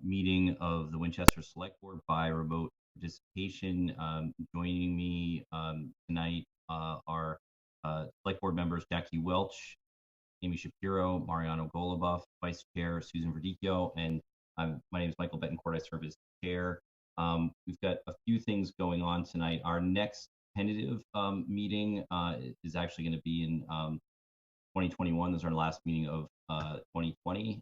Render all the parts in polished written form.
meeting of the Winchester Select Board by remote participation. Joining me tonight are Select Board members Jackie Welch, Amy Shapiro, Mariano Goluboff, Vice Chair Susan Verdicchio, and my name is Michael Betancourt. I serve as Chair. We've got a few things going on tonight. Our next tentative meeting is actually going to be in 2021. This is our last meeting of 2020.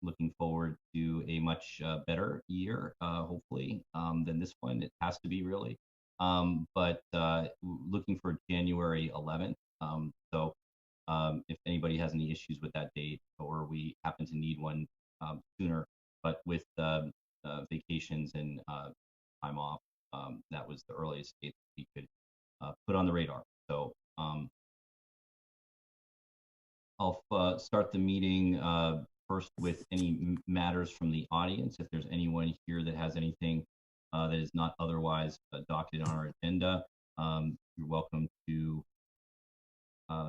Looking forward to a much better year, hopefully, than this one. It has to be, really. But looking for January 11th. So if anybody has any issues with that date, or we happen to need one sooner, but with vacations and time off, that was the earliest date that we could put on the radar. So I'll start the meeting first with any matters from the audience. If there's anyone here that has anything that is not otherwise docketed on our agenda, you're welcome to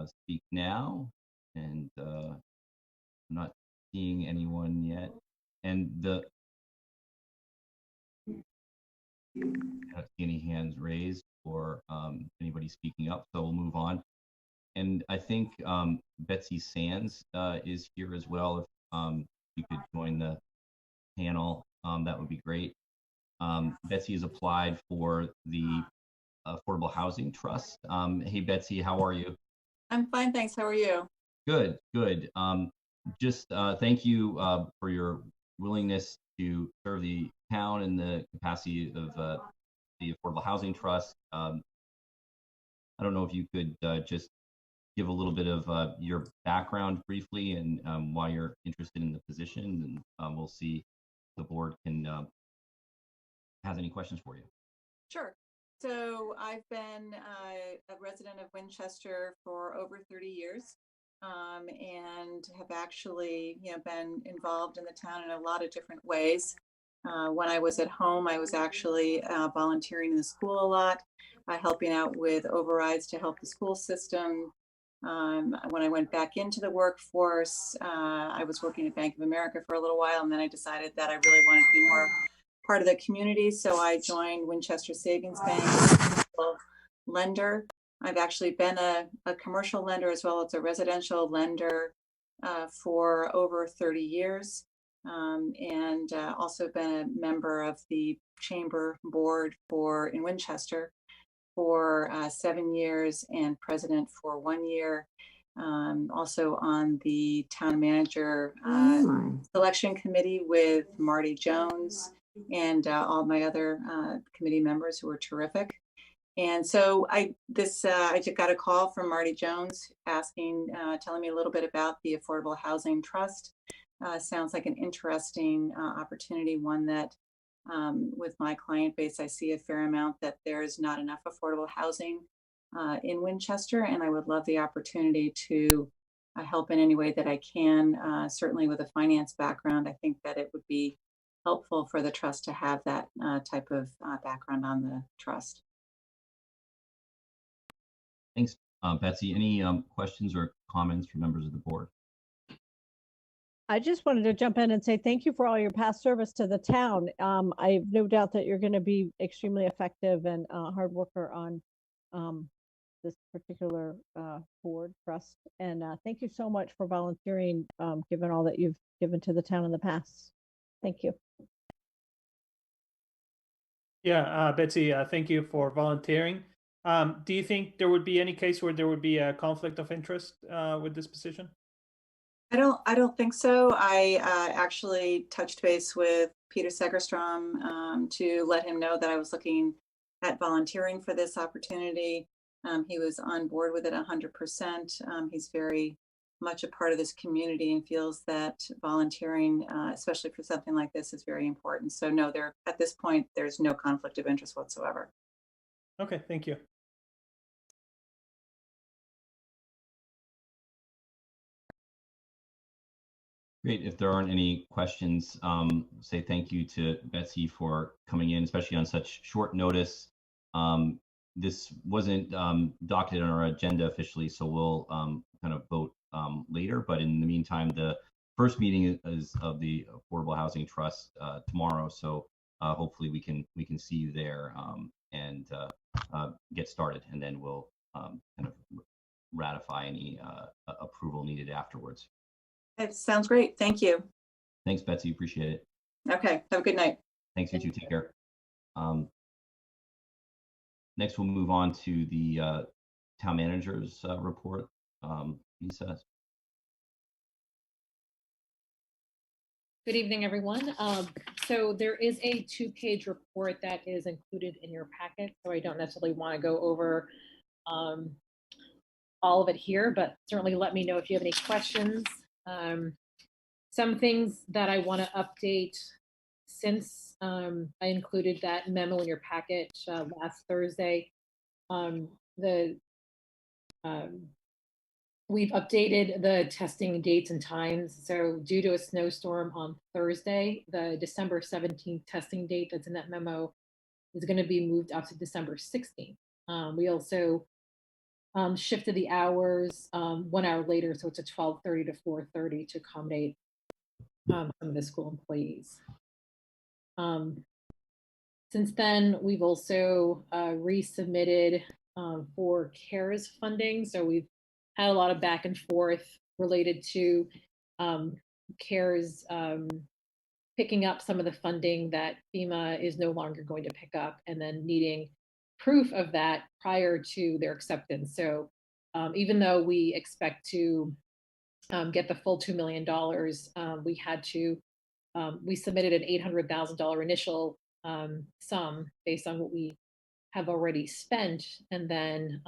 speak now. And I'm not seeing anyone yet. And I don't see any hands raised or anybody speaking up, so we'll move on. And I think Betsy Sands is here as well. If you could join the panel, that would be great. Betsy has applied for the Affordable Housing Trust. Hey, Betsy, how are you? I'm fine, thanks. How are you? Good, good. Just thank you for your willingness to serve the town in the capacity of the Affordable Housing Trust. I don't know if you could just give a little bit of your background briefly and why you're interested in the position, and we'll see if the board can has any questions for you. Sure. So I've been a resident of Winchester for over 30 years and have actually been involved in the town in a lot of different ways. When I was at home, I was actually volunteering in the school a lot, helping out with overrides to help the school system. When I went back into the workforce, I was working at Bank of America for a little while, and then I decided that I really wanted to be more part of the community. So I joined Winchester Savings Bank as a lender. I've actually been a commercial lender as well as a residential lender for over 30 years. And also been a member of the chamber board in Winchester for 7 years and president for 1 year. Also on the town manager selection committee with Marty Jones and all my other committee members who were terrific. And so I just got a call from Marty Jones asking, telling me a little bit about the Affordable Housing Trust. Sounds like an interesting opportunity, one that with my client base, I see a fair amount that there's not enough affordable housing in Winchester, and I would love the opportunity to help in any way that I can. Certainly with a finance background, I think that it would be helpful for the trust to have that type of background on the trust. Thanks, Betsy. Any questions or comments from members of the board? I just wanted to jump in and say thank you for all your past service to the town. I have no doubt that you're going to be extremely effective and hard worker on this particular board trust. And thank you so much for volunteering, given all that you've given to the town in the past. Thank you. Yeah, Betsy, thank you for volunteering. Do you think there would be any case where there would be a conflict of interest with this position? I don't think so. I actually touched base with Peter Segerstrom to let him know that I was looking at volunteering for this opportunity. He was on board with it 100%. He's very much a part of this community and feels that volunteering, especially for something like this, is very important. So no, at this point, there's no conflict of interest whatsoever. Okay, thank you. Great. If there aren't any questions, say thank you to Betsy for coming in, especially on such short notice. This wasn't docketed on our agenda officially, so we'll kind of vote later. But in the meantime, the first meeting is of the Affordable Housing Trust tomorrow. So hopefully we can see you there and get started, and then we'll kind of ratify any approval needed afterwards. It sounds great. Thank you. Thanks, Betsy. Appreciate it. Okay. Have a good night. Thanks, you too. Take care. Next, we'll move on to the town manager's report. Lisa. Good evening, everyone. So there is a 2-page report that is included in your packet. So I don't necessarily want to go over all of it here, but certainly let me know if you have any questions. Some things that I want to update since I included that memo in your packet last Thursday. We've updated the testing dates and times. So due to a snowstorm on Thursday, the December 17th testing date that's in that memo is going to be moved up to December 16th. We also shifted the hours 1 hour later, so it's a 12:30 to 4:30 to accommodate some of the school employees. Since then, we've also resubmitted for CARES funding. So we've had a lot of back and forth related to CARES picking up some of the funding that FEMA is no longer going to pick up, and then needing proof of that prior to their acceptance. So even though we expect to get the full $2 million, we submitted an $800,000 initial sum based on what we have already spent, and then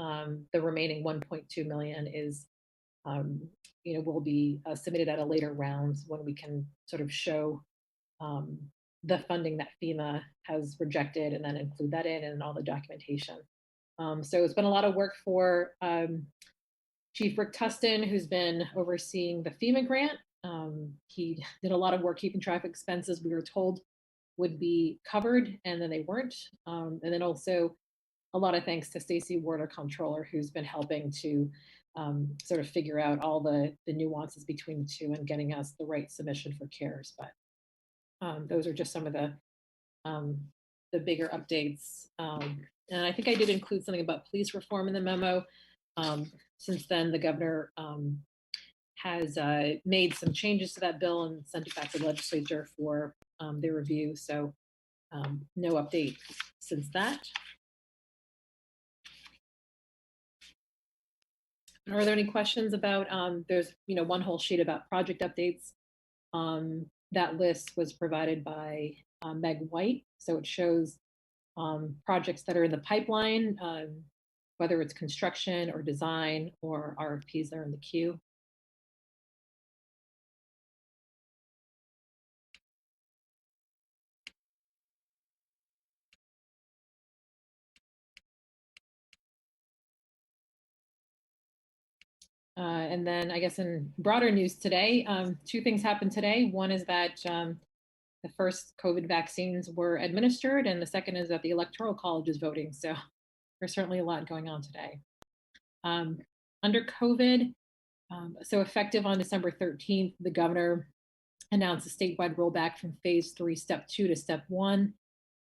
the remaining 1.2 million is, will be submitted at a later round when we can sort of show the funding that FEMA has rejected, and then include that in and all the documentation. So it's been a lot of work for Chief Rick Tustin, who's been overseeing the FEMA grant. He did a lot of work keeping track of expenses we were told would be covered, and then they weren't. And then also a lot of thanks to Stacy Ward, our comptroller, who's been helping to sort of figure out all the nuances between the two and getting us the right submission for CARES. But those are just some of the bigger updates. And I think I did include something about police reform in the memo. Since then, the governor has made some changes to that bill and sent it back to the legislature for their review. So no update since that. Are there any questions about, there's one whole sheet about project updates. That list was provided by Meg White. So it shows projects that are in the pipeline, whether it's construction or design or RFPs that are in the queue. And then I guess in broader news today, 2 things happened today. One is that the first COVID vaccines were administered, and the second is that the Electoral College is voting. So there's certainly a lot going on today. Under COVID, so effective on December 13th, the governor announced a statewide rollback from phase 3, step 2 to step 1.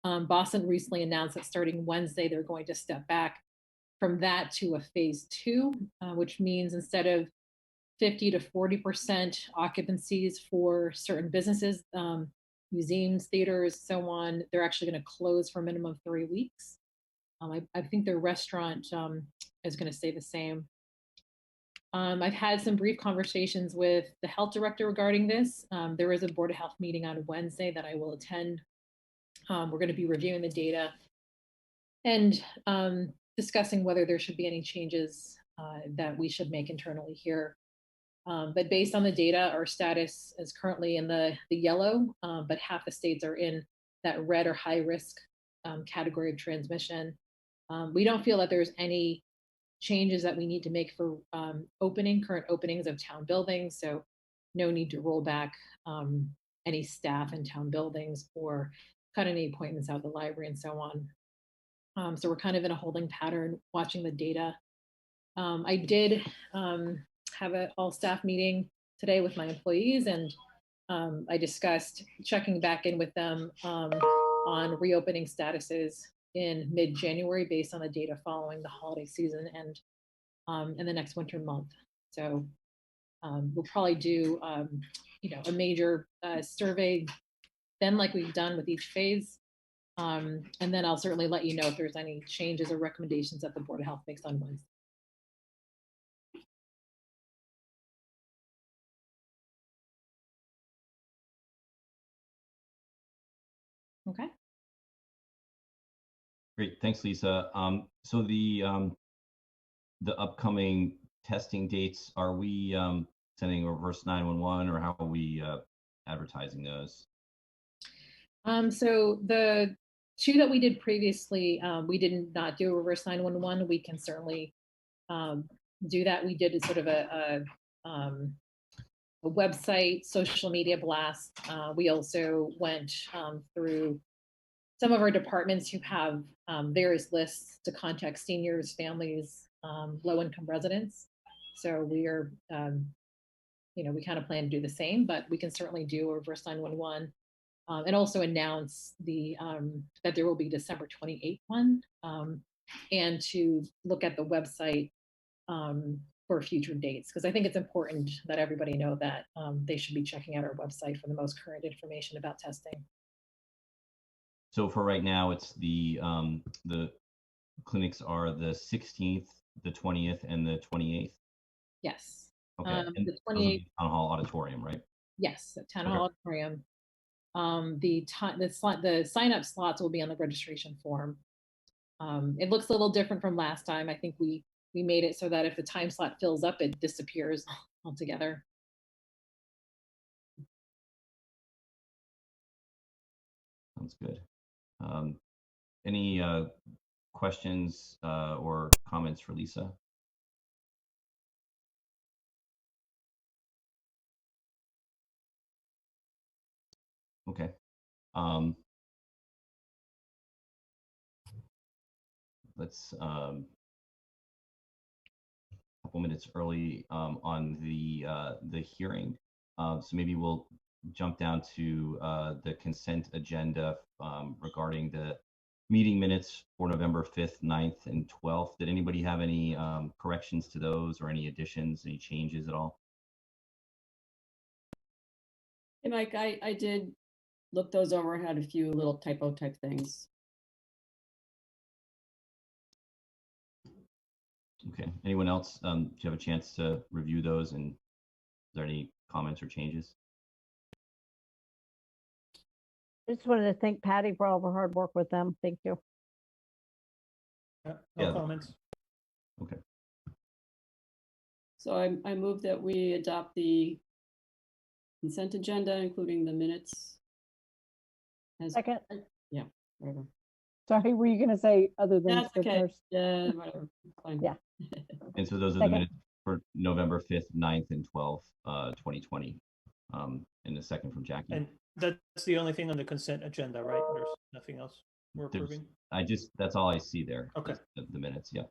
Boston recently announced that starting Wednesday, they're going to step back from that to a phase 2, which means instead of 50 to 40% occupancies for certain businesses, museums, theaters, so on, they're actually going to close for a minimum of 3 weeks. I think the restaurant is going to stay the same. I've had some brief conversations with the health director regarding this. There is a Board of Health meeting on Wednesday that I will attend. We're going to be reviewing the data and discussing whether there should be any changes that we should make internally here. But based on the data, our status is currently in the yellow, but half the states are in that red or high risk category of transmission. We don't feel that there's any changes that we need to make for current openings of town buildings. So no need to roll back any staff in town buildings or cut any appointments out of the library and so on. So we're kind of in a holding pattern, watching the data. I did have an all staff meeting today with my employees, and I discussed checking back in with them on reopening statuses in mid-January based on the data following the holiday season and the next winter month. So we'll probably do a major survey then, like we've done with each phase. And then I'll certainly let you know if there's any changes or recommendations that the Board of Health makes on Wednesday. Okay. Great, thanks, Lisa. So the upcoming testing dates, are we sending a reverse 911, or how are we advertising those? So the two that we did previously, we did not do a reverse 911. We can certainly do that. We did sort of a website, social media blast. We also went through some of our departments who have various lists to contact seniors, families, low-income residents. So we are, we kind of plan to do the same, but we can certainly do a reverse 911 and also announce that there will be December 28th one, and to look at the website for future dates, because I think it's important that everybody know that they should be checking out our website for the most current information about testing. So for right now, it's the clinics are the 16th, the 20th, and the 28th. Yes. Okay. And the 28th Town Hall Auditorium, right? Yes, at Town Hall Auditorium. The sign up slots will be on the registration form. It looks a little different from last time. I think we made it so that if the time slot fills up, it disappears altogether. Sounds good. Any questions or comments for Lisa? Okay. Let's couple minutes early on the hearing, so maybe we'll jump down to the consent agenda regarding the meeting minutes for November 5th, 9th, and 12th. Did anybody have any corrections to those, or any additions, any changes at all? Hey, Mike, I did look those over and had a few little typo type things. Okay. Anyone else? Do you have a chance to review those, and is there any comments or changes? I just wanted to thank Patty for all of her hard work with them. Thank you. No comments. Okay. So I move that we adopt the consent agenda, including the minutes. Second. Yeah, whatever. Sorry, were you going to say other than That's okay. scriveners? Yeah, whatever. Fine. Yeah. And so those are the minutes for November 5th, 9th, and 12th, 2020. And the second from Jackie. And that's the only thing on the consent agenda, right? There's nothing else we're approving? That's all I see there. Okay. The minutes, yeah.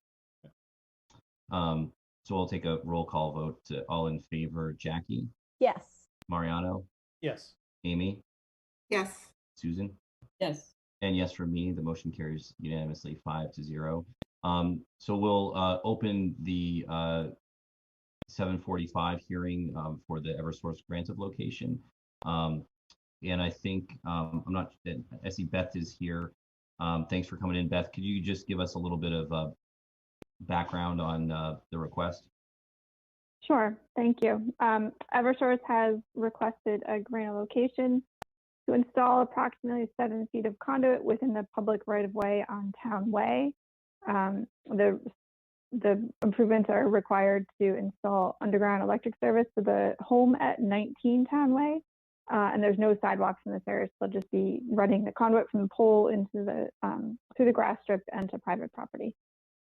So I'll take a roll call vote. All in favor, Jackie? Yes. Mariano? Yes. Amy? Yes. Susan? Yes. And yes for me. The motion carries unanimously 5-0. So we'll open the 7:45 hearing for the Eversource grant of location. And I think I see Beth is here. Thanks for coming in, Beth. Could you just give us a little bit of background on the request? Sure, thank you. Eversource has requested a grant of location to install approximately 7 feet of conduit within the public right-of-way on Town Way. The improvements are required to install underground electric service to the home at 19 Town Way. And there's no sidewalks in this area, so they'll just be running the conduit from the pole into the through the grass strip and to private property.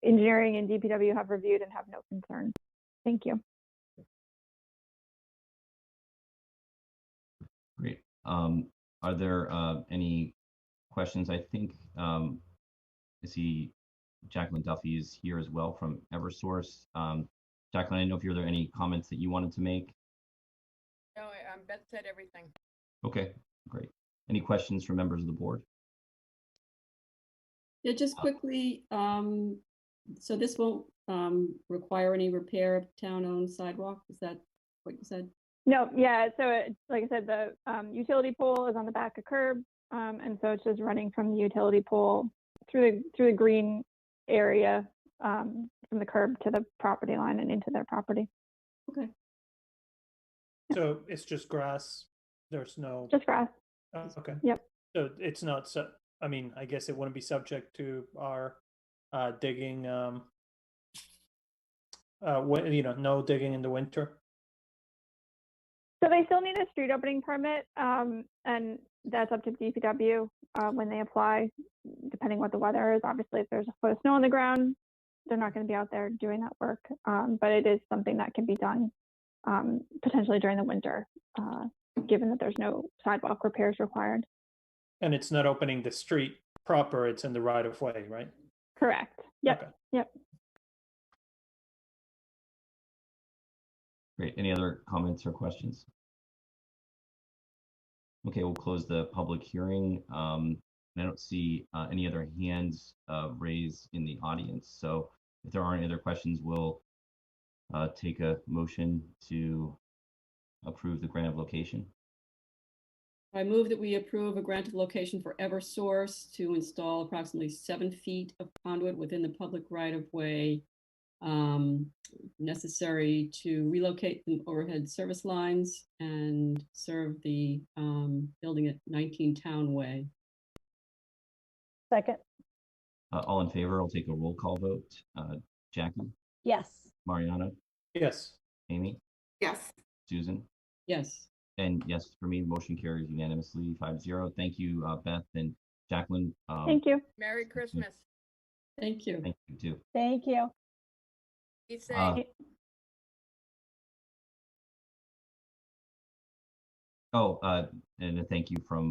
Engineering and DPW have reviewed and have no concerns. Thank you. Great. Are there any questions? I think I see Jacqueline Duffy is here as well from Eversource. Jacqueline, I don't know if there any comments that you wanted to make. Beth said everything. Okay, great. Any questions from members of the board? Yeah, just quickly, so this won't require any repair of town-owned sidewalk? Is that what you said? No, yeah, so like I said, the utility pole is on the back of curb. And so it's just running from the utility pole through the green area, from the curb to the property line and into their property. Okay. So it's just grass. There's no. Just grass. Okay. Yep. So it's not. I mean, I guess it wouldn't be subject to our digging. No digging in the winter. So they still need a street opening permit, and that's up to DPW when they apply, depending what the weather is. Obviously, if there's a foot of snow on the ground, they're not going to be out there doing that work. But it is something that can be done potentially during the winter, given that there's no sidewalk repairs required. And it's not opening the street proper, it's in the right of way, right? Correct. Yep. Okay. Yep. Great. Any other comments or questions? Okay, we'll close the public hearing. I don't see any other hands raised in the audience. So if there aren't any other questions, we'll take a motion to approve the grant of location. I move that we approve a grant of location for Eversource to install approximately 7 feet of conduit within the public right-of-way necessary to relocate the overhead service lines and serve the building at 19 Town Way. Second. All in favor, I'll take a roll call vote. Jackie? Yes. Mariano? Yes. Amy? Yes. Susan? Yes. And yes, for me, motion carries unanimously 5-0. Thank you, Beth and Jacqueline. Thank you. Merry Christmas. Thank you. Thank you too. Thank you. Be safe. And a thank you from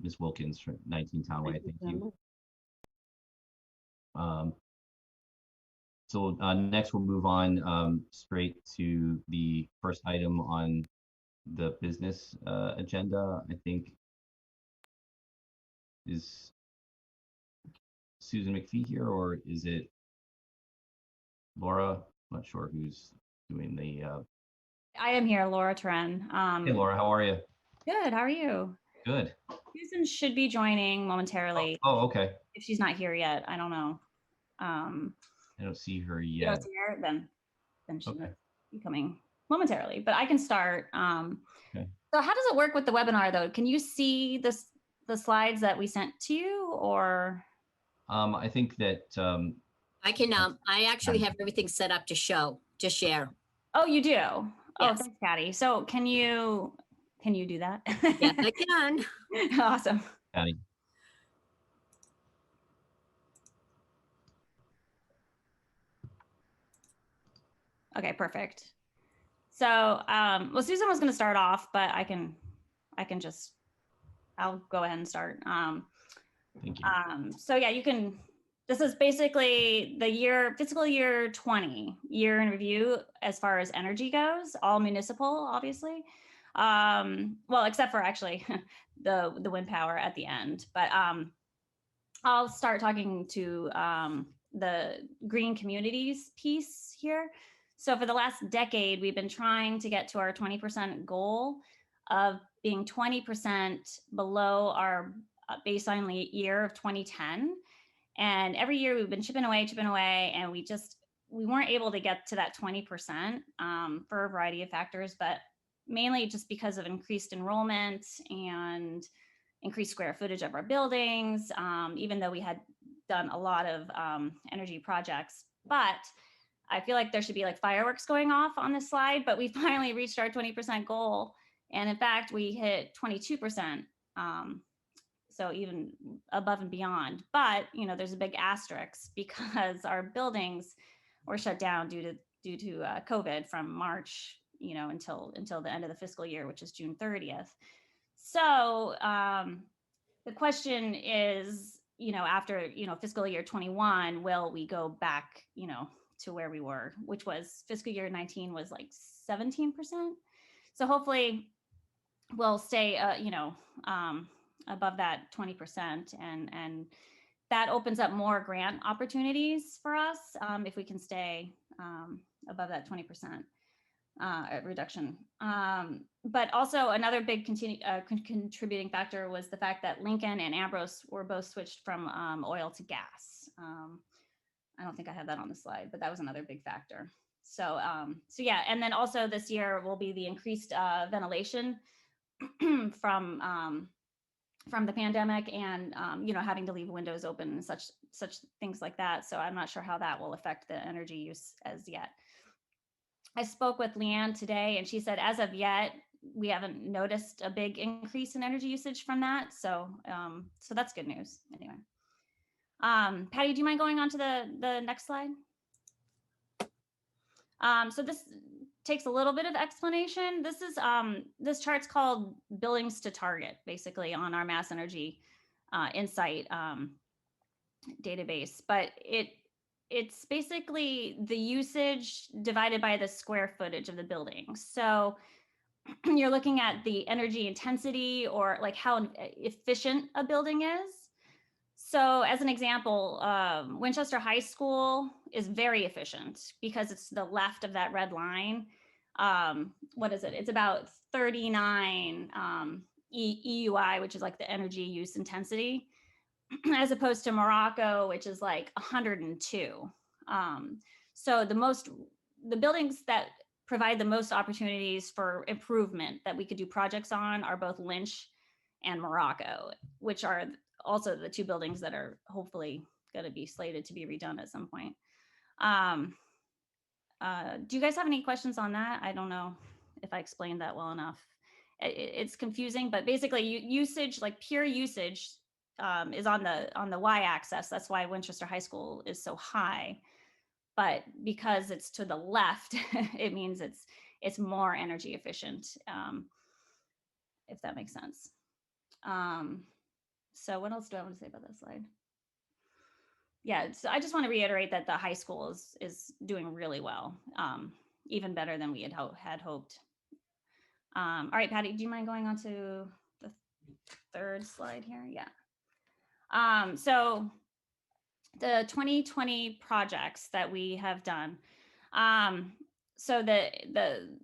Ms. Wilkins from 19 Town Way. Thank you. So next we'll move on straight to the first item on the business agenda. I think is Susan McPhee here, or is it Laura? I'm not sure who's doing the. I am here, Laura Tren. Hey, Laura, how are you? Good. How are you? Good. Susan should be joining momentarily. Oh, okay. If she's not here yet, I don't know. I don't see her You yet. don't see her, then she Okay. must be coming momentarily. But I can start. Okay. So how does it work with the webinar, though? Can you see the slides that we sent to you, or? I think that I can, I actually have everything set up to share. Oh, you do? Oh, Yes. thanks, Patty. So can you do that? Yes, I can. Awesome. Patty. Okay, perfect. So, well, Susan was going to start off, but I'll go ahead and start. Thank you. So yeah, this is basically the fiscal year 20 year in review as far as energy goes, all municipal, obviously. Well, except for actually the wind power at the end, but I'll start talking to the green communities piece here. So for the last decade, we've been trying to get to our 20% goal of being 20% below our baseline year of 2010. And every year we've been chipping away, and we weren't able to get to that 20% for a variety of factors, but mainly just because of increased enrollment and increased square footage of our buildings, even though we had done a lot of energy projects. But I feel like there should be like fireworks going off on this slide, but we finally reached our 20% goal. And in fact, we hit 22%. So even above and beyond, but there's a big asterisk because our buildings were shut down due to COVID from March, until the end of the fiscal year, which is June 30th. So the question is, after fiscal year 21, will we go back, to where we were, which was fiscal year 19 was like 17%. So hopefully will stay, above that 20%, and that opens up more grant opportunities for us if we can stay above that 20% reduction. But also another big contributing factor was the fact that Lincoln and Ambrose were both switched from oil to gas. I don't think I have that on the slide, but that was another big factor. So yeah, and then also this year will be the increased ventilation from the pandemic, and having to leave windows open and such things like that. So I'm not sure how that will affect the energy use as yet. I spoke with Leanne today, and she said as of yet we haven't noticed a big increase in energy usage from that. So so that's good news anyway. Patty, do you mind going on to the next slide? So this takes a little bit of explanation. This is this chart's called Buildings to Target, basically, on our Mass Energy Insight database, but it's basically the usage divided by the square footage of the building. So you're looking at the energy intensity, or like how efficient a building is. So as an example, Winchester High School is very efficient because it's to the left of that red line. What is it? It's about 39 EUI, which is like the energy use intensity, as opposed to Morocco, which is like 102. So the buildings that provide the most opportunities for improvement that we could do projects on are both Lynch and Morocco, which are also the two buildings that are hopefully going to be slated to be redone at some point. Do you guys have any questions on that? I don't know if I explained that well enough. It's confusing, but basically usage, like pure usage, is on the y-axis. That's why Winchester High School is so high. But because it's to the left, it means it's more energy efficient, if that makes sense. So what else do I want to say about that slide? Yeah, so I just want to reiterate that the high school is doing really well, even better than we had hoped. All right, Patty, do you mind going on to the third slide here? Yeah. So the 2020 projects that we have done. So the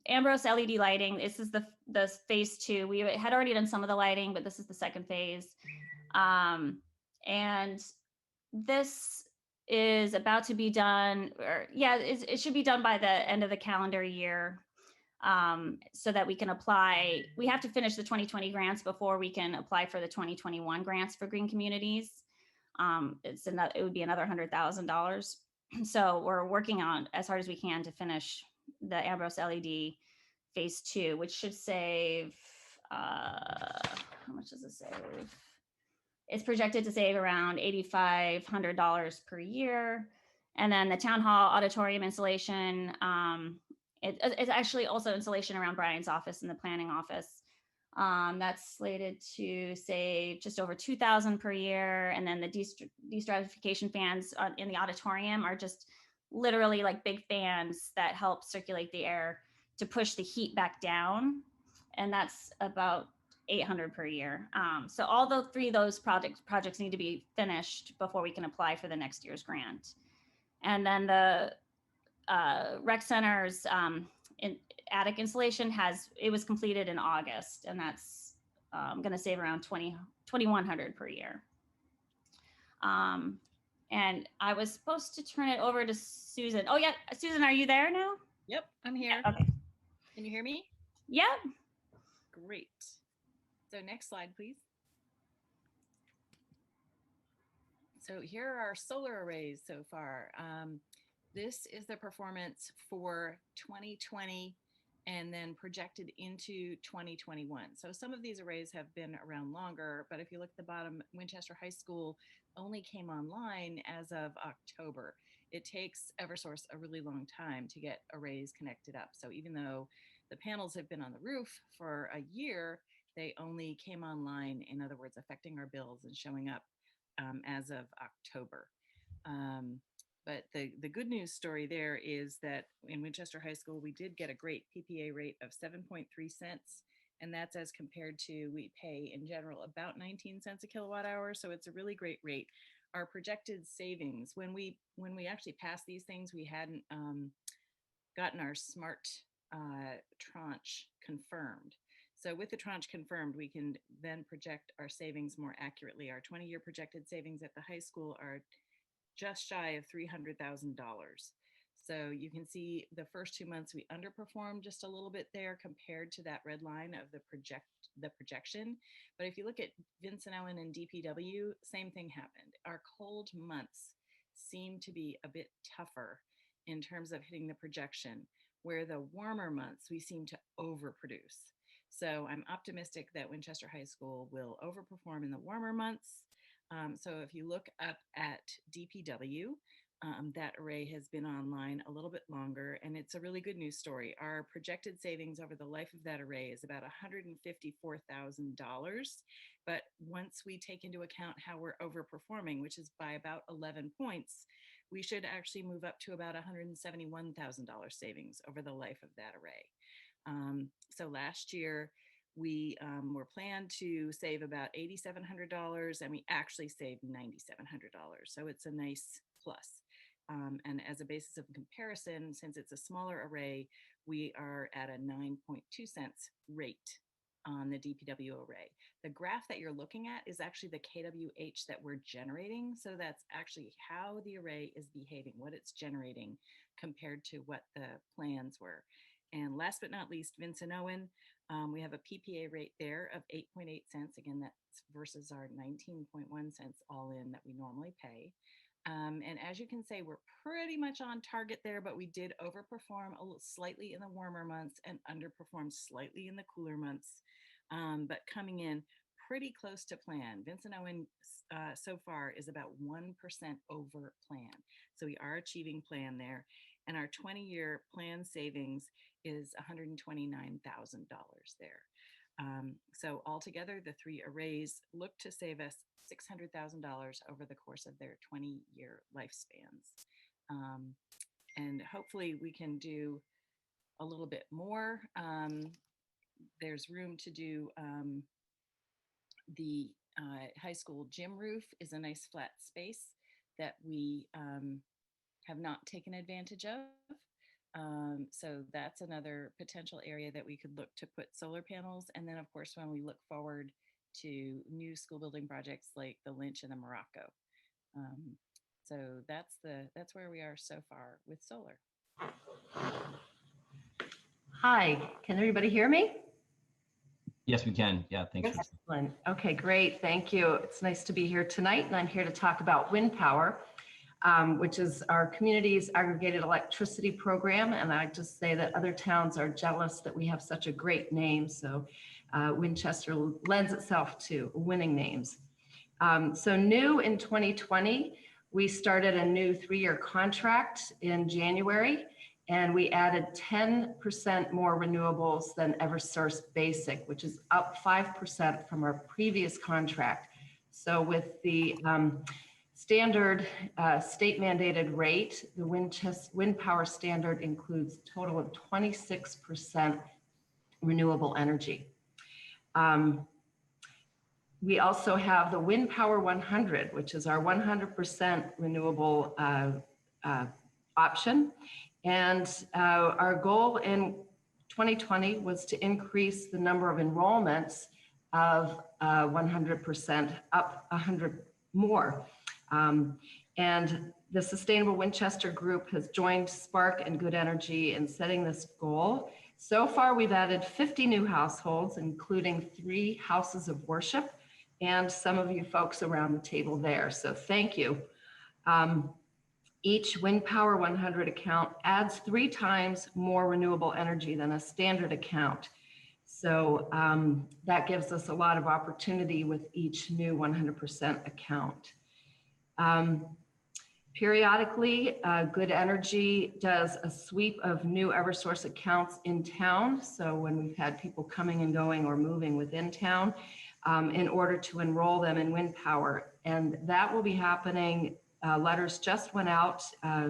Ambrose LED lighting, this is the phase 2. We had already done some of the lighting, but this is the second phase. And this is about to be done, or yeah, it should be done by the end of the calendar year, so that we can apply. We have to finish the 2020 grants before we can apply for the 2021 grants for green communities. It would be another $100,000. So we're working on as hard as we can to finish the Ambrose LED phase 2, which should save, how much does it save? It's projected to save around $8,500 per year. And then the town hall auditorium installation, it's actually also installation around Brian's office and the planning office. That's slated to save just over $2,000 per year. And then the destratification fans in the auditorium are just literally like big fans that help circulate the air to push the heat back down. And that's about $800 per year. So all the three of those projects need to be finished before we can apply for the next year's grant. And then the rec center's attic installation was completed in August, and that's going to save around $2,100 per year. And I was supposed to turn it over to Susan. Oh yeah, Susan, are you there now? Yep, I'm here. Okay. Can you hear me? Yep. Great. So next slide, please. So here are our solar arrays so far. This is the performance for 2020 and then projected into 2021. So some of these arrays have been around longer, but if you look at the bottom, Winchester High School only came online as of October. It takes Eversource a really long time to get arrays connected up. So even though the panels have been on the roof for a year, they only came online, in other words, affecting our bills and showing up as of October. But the good news story there is that in Winchester High School, we did get a great PPA rate of 7.3 cents And that's as compared to, we pay in general about 19 cents a kilowatt hour. So it's a really great rate. Our projected savings, when we actually passed these things, we hadn't gotten our smart tranche confirmed. So with the tranche confirmed, we can then project our savings more accurately. Our 20-year projected savings at the high school are just shy of $300,000. So you can see the first 2 months we underperformed just a little bit there compared to that red line of the projection. But if you look at Vincent Owen and DPW, same thing happened. Our cold months seem to be a bit tougher in terms of hitting the projection, where the warmer months we seem to overproduce. So I'm optimistic that Winchester High School will overperform in the warmer months. So if you look up at DPW, that array has been online a little bit longer, and it's a really good news story. Our projected savings over the life of that array is about $154,000. But once we take into account how we're overperforming, which is by about 11 points, we should actually move up to about $171,000 savings over the life of that array. So last year, we were planned to save about $8,700, and we actually saved $9,700. So it's a nice plus. And as a basis of comparison, since it's a smaller array, we are at a 9.2 cents rate on the DPW array. The graph that you're looking at is actually the kWh that we're generating. So that's actually how the array is behaving, what it's generating compared to what the plans were. And last but not least, Vincent Owen, we have a PPA rate there of 8.8 cents. Again, that's versus our 19.1 cents all in that we normally pay. And as you can say, we're pretty much on target there, but we did overperform a little slightly in the warmer months and underperform slightly in the cooler months, but coming in pretty close to plan. Vincent Owen so far is about 1% over plan. So we are achieving plan there. And our 20-year plan savings is $129,000 there. So altogether, the three arrays look to save us $600,000 over the course of their 20-year lifespans. And hopefully we can do a little bit more. There's room to do the high school gym roof is a nice flat space that we have not taken advantage of. So that's another potential area that we could look to put solar panels. And then of course, when we look forward to new school building projects like the Lynch and the Morocco. So that's where we are so far with solar. Hi, can everybody hear me? Yes, we can. Yeah, thanks. Excellent. Okay, great. Thank you. It's nice to be here tonight, and I'm here to talk about wind power, which is our community's aggregated electricity program. And I just say that other towns are jealous that we have such a great name. So Winchester lends itself to winning names. So new in 2020, we started a new 3-year contract in January, and we added 10% more renewables than Eversource Basic, which is up 5% from our previous contract. So with the standard state mandated rate, the wind power standard includes a total of 26% renewable energy. We also have the Wind Power 100, which is our 100% renewable option. And our goal in 2020 was to increase the number of enrollments of 100% up 100 more. And the Sustainable Winchester Group has joined Spark and Good Energy in setting this goal. So far, we've added 50 new households, including 3 houses of worship, and some of you folks around the table there. So thank you. Each Wind Power 100 account adds 3 times more renewable energy than a standard account. So that gives us a lot of opportunity with each new 100% account. Periodically, Good Energy does a sweep of new Eversource accounts in town. So when we've had people coming and going or moving within town, in order to enroll them in wind power. And that will be happening. Letters just went out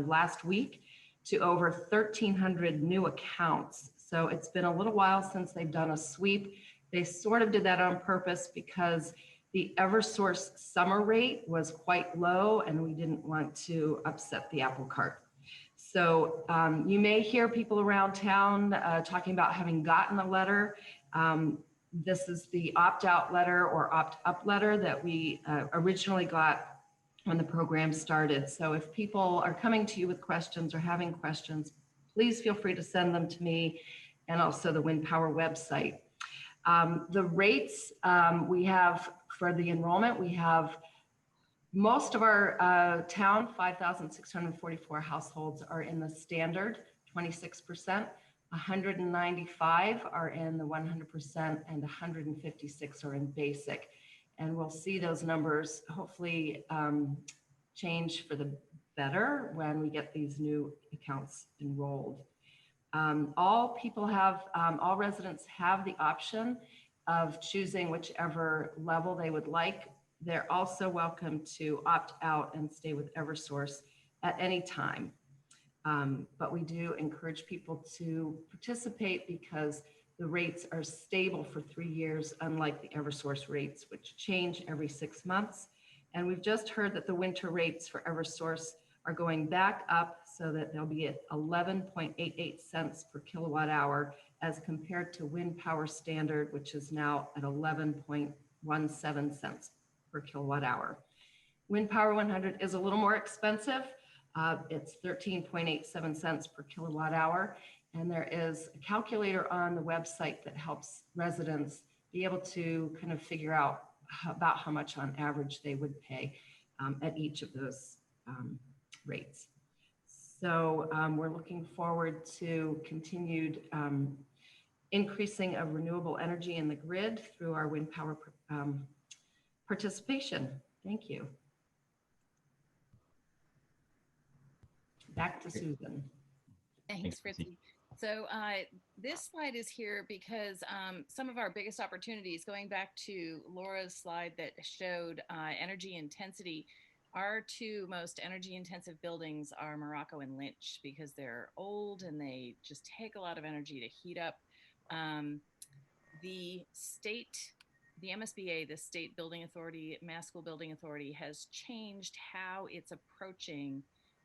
last week to over 1,300 new accounts. So it's been a little while since they've done a sweep. They sort of did that on purpose because the Eversource summer rate was quite low and we didn't want to upset the apple cart. So you may hear people around town talking about having gotten a letter. This is the opt-out letter or opt-up letter that we originally got when the program started. So if people are coming to you with questions or having questions, please feel free to send them to me and also the Wind Power website. The rates we have for the enrollment, we have most of our town, 5,644 households are in the standard, 26%. 195 are in the 100% and 156 are in basic. And we'll see those numbers hopefully change for the better when we get these new accounts enrolled. All residents have the option of choosing whichever level they would like. They're also welcome to opt out and stay with Eversource at any time. But we do encourage people to participate because the rates are stable for 3 years, unlike the Eversource rates, which change every 6 months. And we've just heard that the winter rates for Eversource are going back up so that they'll be at 11.88 cents per kilowatt hour as compared to Wind Power Standard, which is now at 11.17 cents per kilowatt hour. Wind Power 100 is a little more expensive. It's 13.87 cents per kilowatt hour. And there is a calculator on the website that helps residents be able to kind of figure out about how much on average they would pay at each of those rates. So we're looking forward to continued increasing of renewable energy in the grid through our wind power participation. Thank you. Back to Susan. Thanks, Fritzy. So this slide is here because some of our biggest opportunities, going back to Laura's slide that showed energy intensity, our two most energy intensive buildings are Morocco and Lynch because they're old and they just take a lot of energy to heat up. The MSBA, the State Building Authority, Mass School Building Authority, has changed how it's approaching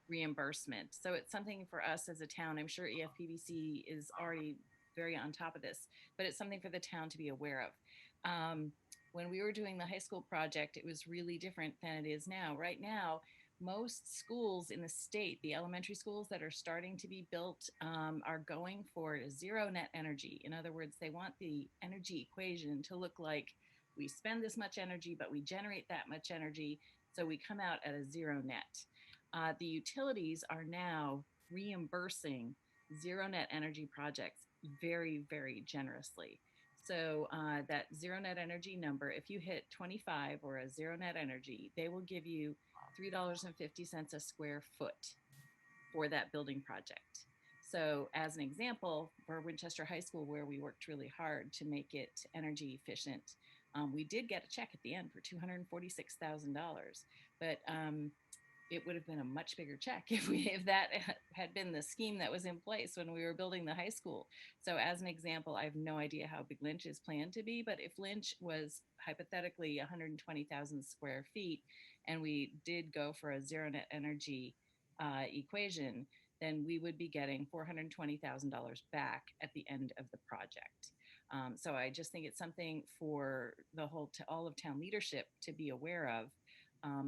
reimbursement. So it's something for us as a town. I'm sure EFPBC is already very on top of this, but it's something for the town to be aware of. When we were doing the high school project, it was really different than it is now. Right now, most schools in the state, the elementary schools that are starting to be built are going for zero net energy. In other words, they want the energy equation to look like we spend this much energy, but we generate that much energy. So we come out at a zero net. The utilities are now reimbursing zero net energy projects very, very generously. So that zero net energy number, if you hit 25 or a zero net energy, they will give you $3.50 a square foot for that building project. So as an example, for Winchester High School, where we worked really hard to make it energy efficient, we did get a check at the end for $246,000, but it would have been a much bigger check if that had been the scheme that was in place when we were building the high school. So as an example, I have no idea how big Lynch is planned to be, but if Lynch was hypothetically 120,000 square feet and we did go for a zero net energy equation, then we would be getting $420,000 back at the end of the project. So I just think it's something for all of town leadership to be aware of.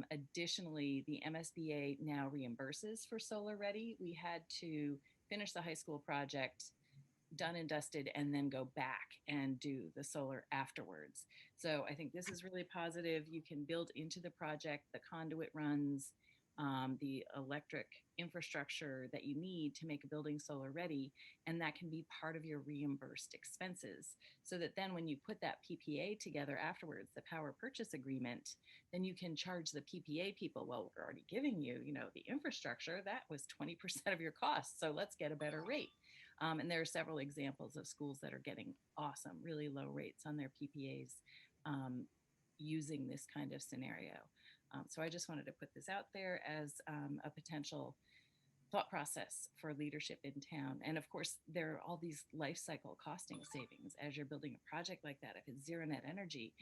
Additionally, the MSBA now reimburses for Solar Ready. We had to finish the high school project, done and dusted, and then go back and do the solar afterwards. So I think this is really positive. You can build into the project the conduit runs, the electric infrastructure that you need to make a building solar ready, and that can be part of your reimbursed expenses. So that then when you put that PPA together afterwards, the power purchase agreement, then you can charge the PPA people, well, we're already giving you, the infrastructure, that was 20% of your costs, so let's get a better rate. And there are several examples of schools that are getting awesome, really low rates on their PPAs using this kind of scenario. So I just wanted to put this out there as a potential thought process for leadership in town. And of course, there are all these life cycle costing savings as you're building a project like that. If it's zero net energy,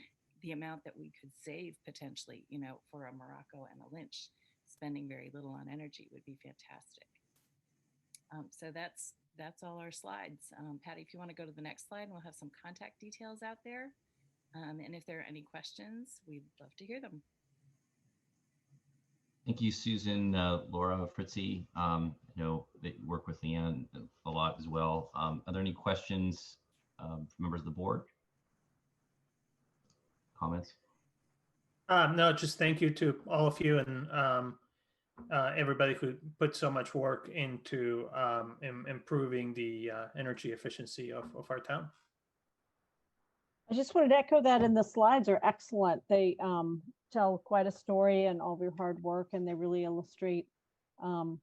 the amount that we could save potentially, for a Morocco and a Lynch, spending very little on energy would be fantastic. So that's all our slides. Patty, if you want to go to the next slide, we'll have some contact details out there. And if there are any questions, we'd love to hear them. Thank you, Susan, Laura, Fritzy. I know that you work with Leanne a lot as well. Are there any questions from members of the board? Comments? No, just thank you to all of you and everybody who put so much work into improving the energy efficiency of our town. I just wanted to echo that, and the slides are excellent. They tell quite a story and all of your hard work, and they really illustrate, a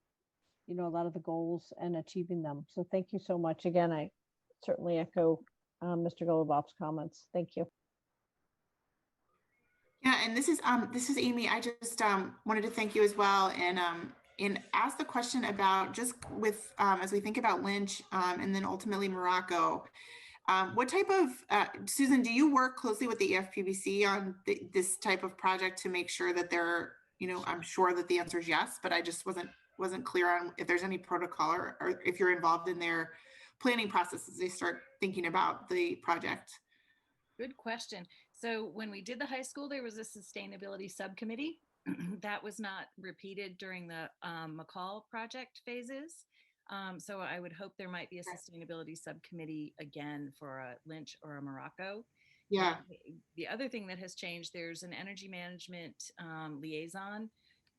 lot of the goals and achieving them. So thank you so much. Again, I certainly echo Mr. Golubov's comments. Thank you. Yeah, and this is Amy. I just wanted to thank you as well, and ask the question about just with as we think about Lynch and then ultimately Morocco. What type of, Susan, do you work closely with the EFPBC on this type of project to make sure that they're, I'm sure that the answer is yes, but I just wasn't clear on if there's any protocol or if you're involved in their planning process as they start thinking about the project. Good question. So when we did the high school, there was a sustainability subcommittee that was not repeated during the McCall project phases. So I would hope there might be a sustainability subcommittee again for a Lynch or a Morocco. Yeah. The other thing that has changed, there's an energy management liaison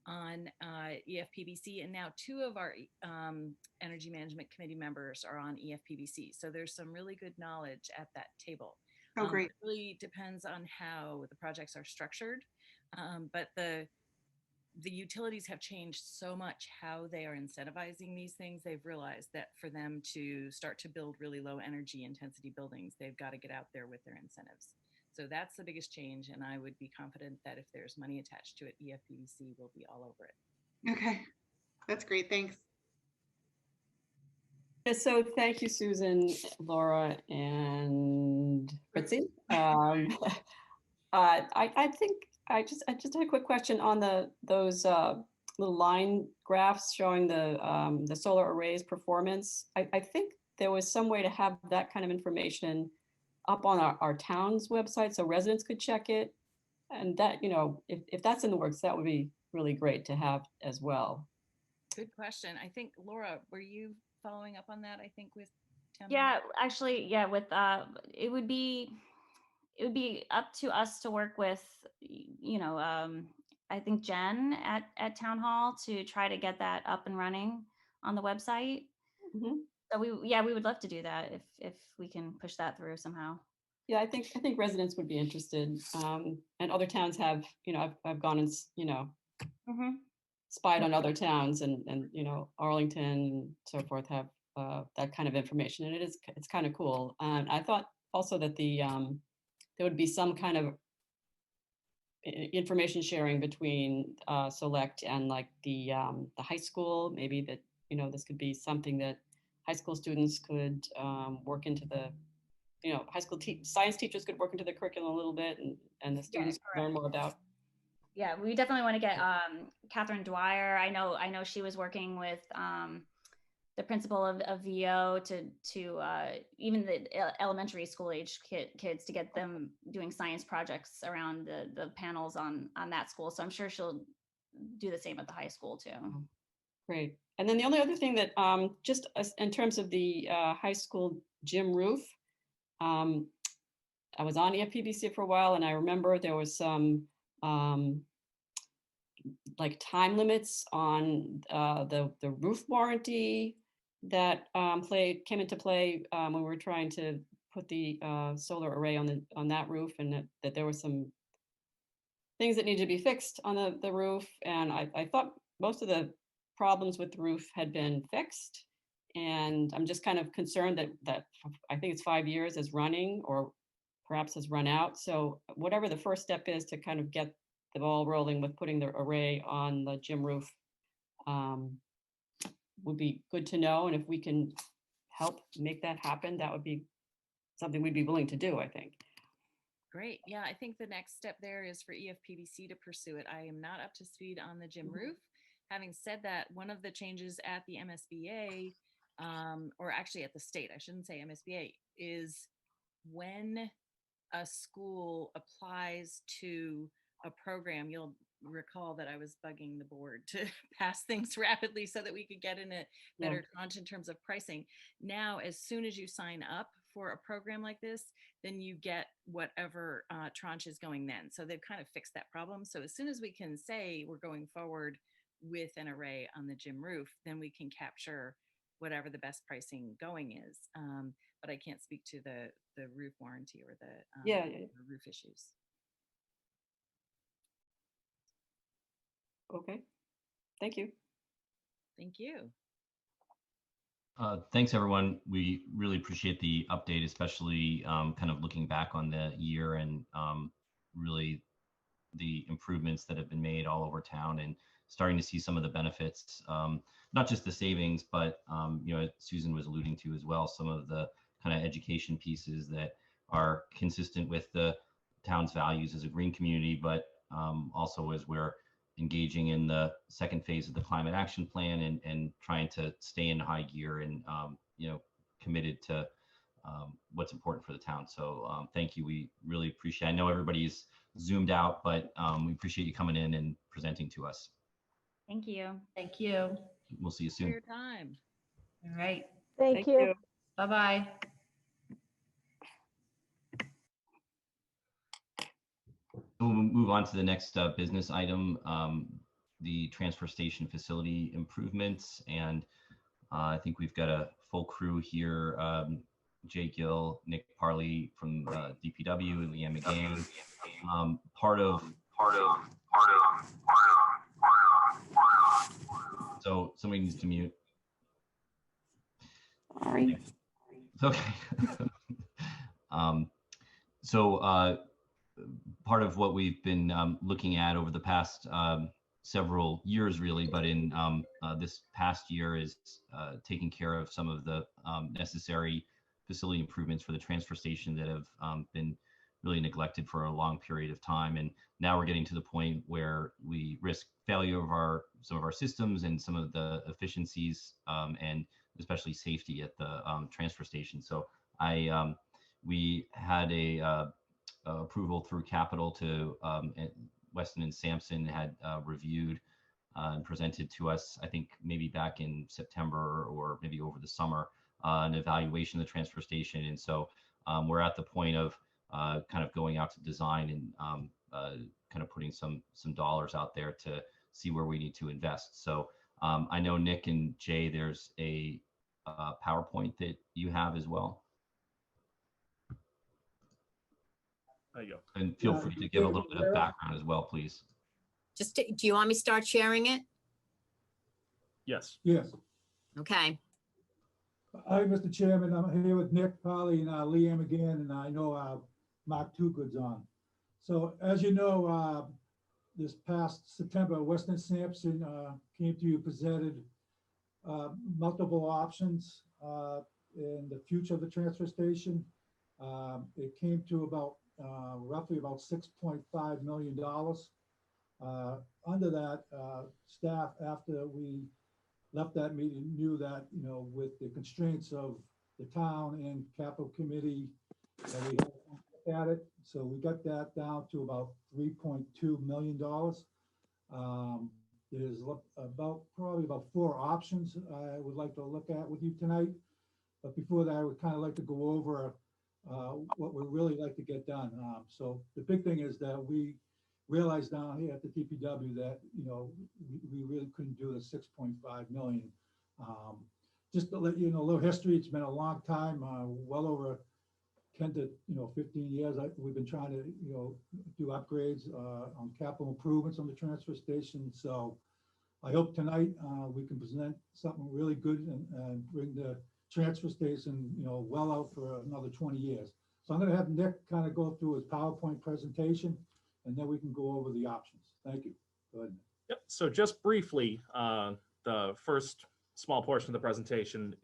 on EFPBC, and now 2 of our energy management committee members are on EFPBC. So there's some really good knowledge at that table. Oh, great. It really depends on how the projects are structured, but the utilities have changed so much how they are incentivizing these things. They've realized that for them to start to build really low energy intensity buildings, they've got to get out there with their incentives. So that's the biggest change. And I would be confident that if there's money attached to it, EFPBC will be all over it. Okay, that's great. Thanks. Yeah, so thank you, Susan, Laura, and Fritzy. I think I just had a quick question on those little line graphs showing the solar arrays performance. I think there was some way to have that kind of information up on our town's website so residents could check it. And that, if that's in the works, that would be really great to have as well. Good question. I think, Laura, were you following up on that? I think with town. Yeah, actually, yeah, with it would be up to us to work with, I think Jen at Town Hall to try to get that up and running on the website. Mm-hmm. So we would love to do that if we can push that through somehow. Yeah, I think residents would be interested, and other towns have, I've gone and Mm-hmm. spied on other towns, and Arlington and so forth have that kind of information, and it's kind of cool. And I thought also that there would be some kind of information sharing between Select and like the high school. Maybe that this could be something that high school students could work into the high school science teachers could work into the curriculum a little bit, and the students could learn more about. Yeah, we definitely want to get Catherine Dwyer. I know she was working with the principal of VO to even the elementary school age kids to get them doing science projects around the panels on that school. So I'm sure she'll do the same at the high school too. Great. And then the only other thing that just in terms of the high school gym roof, I was on EFPBC for a while, and I remember there was some like time limits on the roof warranty that came into play when we were trying to put the solar array on that roof, and that there were some things that needed to be fixed on the roof. And I thought most of the problems with the roof had been fixed, and I'm just kind of concerned that I think it's 5 years is running, or perhaps has run out. So whatever the first step is to kind of get the ball rolling with putting the array on the gym roof, would be good to know. And if we can help make that happen, that would be something we'd be willing to do, I think. Great. Yeah, I think the next step there is for EFPBC to pursue it. I am not up to speed on the gym roof. Having said that, one of the changes at the MSBA, or actually at the state, I shouldn't say MSBA, is when a school applies to a program, you'll recall that I was bugging the board to pass things rapidly so that we could get in a better tranche in terms of pricing. Now, as soon as you sign up for a program like this, then you get whatever tranche is going then. So they've kind of fixed that problem. So as soon as we can say we're going forward with an array on the gym roof, then we can capture whatever the best pricing going is. But I can't speak to the roof warranty or the roof issues. Okay. Thank you. Thank you. Thanks, everyone. We really appreciate the update, especially kind of looking back on the year and really the improvements that have been made all over town and starting to see some of the benefits, not just the savings, but you know, as Susan was alluding to as well, some of the kind of education pieces that are consistent with the town's values as a green community, but also as we're engaging in the second phase of the climate action plan and trying to stay in high gear and you know, committed to what's important for the town. So thank you. We really appreciate, I know everybody's zoomed out, but we appreciate you coming in and presenting to us. Thank you. Thank you. We'll see you For soon. your time. All right. Thank you. Bye-bye. We'll move on to the next business item, the transfer station facility improvements. And I think we've got a full crew here. Jay Gill, Nick Parley from DPW, and Leanne McGann. So somebody needs to mute. Sorry. Okay. Part of what we've been looking at over the past several years, really, but in this past year is taking care of some of the necessary facility improvements for the transfer station that have been really neglected for a long period of time. And now we're getting to the point where we risk failure of some of our systems and some of the efficiencies and especially safety at the transfer station. So we had a approval through capital to Weston and Sampson had reviewed and presented to us, I think maybe back in September or maybe over the summer, an evaluation of the transfer station. And so we're at the point of kind of going out to design and kind of putting some dollars out there to see where we need to invest. So I know Nick and Jay, there's a PowerPoint that you have as well. There you go. And feel free to give a little bit of background as well, please. Just, do you want me to start sharing it? Yes. Yes. Okay. Hi, Mr. Chairman. I'm here with Nick Polly and Leanne McGann, and I know Mark Twogood's on. So as you know, this past September, Weston Sampson came to you, presented multiple options in the future of the transfer station. It came to about roughly about $6.5 million. Under that, staff, after we left that meeting, knew that, you know, with the constraints of the town and capital committee, that we had to look at it. So we got that down to about $3.2 million. There's probably about 4 options I would like to look at with you tonight. But before that, I would kind of like to go over what we really like to get done. So the big thing is that we realized down here at the DPW that, you know, we really couldn't do the 6.5 million. Just to let you know a little history, it's been a long time, well over 10 to 15 years. We've been trying to, you know, do upgrades on capital improvements on the transfer station. So I hope tonight we can present something really good and bring the transfer station, you know, well out for another 20 years. So I'm going to have Nick kind of go through his PowerPoint presentation, and then we can go over the options. Thank you. Go ahead. Yep. So just briefly, the first small portion of the presentation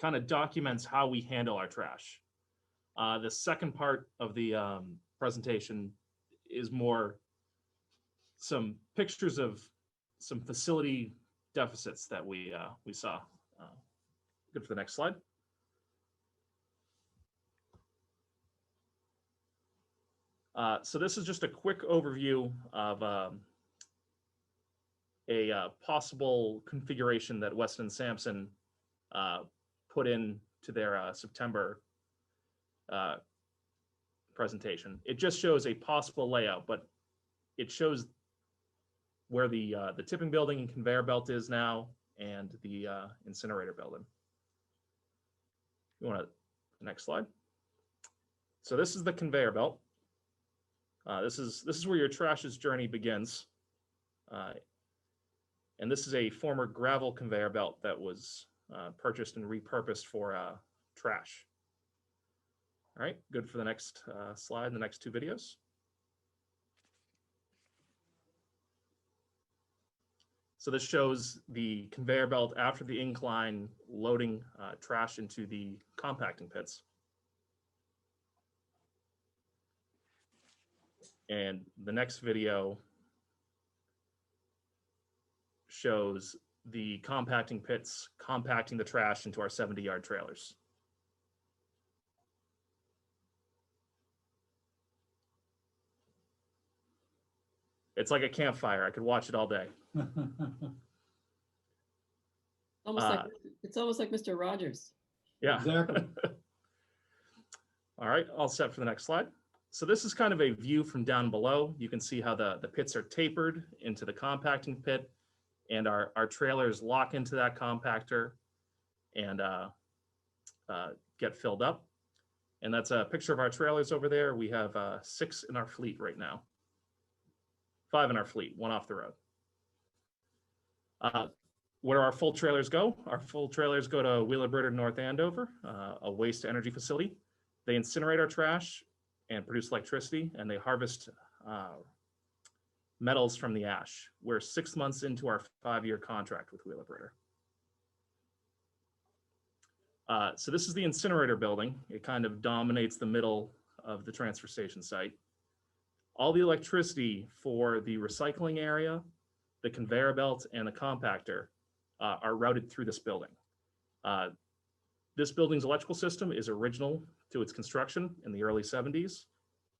kind of documents how we handle our trash. The second part of the presentation is more some pictures of some facility deficits that we saw. Good for the next slide. So this is just a quick overview of a possible configuration that Weston and Sampson put in to their September presentation. It just shows a possible layout, but it shows where the tipping building and conveyor belt is now, and the incinerator building. You want the next slide? So this is the conveyor belt. This is where your trash's journey begins. And this is a former gravel conveyor belt that was purchased and repurposed for trash. All right, good for the next slide, the next two videos. So this shows the conveyor belt after the incline loading trash into the compacting pits. And the next video shows the compacting pits compacting the trash into our 70-yard trailers. It's like a campfire. I could watch it all day. It's almost like Mr. Rogers. Yeah. Exactly. All right, all set for the next slide. So this is kind of a view from down below. You can see how the pits are tapered into the compacting pit, and our trailers lock into that compactor and get filled up. And that's a picture of our trailers over there. We have 6 in our fleet right now. 5 in our fleet, 1 off the road. Where do our full trailers go? Our full trailers go to Wheeler North Andover, a waste to energy facility. They incinerate our trash and produce electricity, and they harvest metals from the ash. We're 6 months into our 5-year contract with Wheeler. So this is the incinerator building. It kind of dominates the middle of the transfer station site. All the electricity for the recycling area, the conveyor belt, and the compactor are routed through this building. This building's electrical system is original to its construction in the early 70s,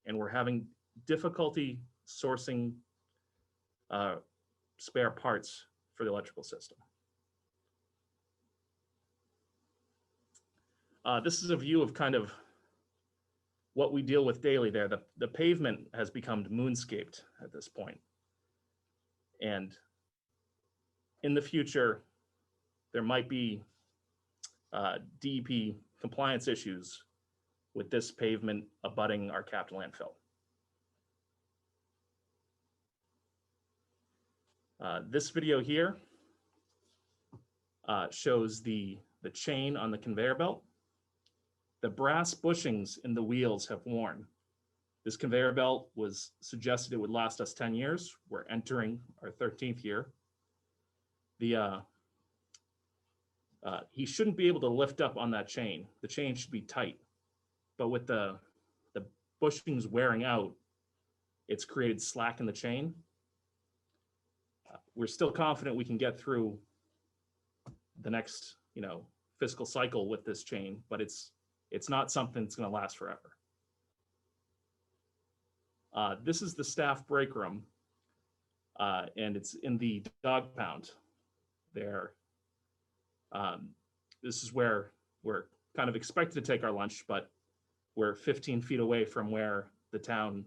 and we're having difficulty sourcing spare parts for the electrical system. This is a view of kind of what we deal with daily there. The pavement has become moonscaped at this point. And in the future, there might be DEP compliance issues with this pavement abutting our capital landfill. This video here shows the chain on the conveyor belt. The brass bushings in the wheels have worn. This conveyor belt was suggested it would last us 10 years. We're entering our 13th year. He shouldn't be able to lift up on that chain. The chain should be tight. But with the bushings wearing out, it's created slack in the chain. We're still confident we can get through the next, fiscal cycle with this chain, but it's not something that's going to last forever. This is the staff break room, and it's in the dog pound there. This is where we're kind of expected to take our lunch, but we're 15 feet away from where the town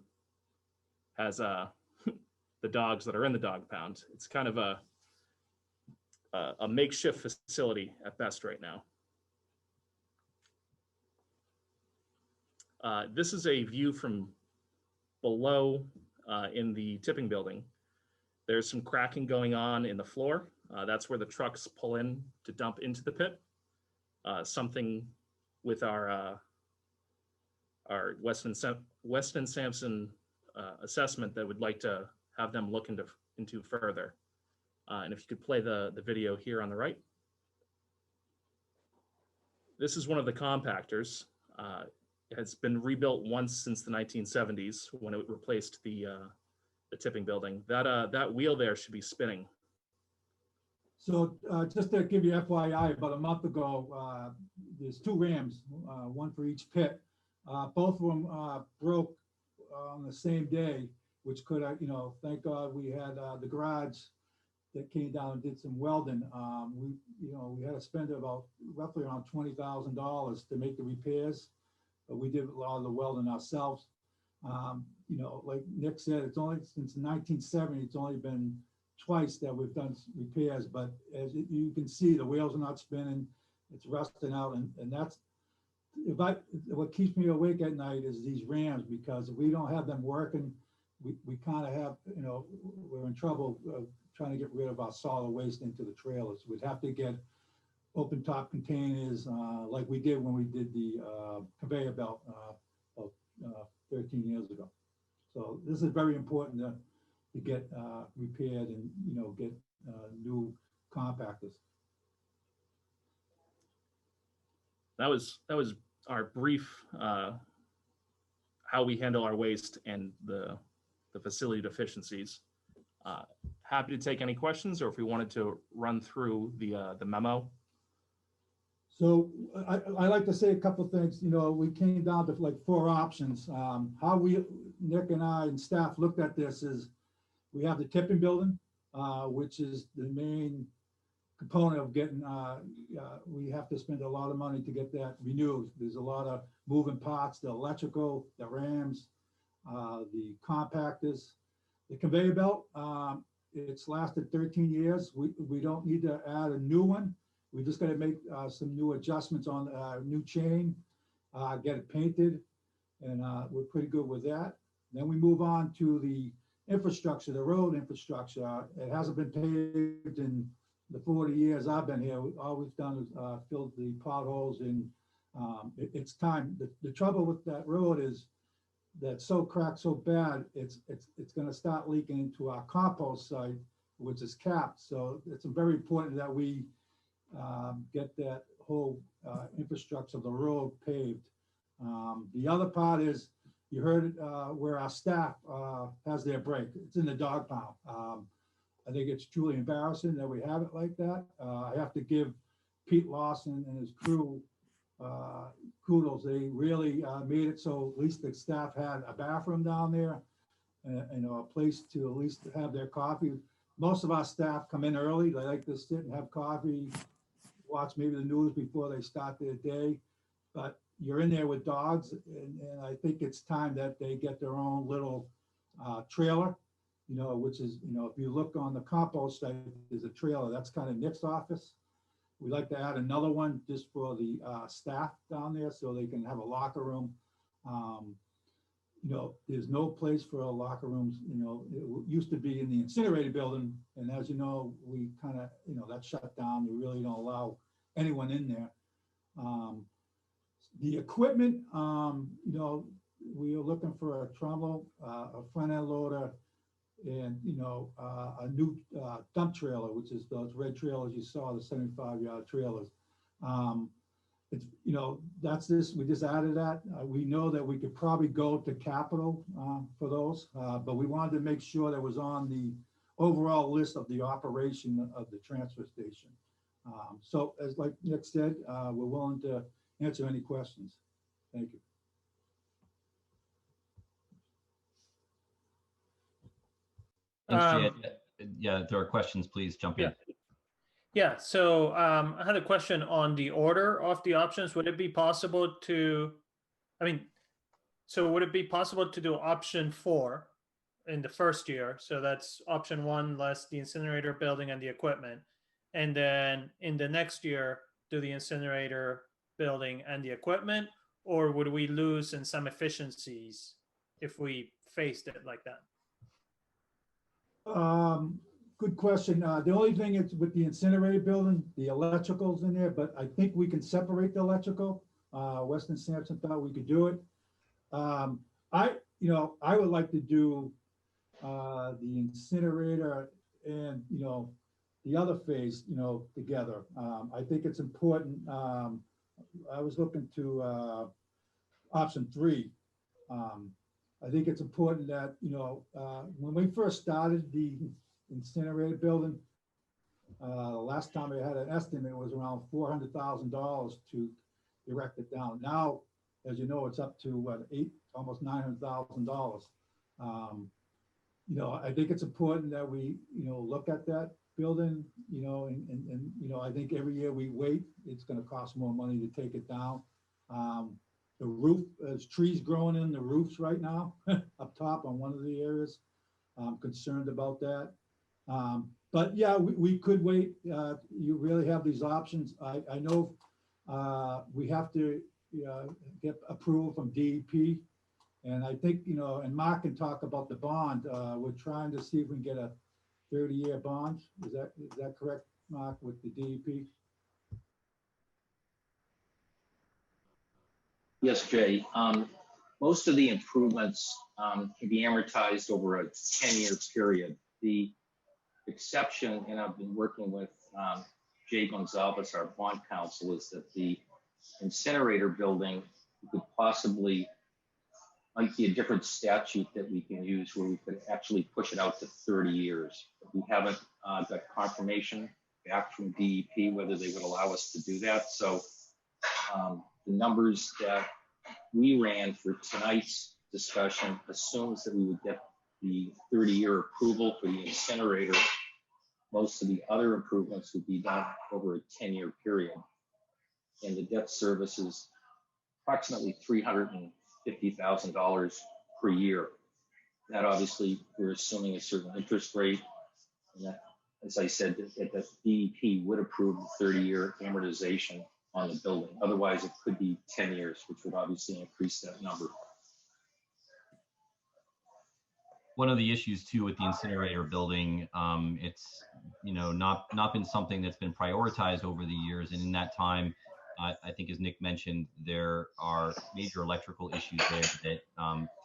has the dogs that are in the dog pound. It's kind of a makeshift facility at best right now. This is a view from below in the tipping building. There's some cracking going on in the floor. That's where the trucks pull in to dump into the pit. Something with our Weston Sampson assessment that would like to have them look into further. And if you could play the video here on the right. This is one of the compactors. It's been rebuilt once since the 1970s when it replaced the tipping building. That wheel there should be spinning. So just to give you FYI, about a month ago, there's two rams, one for each pit. Both of them broke on the same day, which could have, thank God we had the garage that came down and did some welding. We had to spend about roughly around $20,000 to make the repairs, but we did a lot of the welding ourselves. Like Nick said, it's only since 1970, it's only been twice that we've done repairs, but as you can see, the wheels are not spinning, it's rusting out, and that's what keeps me awake at night is these rams, because if we don't have them working, we kind of have, we're in trouble trying to get rid of our solid waste into the trailers. We'd have to get open top containers like we did when we did the conveyor belt 13 years ago. So this is very important to get repaired and get new compactors. That was our brief how we handle our waste and the facility deficiencies. Happy to take any questions, or if we wanted to run through the memo. So I like to say a couple of things. We came down to like 4 options. How Nick and I and staff looked at this is we have the tipping building, which is the main component of getting, we have to spend a lot of money to get that renewed. There's a lot of moving parts, the electrical, the rams, the compactors, the conveyor belt. It's lasted 13 years. We don't need to add a new one. We just got to make some new adjustments on new chain, get it painted, and we're pretty good with that. Then we move on to the infrastructure, the road infrastructure. It hasn't been paved in the 40 years I've been here. All we've done is filled the potholes, and it's time. The trouble with that road is that so cracked so bad, it's going to start leaking into our compost site, which is capped. So it's very important that we get that whole infrastructure of the road paved. The other part is, you heard it, where our staff has their break. It's in the dog pound. I think it's truly embarrassing that we have it like that. I have to give Pete Lawson and his crew kudos. They really made it so at least the staff had a bathroom down there and a place to at least have their coffee. Most of our staff come in early. They like to sit and have coffee, watch maybe the news before they start their day. But you're in there with dogs, and I think it's time that they get their own little trailer, which is, if you look on the compost site, there's a trailer. That's kind of Nick's office. We'd like to add another one just for the staff down there so they can have a locker room. There's no place for locker rooms. It used to be in the incinerator building, and as you know, we kind of, that shut down. We really don't allow anyone in there. The equipment, we are looking for a trundle, a front end loader, and a new dump trailer, which is those red trailers you saw, the 75-yard trailers. It's, that's this, we just added that. We know that we could probably go to capital for those, but we wanted to make sure that was on the overall list of the operation of the transfer station. So as like Nick said, we're willing to answer any questions. Thank you. Thanks, Jed. Yeah, if there are questions, please jump in. Yeah, so I had a question on the order of the options. Would it be possible to, would it be possible to do option 4 in the first year? So that's option 1 less the incinerator building and the equipment. And then in the next year, do the incinerator building and the equipment, or would we lose in some efficiencies if we faced it like that? Good question. The only thing is with the incinerator building, the electrical's in there, but I think we can separate the electrical. Weston Sampson thought we could do it. I would like to do the incinerator and, the other phase, together. I think it's important. I was looking to option 3. I think it's important that, when we first started the incinerator building, the last time I had an estimate, it was around $400,000 to erect it down. Now, as you know, it's up to almost $900,000. I think it's important that we, look at that building, and I think every year we wait, it's going to cost more money to take it down. The roof, there's trees growing in the roofs right now up top on one of the areas. I'm concerned about that. But yeah, we could wait. You really have these options. I know we have to get approval from DEP. And I think, and Mark can talk about the bond. We're trying to see if we can get a 30-year bond. Is that correct, Mark, with the DEP? Yes, Jay. Most of the improvements can be amortized over a 10-year period. The exception, and I've been working with Jay Gonzalez, our bond counsel, is that the incinerator building could possibly, might be a different statute that we can use where we could actually push it out to 30 years. But we haven't got confirmation back from DEP whether they would allow us to do that. So the numbers that we ran for tonight's discussion assumes that we would get the 30-year approval for the incinerator. Most of the other improvements would be done over a 10-year period. And the debt service is approximately $350,000 per year. That obviously, we're assuming a certain interest rate. And that, as I said, that the DEP would approve the 30-year amortization on the building. Otherwise, it could be 10 years, which would obviously increase that number. One of the issues too with the incinerator building, it's not been something that's been prioritized over the years, and in that time, I think as Nick mentioned, there are major electrical issues there that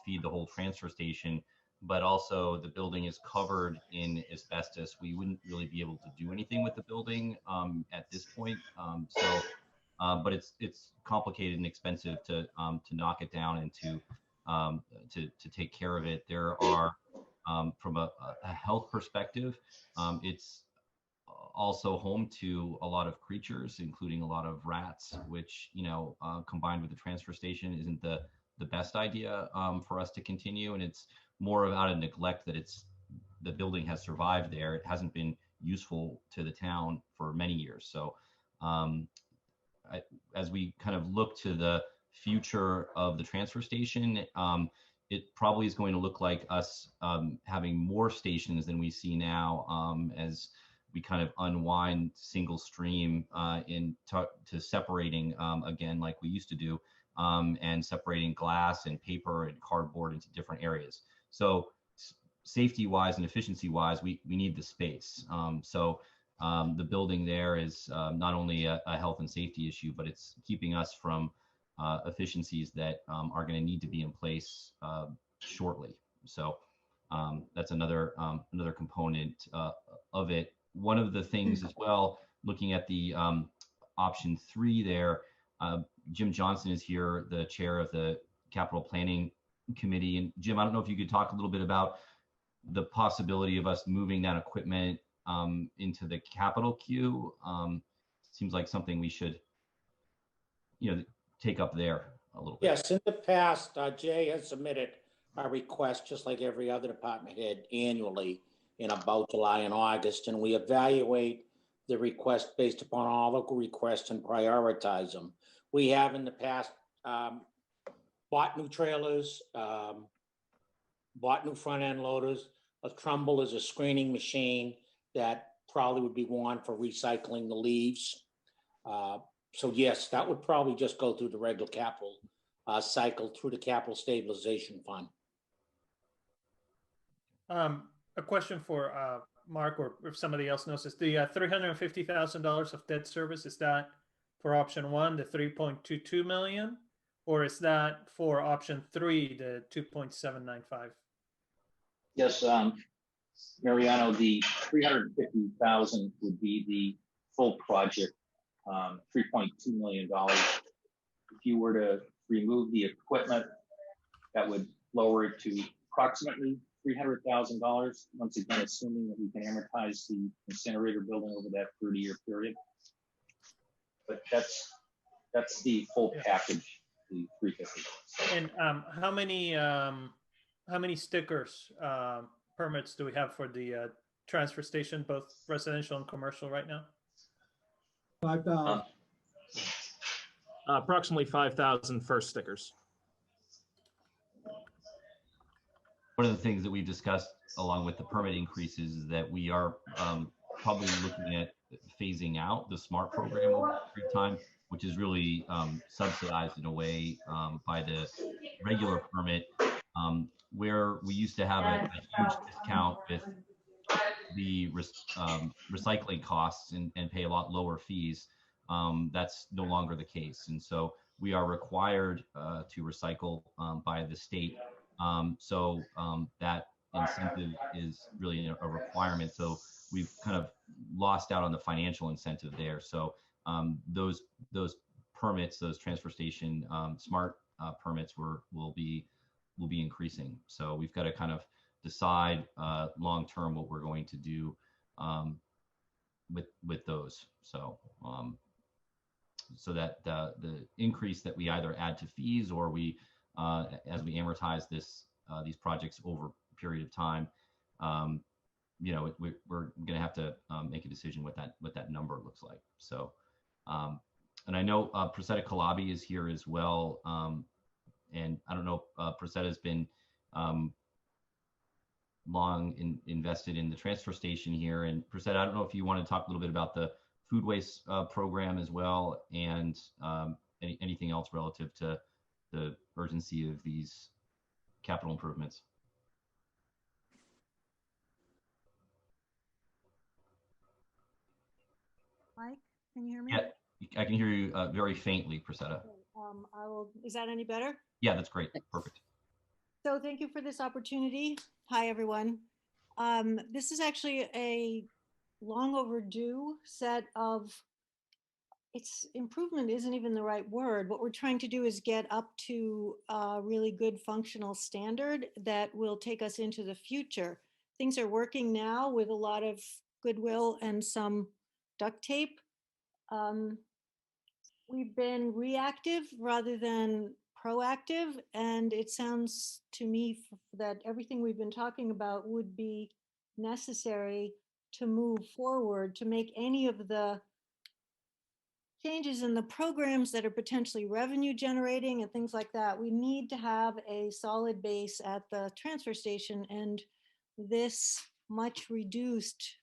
feed the whole transfer station, but also the building is covered in asbestos. We wouldn't really be able to do anything with the building at this point. But it's complicated and expensive to knock it down and to take care of it. There are, from a health perspective, it's also home to a lot of creatures, including a lot of rats, which, combined with the transfer station isn't the best idea for us to continue. And it's more out of neglect that the building has survived there. It hasn't been useful to the town for many years. So as we kind of look to the future of the transfer station, it probably is going to look like us having more stations than we see now as we kind of unwind single stream to separating again like we used to do, and separating glass and paper and cardboard into different areas. So safety wise and efficiency wise, we need the space. The building there is not only a health and safety issue, but it's keeping us from efficiencies that are going to need to be in place shortly. So that's another component of it. One of the things as well, looking at the option 3 there, Jim Johnson is here, the chair of the Capital Planning Committee. And Jim, I don't know if you could talk a little bit about the possibility of us moving that equipment into the capital queue. Seems like something we should, take up there a little bit. Yes, in the past, Jay has submitted a request, just like every other department head, annually in about July and August, and we evaluate the request based upon all the requests and prioritize them. We have in the past bought new trailers, bought new front end loaders. A Trumbull is a screening machine that probably would be one for recycling the leaves. So yes, that would probably just go through the regular capital cycle through the capital stabilization fund. A question for Mark, or if somebody else knows this, the $350,000 of debt service, is that for option 1, the 3.22 million, or is that for option 3, the 2.795? Yes, Mariano, the 350,000 would be the full project, $3.2 million if you were to remove the equipment, that would lower it to approximately $300,000. Once again, assuming that we can amortize the incinerator building over that 30-year period. But that's the full package, the 350. And how many stickers permits do we have for the transfer station, both residential and commercial right now? 5,000. Approximately 5,000 first stickers. One of the things that we've discussed along with the permit increases is that we are probably looking at phasing out the SMART program over a period of time, which is really subsidized in a way by the regular permit, where we used to have a huge discount with the recycling costs and pay a lot lower fees. That's no longer the case. And so we are required to recycle by the state. So that incentive is really a requirement. So we've kind of lost out on the financial incentive there. So those permits, those transfer station SMART permits will be increasing. So we've got to kind of decide long term what we're going to do with those. So so that the increase that we either add to fees or we as we amortize these projects over a period of time, you know, we're going to have to make a decision what that number looks like. So, and I know Prasetta Kalabi is here as well, and I don't know if Prasetta has been long invested in the transfer station here. And Prasetta, I don't know if you want to talk a little bit about the food waste program as well, and anything else relative to the urgency of these capital improvements. Mike, can you hear me? Yeah, I can hear you very faintly, Prasetta. Is that any better? Yeah, that's great. Perfect. So thank you for this opportunity. Hi, everyone. This is actually a long overdue set of, improvement isn't even the right word. What we're trying to do is get up to a really good functional standard that will take us into the future. Things are working now with a lot of goodwill and some duct tape. We've been reactive rather than proactive, and it sounds to me that everything we've been talking about would be necessary to move forward, to make any of the changes in the programs that are potentially revenue generating and things like that. We need to have a solid base at the transfer station, and this much reduced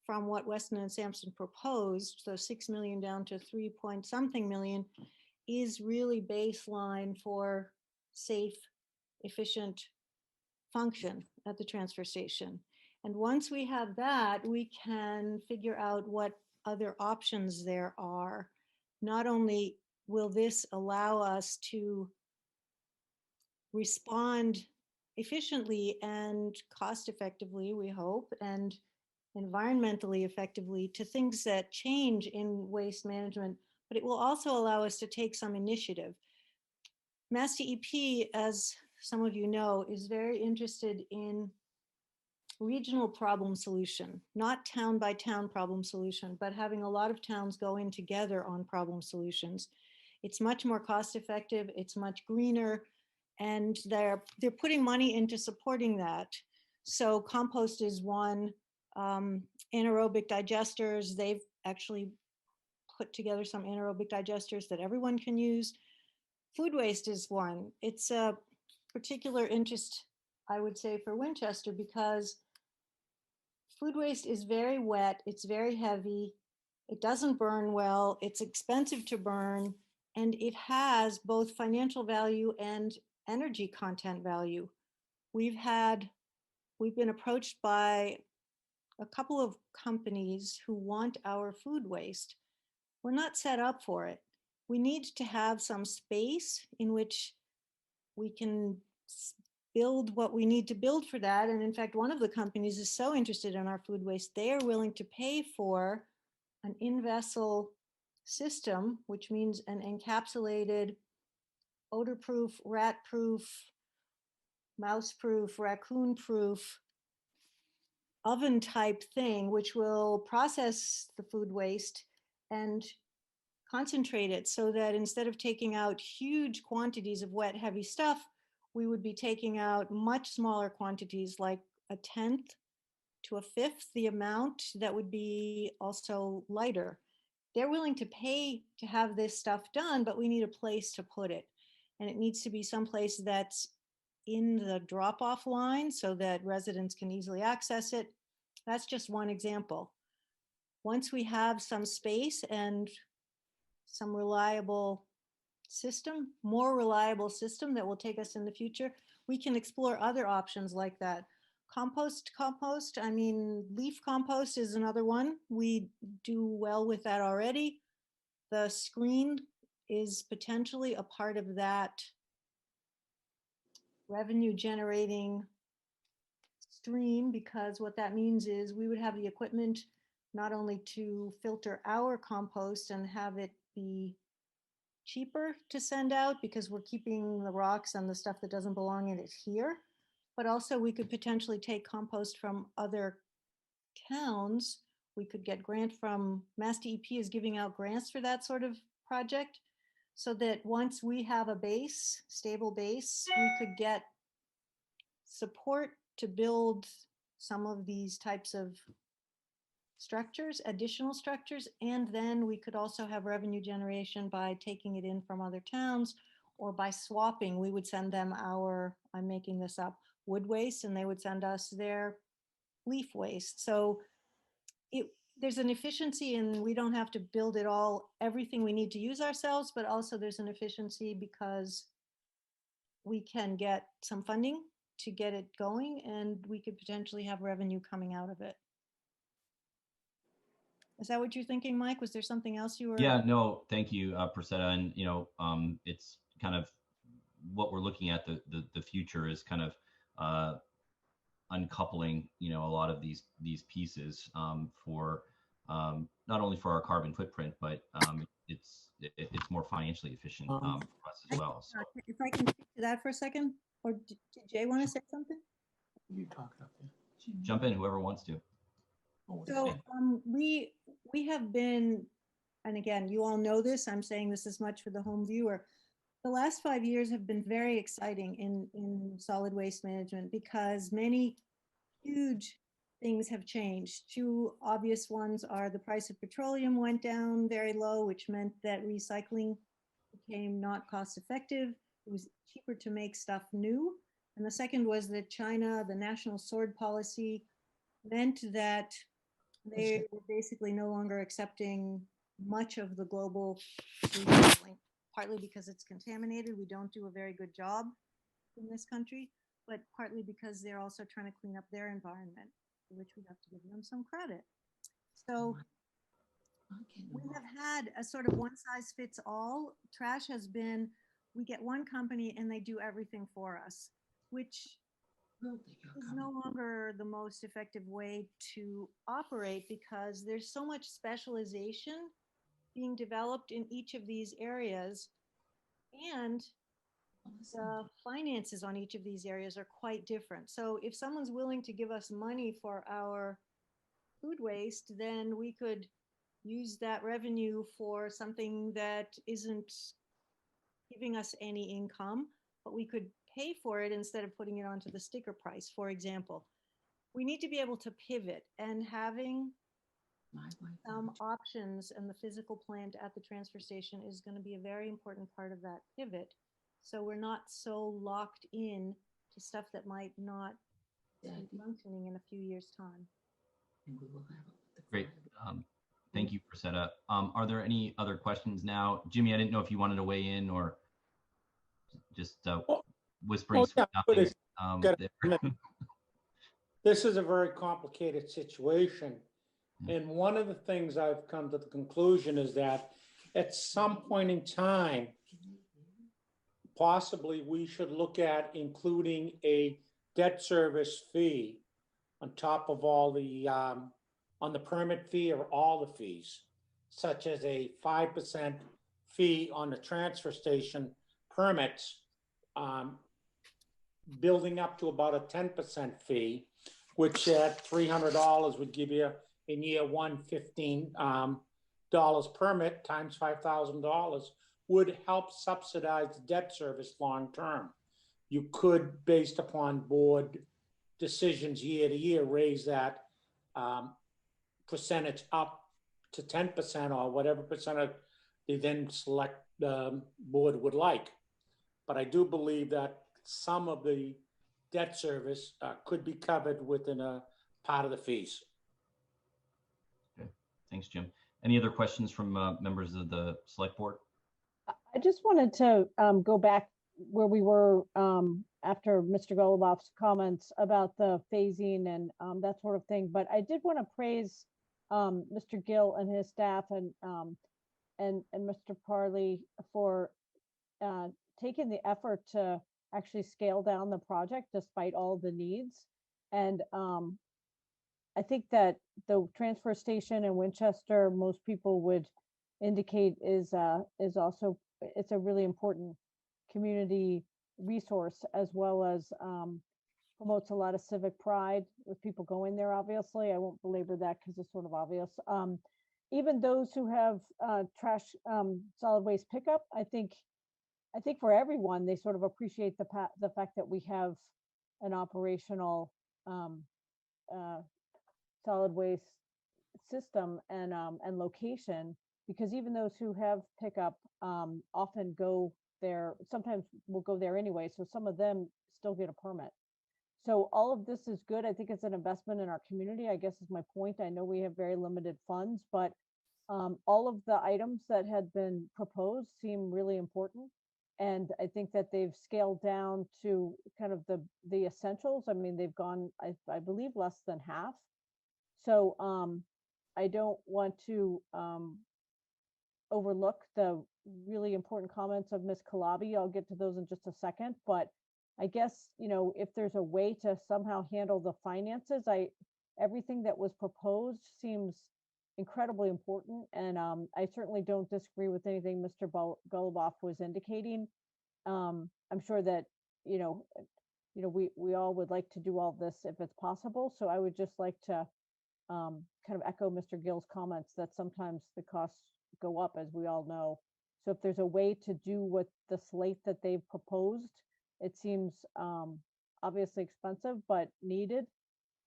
from what Weston and Sampson proposed, so 6 million down to 3 point something million, is really baseline for safe, efficient function at the transfer station. And once we have that, we can figure out what other options there are. Not only will this allow us to respond efficiently and cost effectively, we hope, and environmentally effectively to things that change in waste management, but it will also allow us to take some initiative. Mass DEP, as some of you know, is very interested in regional problem solution, not town by town problem solution, but having a lot of towns go in together on problem solutions. It's much more cost effective, it's much greener, and they're putting money into supporting that. So compost is one, anaerobic digesters, they've actually put together some anaerobic digesters that everyone can use. Food waste is one. It's a particular interest, I would say, for Winchester, because food waste is very wet, it's very heavy, it doesn't burn well, it's expensive to burn, and it has both financial value and energy content value. We've been approached by a couple of companies who want our food waste. We're not set up for it. We need to have some space in which we can build what we need to build for that. And in fact, one of the companies is so interested in our food waste, they are willing to pay for an in-vessel system, which means an encapsulated odor-proof, rat-proof, mouse-proof, raccoon-proof oven type thing, which will process the food waste and concentrate it so that instead of taking out huge quantities of wet, heavy stuff, we would be taking out much smaller quantities, like a tenth to a fifth the amount that would be also lighter. They're willing to pay to have this stuff done, but we need a place to put it. And it needs to be someplace that's in the drop-off line so that residents can easily access it. That's just one example. Once we have some space and some reliable system, more reliable system that will take us in the future, we can explore other options like that. Compost, I mean, leaf compost is another one. We do well with that already. The screen is potentially a part of that revenue generating stream, because what that means is we would have the equipment not only to filter our compost and have it be cheaper to send out because we're keeping the rocks and the stuff that doesn't belong in it here, but also we could potentially take compost from other towns. We could get grant from Mass DEP is giving out grants for that sort of project, so that once we have a base, stable base, we could get support to build some of these types of structures, additional structures, and then we could also have revenue generation by taking it in from other towns or by swapping. We would send them our, I'm making this up, wood waste, and they would send us their leaf waste. So there's an efficiency, and we don't have to build it all, everything we need to use ourselves, but also there's an efficiency because we can get some funding to get it going, and we could potentially have revenue coming out of it. Is that what you're thinking, Mike? Was there something else you were? Yeah, no, thank you, Priscilla. And, you know, it's kind of what we're looking at, the future is kind of uncoupling, you know, a lot of these pieces for not only for our carbon footprint, but it's more financially efficient for us as well. So. If I can speak to that for a second, or did Jay want to say something? You talk up there. Jump in, whoever wants to. So we have been, and again, you all know this, I'm saying this as much for the home viewer. The last 5 years have been very exciting in solid waste management because many huge things have changed. Two obvious ones are the price of petroleum went down very low, which meant that recycling became not cost effective. It was cheaper to make stuff new. And the second was that China, the national sword policy, meant that they were basically no longer accepting much of the global recycling, partly because it's contaminated. We don't do a very good job in this country, but partly because they're also trying to clean up their environment, for which we have to give them some credit. So we have had a sort of one size fits all. Trash has been, we get one company and they do everything for us, which is no longer the most effective way to operate because there's so much specialization being developed in each of these areas, and the finances on each of these areas are quite different. So if someone's willing to give us money for our food waste, then we could use that revenue for something that isn't giving us any income, but we could pay for it instead of putting it onto the sticker price, for example. We need to be able to pivot, and having options and the physical plant at the transfer station is going to be a very important part of that pivot. So we're not so locked in to stuff that might not be functioning in a few years' time. Great. Thank you, Priscilla. Are there any other questions now? Jimmy, I didn't know if you wanted to weigh in or just whispering. This is a very complicated situation. And one of the things I've come to the conclusion is that at some point in time, possibly we should look at including a debt service fee on top of all the, on the permit fee or all the fees, such as a 5% fee on the transfer station permits, building up to about a 10% fee, which at $300 would give you in year one, $15 permit times $5,000 would help subsidize the debt service long-term. You could, based upon board decisions year to year, raise that percentage up to 10% or whatever percentage the then select board would like. But I do believe that some of the debt service could be covered within a part of the fees. Okay, thanks, Jim. Any other questions from members of the select board? I just wanted to go back where we were after Mr. Golubov's comments about the phasing and that sort of thing. But I did want to praise Mr. Gill and his staff and Mr. Parley for taking the effort to actually scale down the project despite all the needs. And I think that the transfer station in Winchester, most people would indicate is also, it's a really important community resource, as well as promotes a lot of civic pride with people going there. Obviously, I won't belabor that because it's sort of obvious. Even those who have trash solid waste pickup, I think for everyone, they sort of appreciate the fact that we have an operational solid waste system and location, because even those who have pickup often go there, sometimes will go there anyway. So some of them still get a permit. So all of this is good. I think it's an investment in our community, I guess is my point. I know we have very limited funds, but all of the items that had been proposed seem really important. And I think that they've scaled down to kind of the essentials. I mean, they've gone, I believe, less than half. So I don't want to overlook the really important comments of Ms. Calabi. I'll get to those in just a second. But I guess, if there's a way to somehow handle the finances, everything that was proposed seems incredibly important. And I certainly don't disagree with anything Mr. Golubov was indicating. I'm sure that, we all would like to do all this if it's possible. So I would just like to kind of echo Mr. Gill's comments that sometimes the costs go up, as we all know. So if there's a way to do what the slate that they've proposed, it seems obviously expensive, but needed.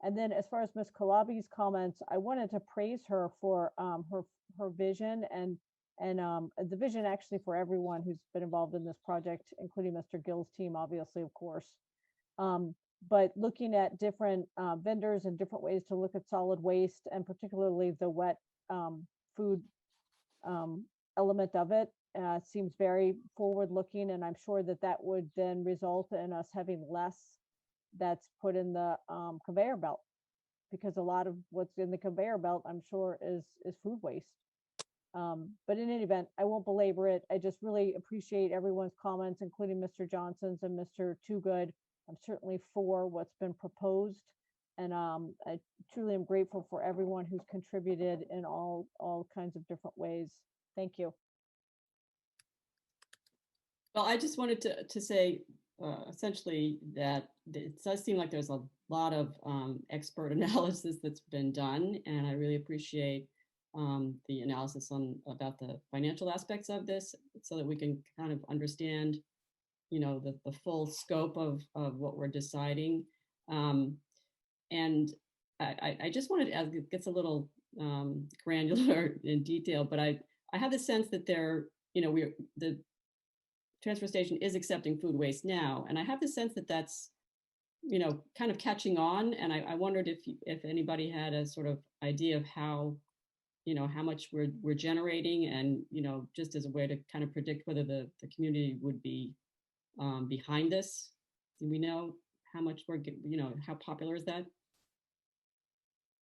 And then as far as Ms. Calabi's comments, I wanted to praise her for her vision and the vision actually for everyone who's been involved in this project, including Mr. Gill's team, obviously, of course. But looking at different vendors and different ways to look at solid waste, and particularly the wet food element of it, seems very forward-looking, and I'm sure that would then result in us having less that's put in the conveyor belt, because a lot of what's in the conveyor belt, I'm sure, is food waste. But in any event, I won't belabor it. I just really appreciate everyone's comments, including Mr. Johnson's and Mr. Toogood. I'm certainly for what's been proposed, and I truly am grateful for everyone who's contributed in all kinds of different ways. Thank you. Well, I just wanted to say essentially that it does seem like there's a lot of expert analysis that's been done, and I really appreciate the analysis about the financial aspects of this, so that we can kind of understand, the full scope of what we're deciding. And I just wanted to ask, it gets a little granular in detail, but I have the sense that the transfer station is accepting food waste now, and I have the sense that that's kind of catching on. And I wondered if anybody had a sort of idea of how much we're generating, and just as a way to kind of predict whether the community would be behind this. Do we know how much how popular is that?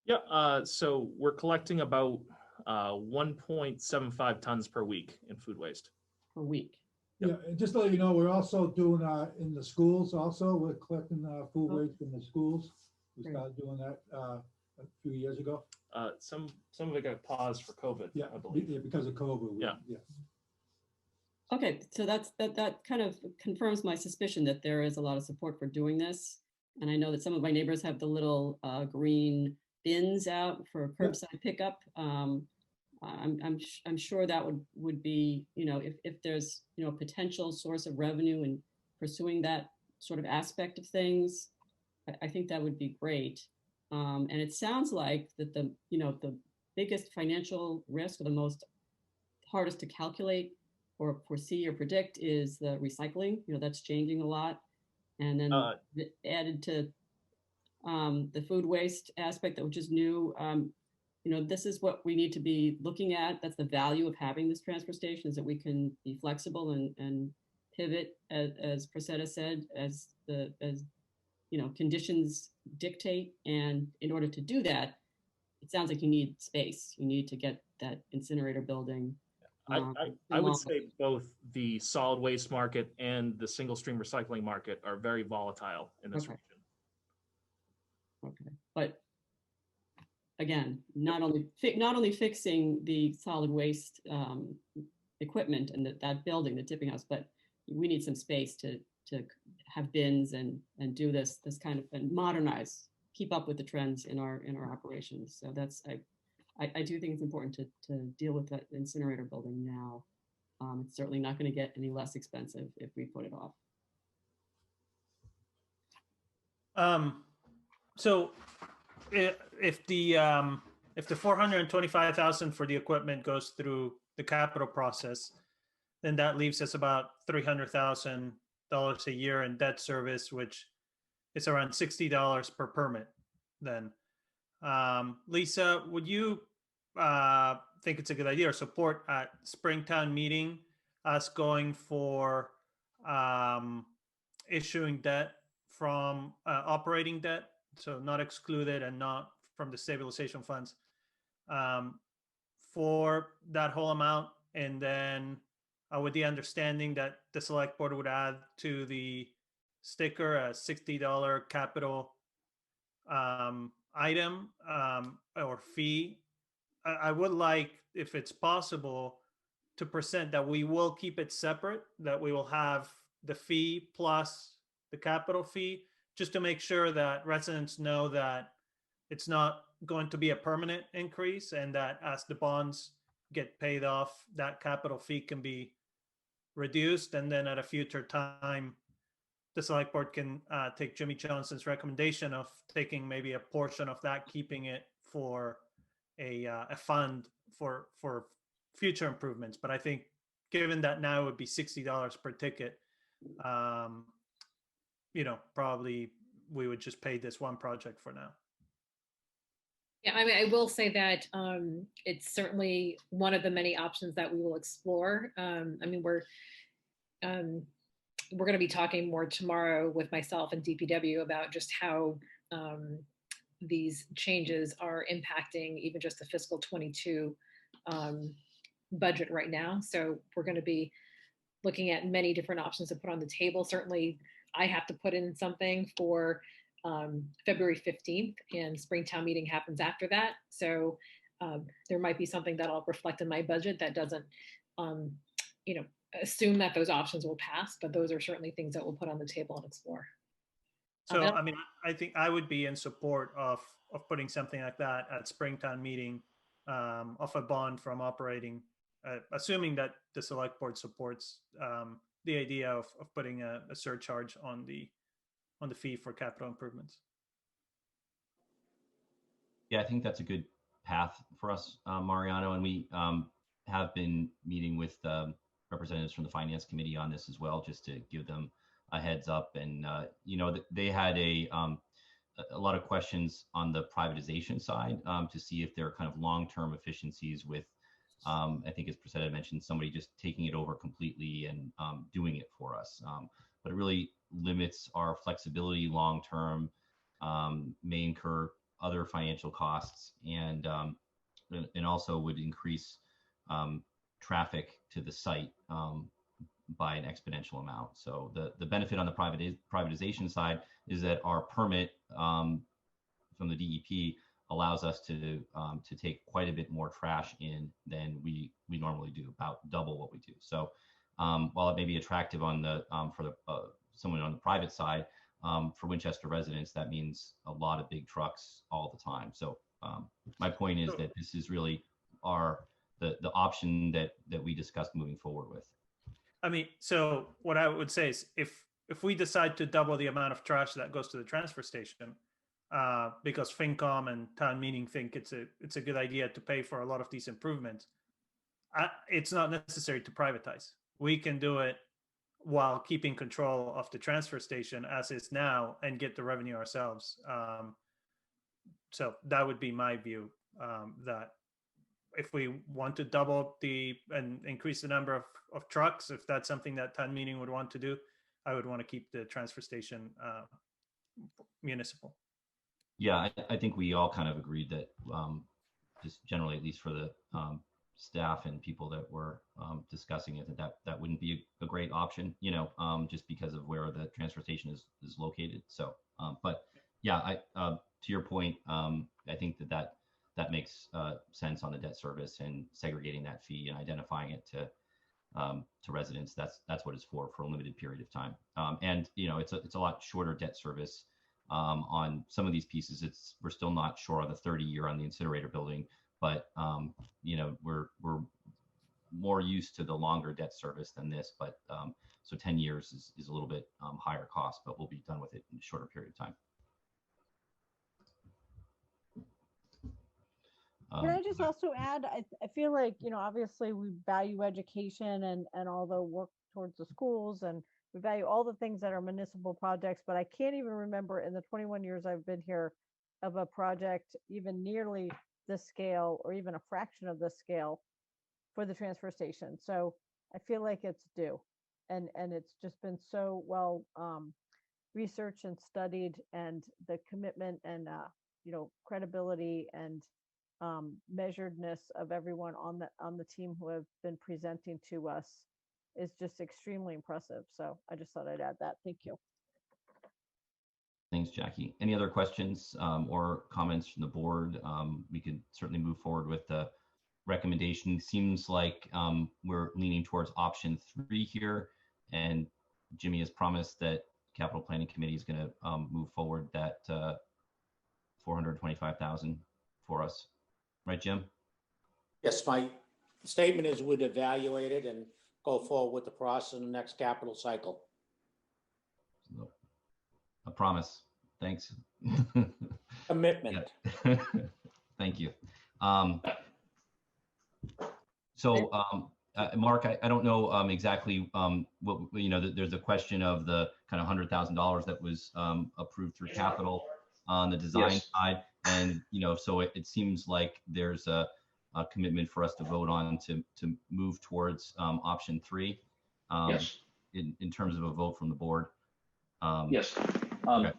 Yeah, so we're collecting about 1.75 tons per week in food waste. Per week. Yeah, and just to let you know, we're also doing in the schools also, we're collecting food waste in the schools. We started doing that a few years ago. Some of it got paused for COVID, yeah, I believe. Yeah, because of COVID. Yeah. Okay, so that kind of confirms my suspicion that there is a lot of support for doing this. And I know that some of my neighbors have the little green bins out for curbside pickup. I'm sure that would be, if there's, potential source of revenue in pursuing that sort of aspect of things, I think that would be great. And it sounds like that the biggest financial risk, or the most hardest to calculate or foresee or predict, is the recycling. That's changing a lot. And then added to the food waste aspect, which is new. This is what we need to be looking at. That's the value of having this transfer station, is that we can be flexible and pivot, as Priscilla said, as conditions dictate. And in order to do that, it sounds like you need space. You need to get that incinerator building. I would say both the solid waste market and the single stream recycling market are very volatile in this region. Okay, but again, not only fixing the solid waste equipment and that building, the tipping house, but we need some space to have bins and do this kind of, and modernize, keep up with the trends in our operations. So that's I do think it's important to deal with that incinerator building now. It's certainly not going to get any less expensive if we put it off. So if the 425,000 for the equipment goes through the capital process, then that leaves us about $300,000 a year in debt service, which is around $60 per permit. Then, Lisa, would you think it's a good idea or support at Springtown meeting us going for issuing debt from operating debt, so not excluded and not from the stabilization funds, for that whole amount, and then with the understanding that the select board would add to the sticker a $60 capital item or fee. I would like, if it's possible, to present that we will keep it separate, that we will have the fee plus the capital fee, just to make sure that residents know that it's not going to be a permanent increase, and that as the bonds get paid off, that capital fee can be reduced. And then at a future time, the select board can take Jimmy Johnson's recommendation of taking maybe a portion of that, keeping it for a fund for future improvements. But I think given that now it would be $60 per ticket, probably we would just pay this one project for now. Yeah, I mean, I will say that it's certainly one of the many options that we will explore. I mean, we're going to be talking more tomorrow with myself and DPW about just how these changes are impacting even just the fiscal 22 budget right now. So we're going to be looking at many different options to put on the table. Certainly, I have to put in something for February 15th, and Springtown meeting happens after that. So there might be something that I'll reflect in my budget that doesn't, assume that those options will pass, but those are certainly things that we'll put on the table and explore. So, I mean, I think I would be in support of putting something like that at Springtown meeting, of a bond from operating, assuming that the select board supports the idea of putting a surcharge on the fee for capital improvements. Yeah, I think that's a good path for us, Mariano, and we have been meeting with representatives from the finance committee on this as well, just to give them a heads up. And they had a lot of questions on the privatization side to see if there are kind of long-term efficiencies with, I think as Priscilla mentioned, somebody just taking it over completely and doing it for us. But it really limits our flexibility long-term, may incur other financial costs, and also would increase traffic to the site by an exponential amount. So the benefit on the privatization side is that our permit from the DEP allows us to take quite a bit more trash in than we normally do, about double what we do. So while it may be attractive on the for the someone on the private side, for Winchester residents, that means a lot of big trucks all the time. So my point is that this is really the option that we discussed moving forward with. I mean, so what I would say is if we decide to double the amount of trash that goes to the transfer station, because FinCom and town meeting think it's a good idea to pay for a lot of these improvements, it's not necessary to privatize. We can do it while keeping control of the transfer station as is now and get the revenue ourselves. So that would be my view, that if we want to double and increase the number of trucks, if that's something that town meeting would want to do, I would want to keep the transfer station municipal. Yeah, I think we all kind of agreed that just generally, at least for the staff and people that were discussing it, that wouldn't be a great option, just because of where the transfer station is located. So, but yeah, to your point, I think that makes sense on the debt service and segregating that fee and identifying it to residents. That's what it's for a limited period of time. And it's a lot shorter debt service on some of these pieces. We're still not sure on the 30-year on the incinerator building, but we're more used to the longer debt service than this. But so 10 years is a little bit higher cost, but we'll be done with it in a shorter period of time. Can I just also add, I feel like, obviously we value education and all the work towards the schools, and we value all the things that are municipal projects, but I can't even remember in the 21 years I've been here of a project even nearly this scale or even a fraction of this scale for the transfer station. So I feel like it's due, and it's just been so well researched and studied, and the commitment and credibility and measuredness of everyone on the team who have been presenting to us is just extremely impressive. So I just thought I'd add that. Thank you. Thanks, Jackie. Any other questions or comments from the board? We could certainly move forward with the recommendation. Seems like we're leaning towards option 3 here, and Jimmy has promised that Capital Planning Committee is going to move forward that $425,000 for us. Right, Jim? Yes, my statement is we'd evaluate it and go forward with the process in the next capital cycle. A promise. Thanks. Commitment. Thank you. So, Mark, I don't know exactly what, there's a question of the kind of $100,000 that was approved through capital on the design side. And, so it seems like there's a commitment for us to vote on to move towards option 3 in terms of a vote from the board. Yes. Okay.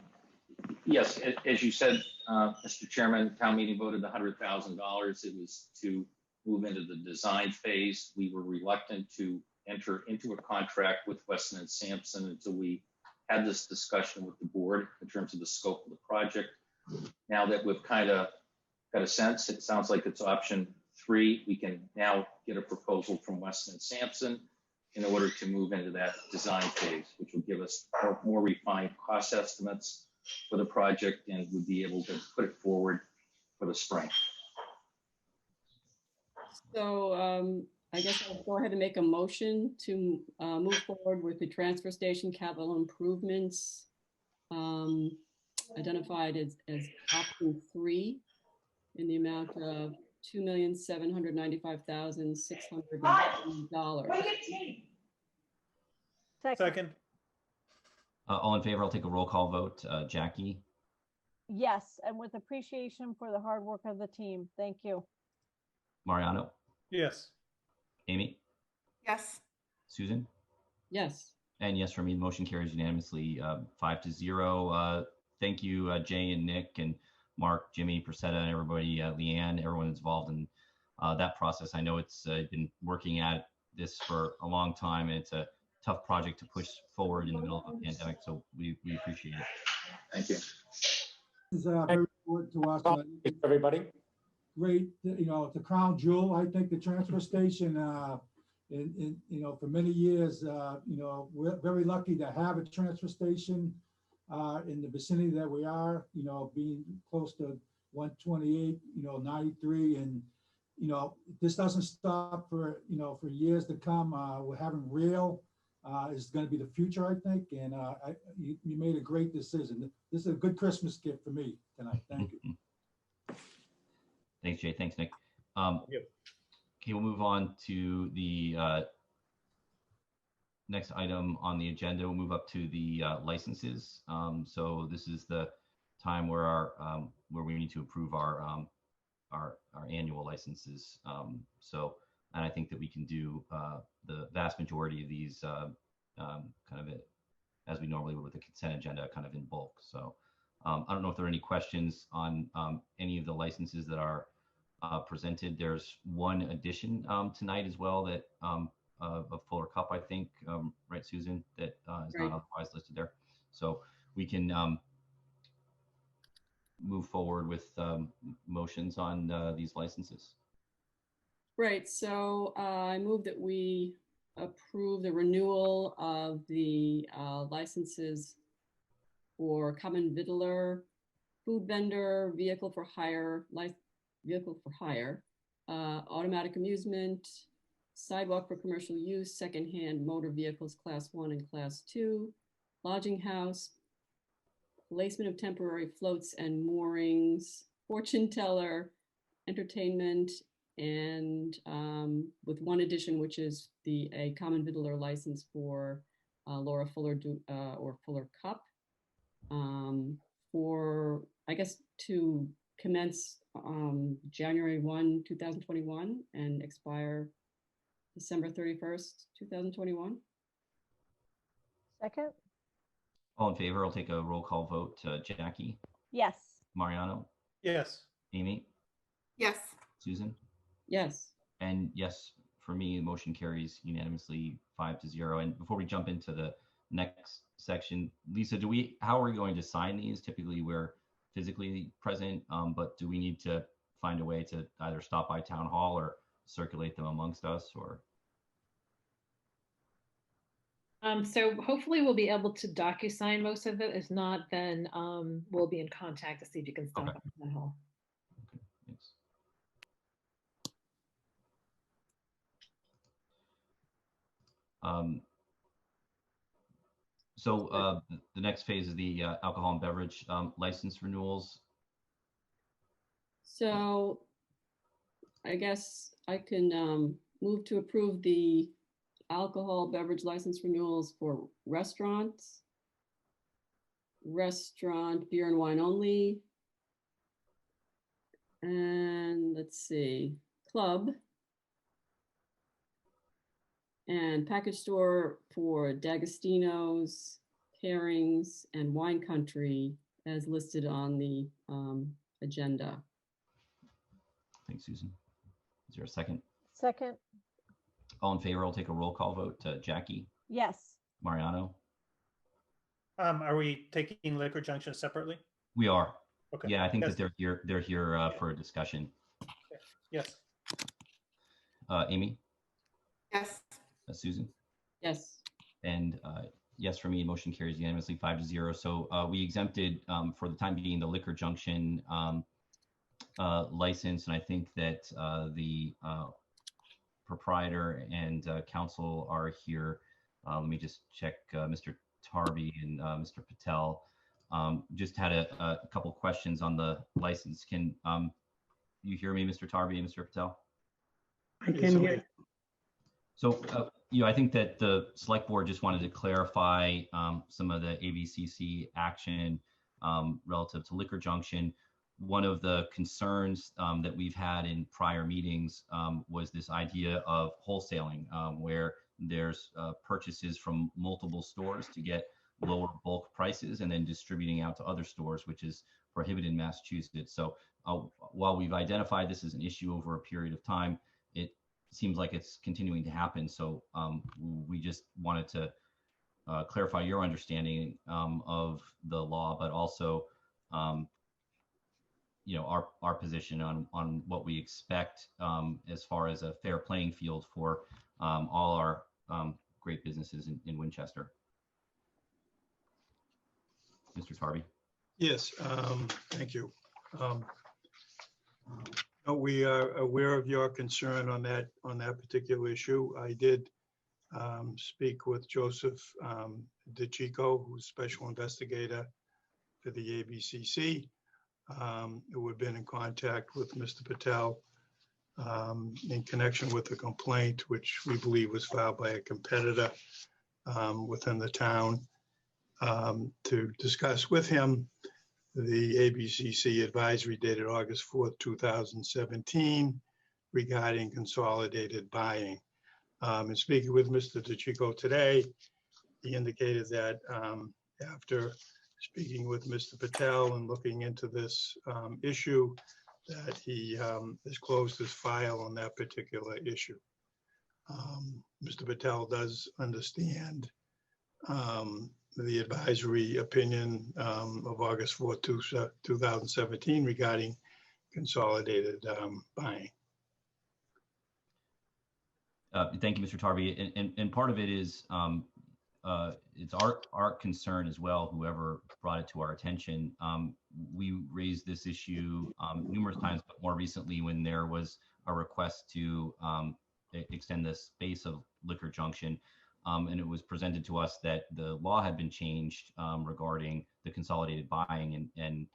Yes, as you said, Mr. Chairman, town meeting voted $100,000. It was to move into the design phase. We were reluctant to enter into a contract with Weston and Sampson until we had this discussion with the board in terms of the scope of the project. Now that we've kind of got a sense, it sounds like it's option 3. We can now get a proposal from Weston and Sampson in order to move into that design phase, which will give us more refined cost estimates for the project, and we'll be able to put it forward for the spring. So I guess I'll go ahead and make a motion to move forward with the transfer station capital improvements identified as option 3 in the amount of $2,795,600. Second. All in favor? I'll take a roll call vote. Jackie? Yes, and with appreciation for the hard work of the team. Thank you. Mariano? Yes. Amy? Yes. Susan? Yes. And yes for me. Motion carries unanimously, 5-0. Thank you, Jay and Nick and Mark, Jimmy, Persetta, and everybody, Leanne, everyone involved in that process. I know it's been working at this for a long time, and it's a tough project to push forward in the middle of a pandemic, so we appreciate it. Thank you. This is very important to us. Everybody. Great, it's a crown jewel. I think the transfer station, for many years, we're very lucky to have a transfer station in the vicinity that we are, being close to 128, 93, and this doesn't stop for for years to come. We're having rail is going to be the future, I think, and you made a great decision. This is a good Christmas gift for me tonight. Thank you. Thanks, Jay. Thanks, Nick. Okay, we'll move on to the next item on the agenda. We'll move up to the licenses. So this is the time where where we need to approve our annual licenses. And I think that we can do the vast majority of these kind of as we normally would with the consent agenda, kind of in bulk. So I don't know if there are any questions on any of the licenses that are presented. There's one addition tonight as well that of Fuller Cup, I think, right, Susan, that is not otherwise listed there. So we can move forward with motions on these licenses. Right, so I move that we approve the renewal of the licenses for common vittler, food vendor, vehicle for hire, automatic amusement, sidewalk for commercial use, secondhand motor vehicles class 1 and class 2, lodging house, placement of temporary floats and moorings, fortune teller, entertainment, and with one addition, which is a common vittler license for Laura Fuller or Fuller Cup, for, I guess, to commence January 1, 2021 and expire December 31st, 2021. Second? All in favor, I'll take a roll call vote. Jackie? Yes. Mariano? Yes. Amy? Yes. Susan? Yes. And yes, for me, the motion carries unanimously 5-0. And before we jump into the next section, Lisa, how are we going to sign these? Typically we're physically present, but do we need to find a way to either stop by town hall or circulate them amongst us, or? So hopefully we'll be able to DocuSign most of it. If not, then we'll be in contact to see if you can stop by town hall. Okay, thanks. So the next phase is the alcohol and beverage license renewals. So I guess I can move to approve the alcohol beverage license renewals for restaurants, beer and wine only, and let's see, club, and package store for D'Agostino's, Pairings, and Wine Country as listed on the agenda. Thanks, Susan. Is there a second? Second? All in favor, I'll take a roll call vote. Jackie? Yes. Mariano? Are we taking Liquor Junction separately? We are. Okay. Yeah, I think Yes. that they're here for a discussion. Yes. Amy? Yes. Susan? Yes. And yes, for me, motion carries unanimously 5-0. So we exempted for the time being the Liquor Junction license, and I think that the proprietor and counsel are here. Let me just check Mr. Tarby and Mr. Patel. Just had a couple questions on the license. Can you hear me, Mr. Tarby and Mr. Patel? I can hear. So, I think that the select board just wanted to clarify some of the ABCC action relative to Liquor Junction. One of the concerns that we've had in prior meetings was this idea of wholesaling, where there's purchases from multiple stores to get lower bulk prices and then distributing out to other stores, which is prohibited in Massachusetts. So while we've identified this as an issue over a period of time, it seems like it's continuing to happen. So we just wanted to clarify your understanding of the law, but also our position on what we expect as far as a fair playing field for all our great businesses in Winchester. Mr. Tarby. Yes, thank you. We are aware of your concern on that particular issue. I did speak with Joseph DeChico, who's special investigator for the ABCC, who had been in contact with Mr. Patel in connection with the complaint, which we believe was filed by a competitor within the town, to discuss with him the ABCC advisory dated August 4th, 2017 regarding consolidated buying. And speaking with Mr. DeChico today, he indicated that after speaking with Mr. Patel and looking into this issue, that he has closed his file on that particular issue. Mr. Patel does understand the advisory opinion of August 4th, 2017 regarding consolidated buying. Thank you, Mr. Tarby. And part of it is it's our concern as well, whoever brought it to our attention. We raised this issue numerous times, but more recently when there was a request to extend the space of Liquor Junction. And it was presented to us that the law had been changed regarding the consolidated buying, and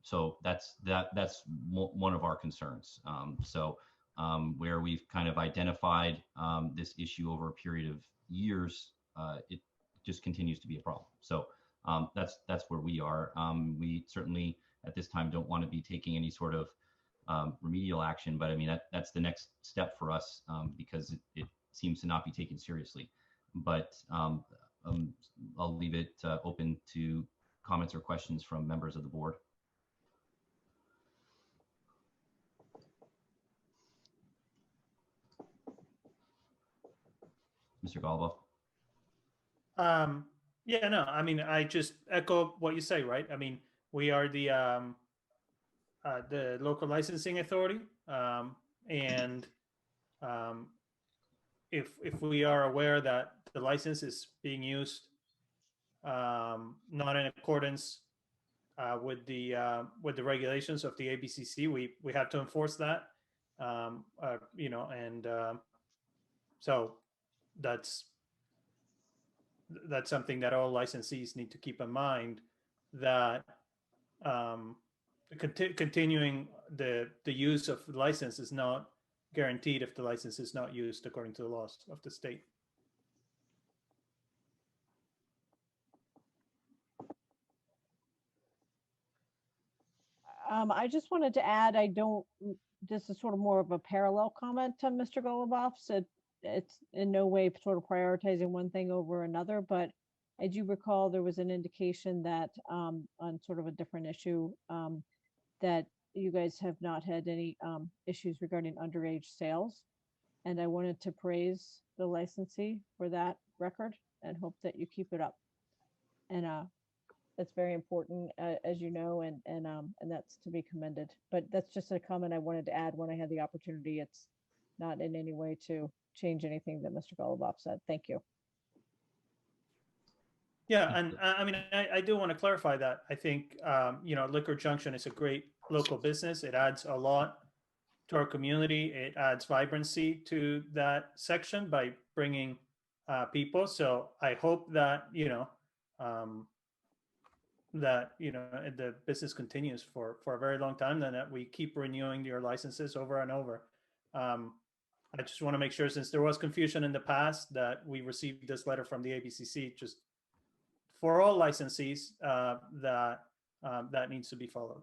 so that's one of our concerns. Where we've kind of identified this issue over a period of years, it just continues to be a problem. So that's where we are. We certainly at this time don't want to be taking any sort of remedial action, but I mean that's the next step for us because it seems to not be taken seriously. But I'll leave it open to comments or questions from members of the board. Mr. Golubov. Yeah, no, I mean, I just echo what you say, right? I mean, we are the local licensing authority, and if we are aware that the license is being used not in accordance with the regulations of the ABCC, we have to enforce that, you know, and so that's something that all licensees need to keep in mind, that continuing the use of the license is not guaranteed if the license is not used according to the laws of the state. I just wanted to add, this is sort of more of a parallel comment to Mr. Golubov. So it's in no way sort of prioritizing one thing over another, but I do recall there was an indication that on sort of a different issue that you guys have not had any issues regarding underage sales. And I wanted to praise the licensee for that record and hope that you keep it up. And that's very important, as you know, and that's to be commended. But that's just a comment I wanted to add when I had the opportunity. It's not in any way to change anything that Mr. Golubov said. Thank you. Yeah, and I mean, I do want to clarify that. I think, you know, Liquor Junction is a great local business. It adds a lot to our community. It adds vibrancy to that section by bringing people. So I hope that, you know, the business continues for a very long time, and that we keep renewing your licenses over and over. I just want to make sure, since there was confusion in the past, that we received this letter from the ABCC just for all licensees, that needs to be followed.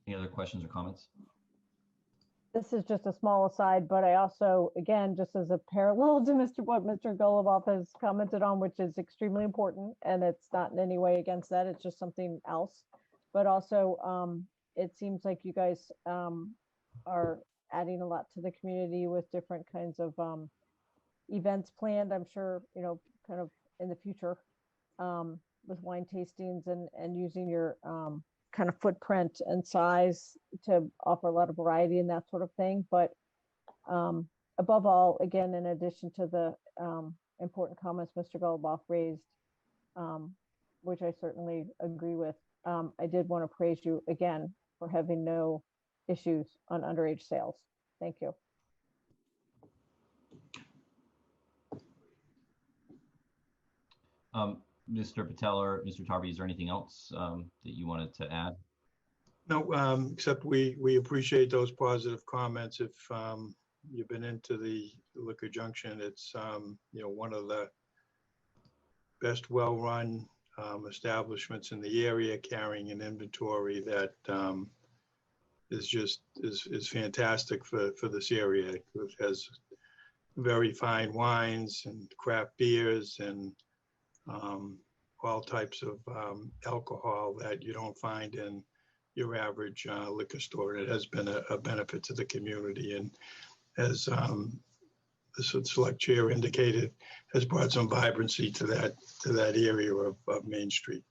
Any other questions or comments? This is just a small aside, but I also, again, just as a parallel to what Mr. Golubov has commented on, which is extremely important, and it's not in any way against that, it's just something else. But also, it seems like you guys are adding a lot to the community with different kinds of events planned, I'm sure, you know, kind of in the future, with wine tastings and using your kind of footprint and size to offer a lot of variety and that sort of thing. But above all, again, in addition to the important comments Mr. Golubov raised, which I certainly agree with, I did want to praise you again for having no issues on underage sales. Thank you. Mr. Patel or Mr. Tarby, is there anything else that you wanted to add? No, except we appreciate those positive comments. If you've been into the Liquor Junction, it's one of the best well-run establishments in the area, carrying an inventory that is fantastic for this area. It has very fine wines and craft beers and all types of alcohol that you don't find in your average liquor store. It has been a benefit to the community, and as the select chair indicated, has brought some vibrancy to that area of Main Street.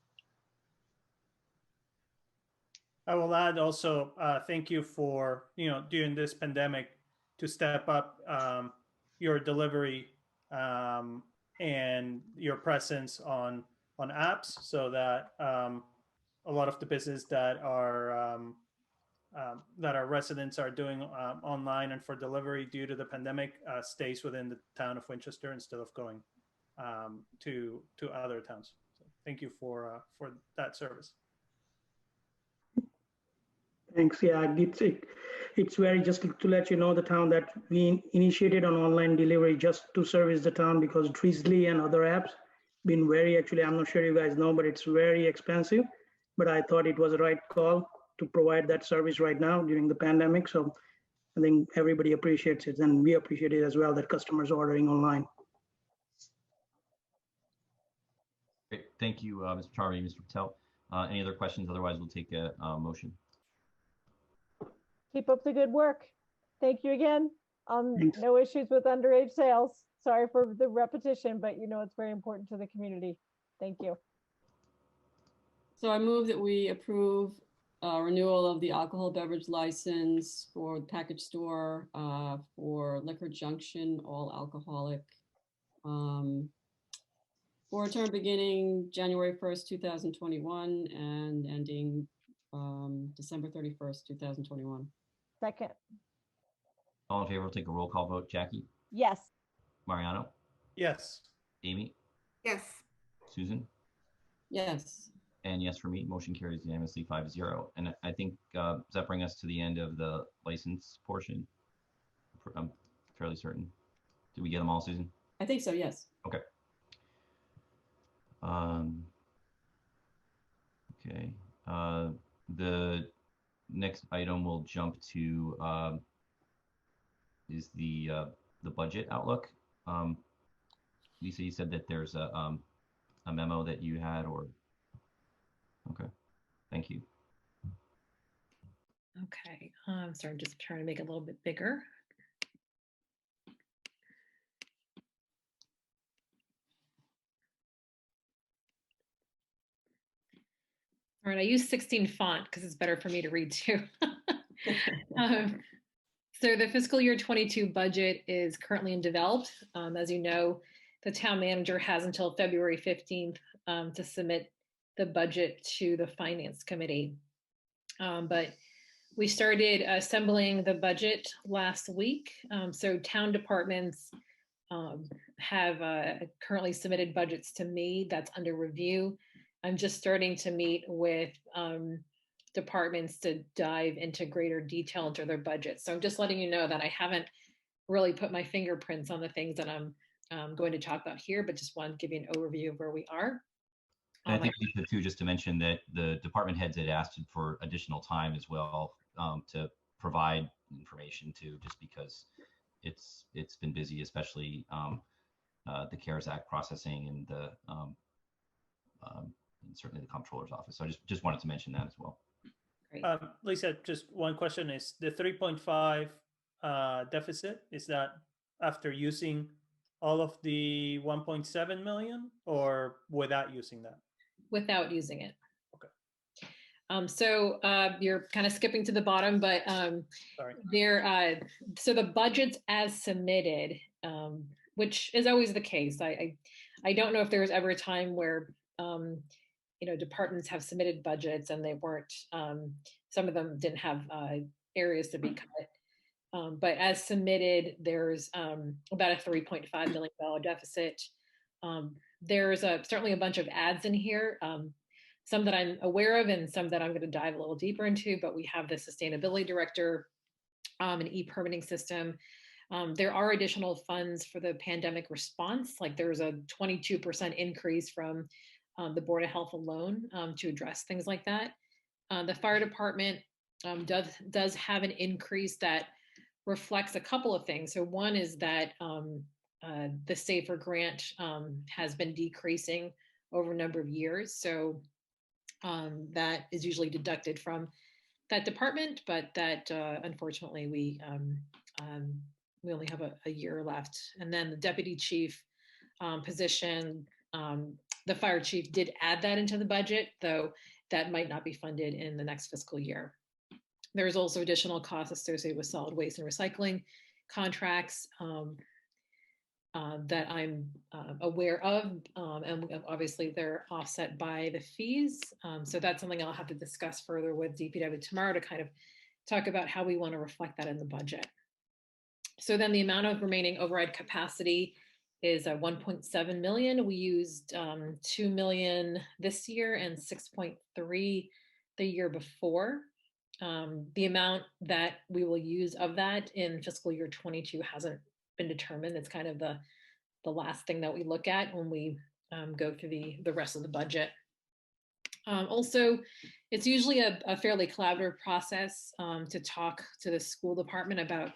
I will add also, thank you for, during this pandemic to step up your delivery and your presence on apps, so that a lot of the business that our residents are doing online and for delivery due to the pandemic stays within the town of Winchester instead of going to other towns. So thank you for that service. Thanks. Yeah, it's very, just to let you know, the town that we initiated on online delivery just to service the town, because Drizzly and other apps been very, actually, I'm not sure you guys know, but it's very expensive. But I thought it was the right call to provide that service right now during the pandemic. So I think everybody appreciates it, and we appreciate it as well, that customers ordering online. Great. Thank you, Mr. Tarby, Mr. Patel. Any other questions? Otherwise, we'll take a motion. Keep up the good work. Thank you again. No issues with underage sales. Sorry for the repetition, but it's very important to the community. Thank you. So I move that we approve renewal of the alcohol beverage license for the package store for Liquor Junction, all alcoholic, for a term beginning January 1st, 2021 and ending December 31st, 2021. Second. All in favor, we'll take a roll call vote. Jackie? Yes. Mariano? Yes. Amy? Yes. Susan? Yes. And yes for me. Motion carries unanimously 5-0. And I think, does that bring us to the end of the license portion? I'm fairly certain. Did we get them all, Susan? I think so, yes. Okay. Okay. The next item we'll jump to is the budget outlook. Lisa, you said that there's a memo that you had, or okay, thank you. Okay, sorry, I'm just trying to make it a little bit bigger. All right, I use 16 font because it's better for me to read too. So the fiscal year 22 budget is currently developed. As you know, the town manager has until February 15th to submit the budget to the finance committee. But we started assembling the budget last week. So town departments have currently submitted budgets to me. That's under review. I'm just starting to meet with departments to dive into greater detail into their budgets. So I'm just letting you know that I haven't really put my fingerprints on the things that I'm going to talk about here, but just want to give you an overview of where we are. And I think too, just to mention that the department heads had asked for additional time as well to provide information too, just because it's been busy, especially the CARES Act processing and the and certainly the comptroller's office. So I just wanted to mention that as well. Great. Lisa, just one question is the 3.5 deficit, is that after using all of the 1.7 million or without using that? Without using it. Okay. You're kind of skipping to the bottom, but Sorry. so the budgets as submitted, which is always the case. I don't know if there was ever a time where departments have submitted budgets and they weren't. Some of them didn't have areas to be cut. But as submitted, there's about a $3.5 million deficit. There's certainly a bunch of ads in here. Some that I'm aware of and some that I'm going to dive a little deeper into, but we have the sustainability director, an e-permitting system. There are additional funds for the pandemic response, like there's a 22% increase from the Board of Health alone to address things like that. The fire department does have an increase that reflects a couple of things. So one is that the SAFER grant has been decreasing over a number of years. So that is usually deducted from that department, but that unfortunately we only have a year left. And then the deputy chief position, the fire chief did add that into the budget, though that might not be funded in the next fiscal year. There's also additional costs associated with solid waste and recycling contracts that I'm aware of, and obviously they're offset by the fees. So that's something I'll have to discuss further with DPW tomorrow to kind of talk about how we want to reflect that in the budget. So then the amount of remaining override capacity is 1.7 million. We used 2 million this year and 6.3 the year before. The amount that we will use of that in fiscal year 22 hasn't been determined. It's kind of the last thing that we look at when we go through the rest of the budget. Also, it's usually a fairly collaborative process to talk to the school department about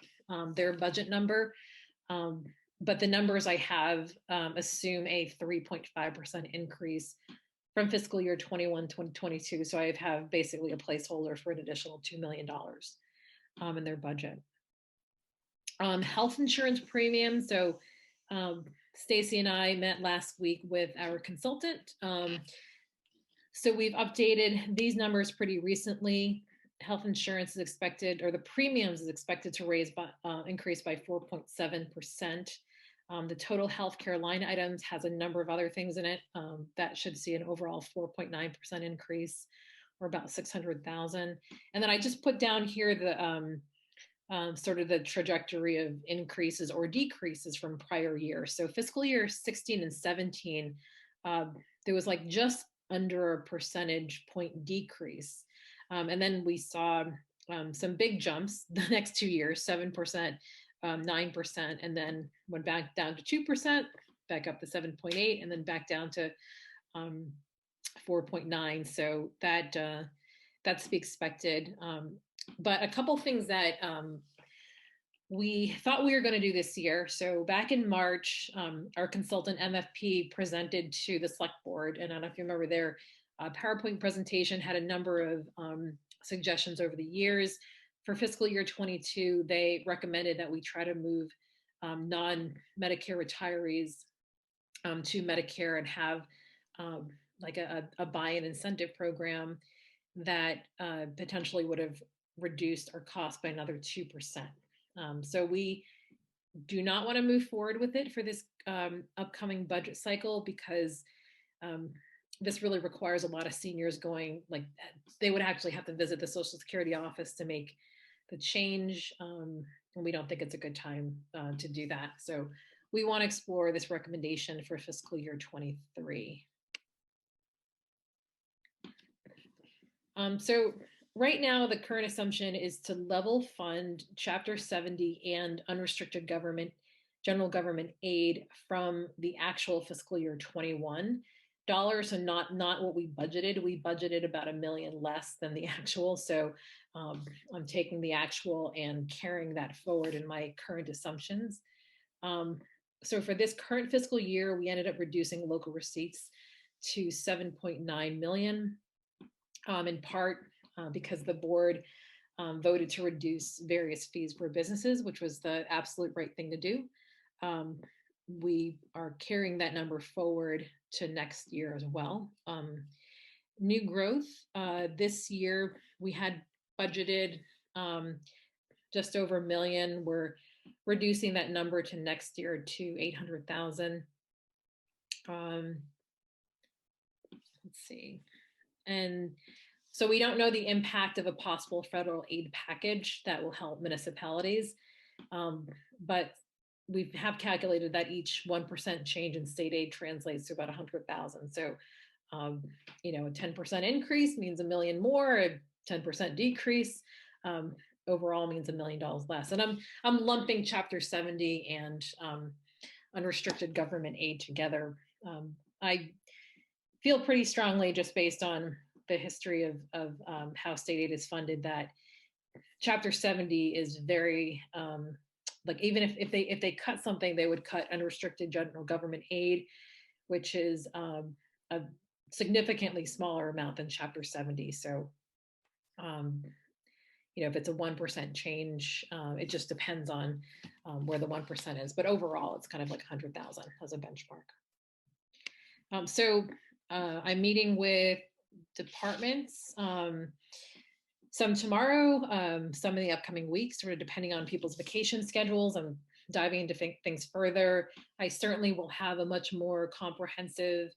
their budget number. But the numbers I have assume a 3.5% increase from fiscal year 21 to 2022. So I have basically a placeholder for an additional $2 million in their budget. Health insurance premium. So Stacy and I met last week with our consultant. So we've updated these numbers pretty recently. Health insurance is expected, or the premiums is expected to increase by 4.7%. The total healthcare line items has a number of other things in it that should see an overall 4.9% increase, or about 600,000. And then I just put down here the sort of the trajectory of increases or decreases from prior years. So fiscal year 16 and 17, there was like just under a percentage point decrease. And then we saw some big jumps the next 2 years, 7%, 9%, and then went back down to 2%, back up to 7.8, and then back down to 4.9. So that's to be expected. But a couple things that we thought we were going to do this year. So back in March, our consultant MFP presented to the select board, and I don't know if you remember their PowerPoint presentation had a number of suggestions over the years. For fiscal year 22, they recommended that we try to move non-Medicare retirees to Medicare and have like a buy-in incentive program that potentially would have reduced our cost by another 2%. So we do not want to move forward with it for this upcoming budget cycle because this really requires a lot of seniors going, like they would actually have to visit the Social Security office to make the change. And we don't think it's a good time to do that. So we want to explore this recommendation for fiscal year 23. So right now, the current assumption is to level fund Chapter 70 and unrestricted government, general government aid from the actual fiscal year 21 dollars, and not what we budgeted. We budgeted about $1 million less than the actual. So I'm taking the actual and carrying that forward in my current assumptions. So for this current fiscal year, we ended up reducing local receipts to 7.9 million, in part because the board voted to reduce various fees for businesses, which was the absolute right thing to do. We are carrying that number forward to next year as well. New growth, this year we had budgeted just over $1 million. We're reducing that number to next year to 800,000. Let's see. And so we don't know the impact of a possible federal aid package that will help municipalities, but we have calculated that each 1% change in state aid translates to about 100,000. So, you know, a 10% increase means $1 million more. A 10% decrease overall means $1 million less. And I'm lumping Chapter 70 and unrestricted government aid together. I feel pretty strongly, just based on the history of how state aid is funded, that Chapter 70 is very like, even if they cut something, they would cut unrestricted general government aid, which is a significantly smaller amount than Chapter 70. So, you know, if it's a 1% change, it just depends on where the 1% is. But overall, it's kind of like 100,000 as a benchmark. So I'm meeting with departments, some tomorrow, some in the upcoming weeks, sort of depending on people's vacation schedules. I'm diving into things further. I certainly will have a much more comprehensive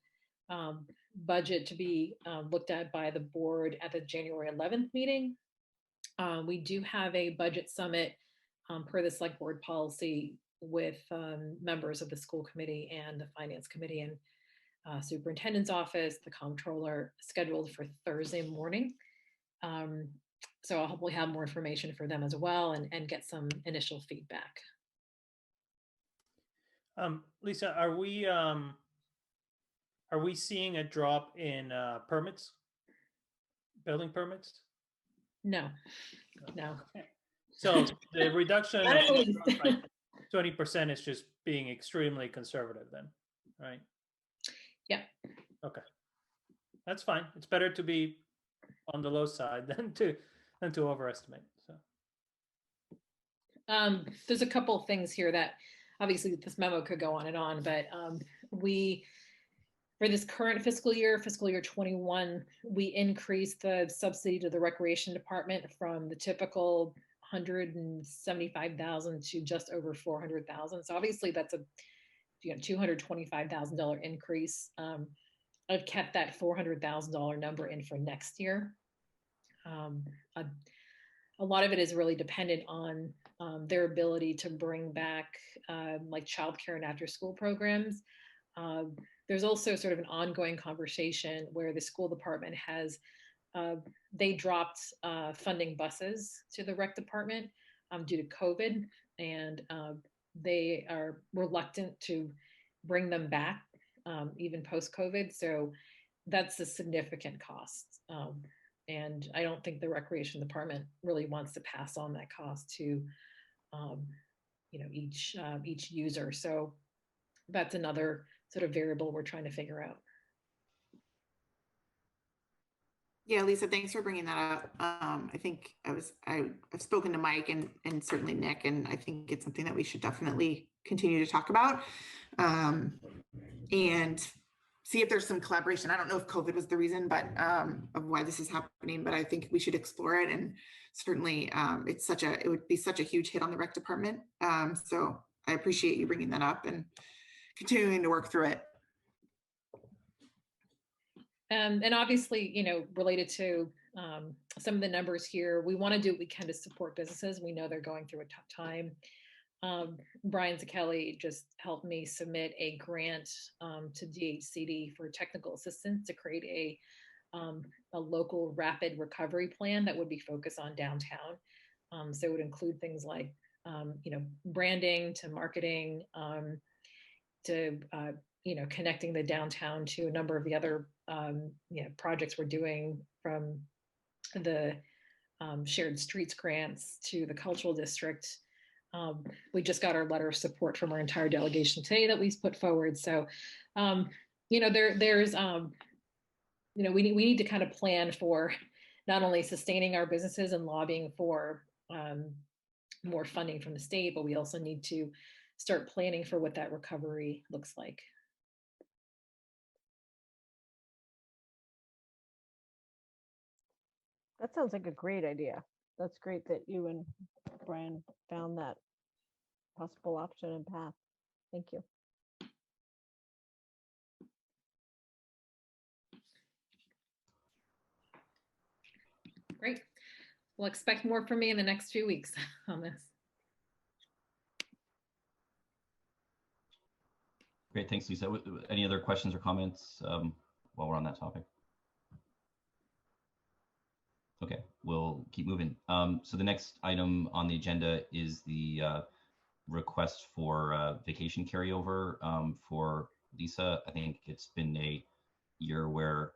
budget to be looked at by the board at the January 11th meeting. We do have a budget summit per the select board policy with members of the school committee and the finance committee and superintendent's office, the comptroller, scheduled for Thursday morning. So I'll hopefully have more information for them as well and get some initial feedback. Lisa, are we seeing a drop in permits, building permits? No. So the reduction of 20% is just being extremely conservative then, right? Yeah. Okay. That's fine. It's better to be on the low side than to overestimate. So there's a couple of things here that obviously this memo could go on and on, but we, for this current fiscal year 21, we increased the subsidy to the recreation department from the typical 175,000 to just over 400,000. So obviously that's a $225,000 increase. I've kept that $400,000 number in for next year. A lot of it is really dependent on their ability to bring back like childcare and after school programs. There's also sort of an ongoing conversation where the school department has, they dropped funding buses to the rec department due to COVID, and they are reluctant to bring them back even post-COVID. So that's a significant cost. And I don't think the recreation department really wants to pass on that cost to each user. So that's another sort of variable we're trying to figure out. Yeah, Lisa, thanks for bringing that up. I think I've spoken to Mike and certainly Nick, and I think it's something that we should definitely continue to talk about and see if there's some collaboration. I don't know if COVID was the reason, but of why this is happening, but I think we should explore it. And certainly it would be such a huge hit on the rec department. So I appreciate you bringing that up and continuing to work through it. And obviously, related to some of the numbers here, we want to do what we can to support businesses. We know they're going through a tough time. Brian Zakelli just helped me submit a grant to DHCD for technical assistance to create a local rapid recovery plan that would be focused on downtown. So it would include things like, branding to marketing, to connecting the downtown to a number of the other projects we're doing, from the shared streets grants to the cultural district. We just got our letter of support from our entire delegation today that we put forward. So, there's we need to kind of plan for not only sustaining our businesses and lobbying for more funding from the state, but we also need to start planning for what that recovery looks like. That sounds like a great idea. That's great that you and Brian found that possible option and path. Thank you. Great. We'll expect more from me in the next few weeks on this. Great, thanks, Lisa. Any other questions or comments while we're on that topic? Okay, we'll keep moving. So the next item on the agenda is the request for vacation carryover for Lisa. I think it's been a year where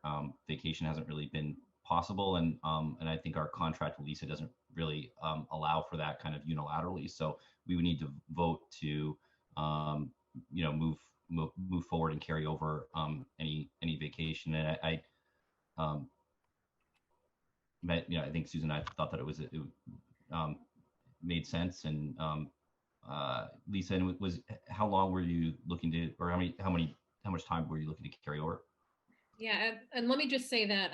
vacation hasn't really been possible, and I think our contract with Lisa doesn't really allow for that kind of unilaterally. So we would need to vote to move forward and carry over any vacation. And I think Susan and I thought that it made sense. And Lisa, and how long were you looking to, or how much time were you looking to carry over? Yeah, and let me just say that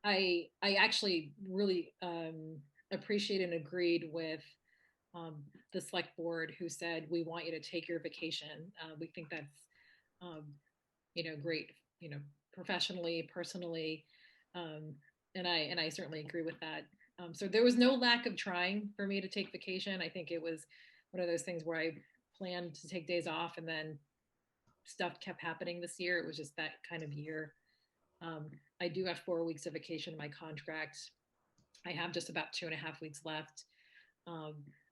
I actually really appreciated and agreed with the select board, who said, we want you to take your vacation. We think that's great, professionally, personally, and I certainly agree with that. So there was no lack of trying for me to take vacation. I think it was one of those things where I planned to take days off, and then stuff kept happening this year. It was just that kind of year. I do have 4 weeks of vacation in my contract. I have just about 2.5 weeks left.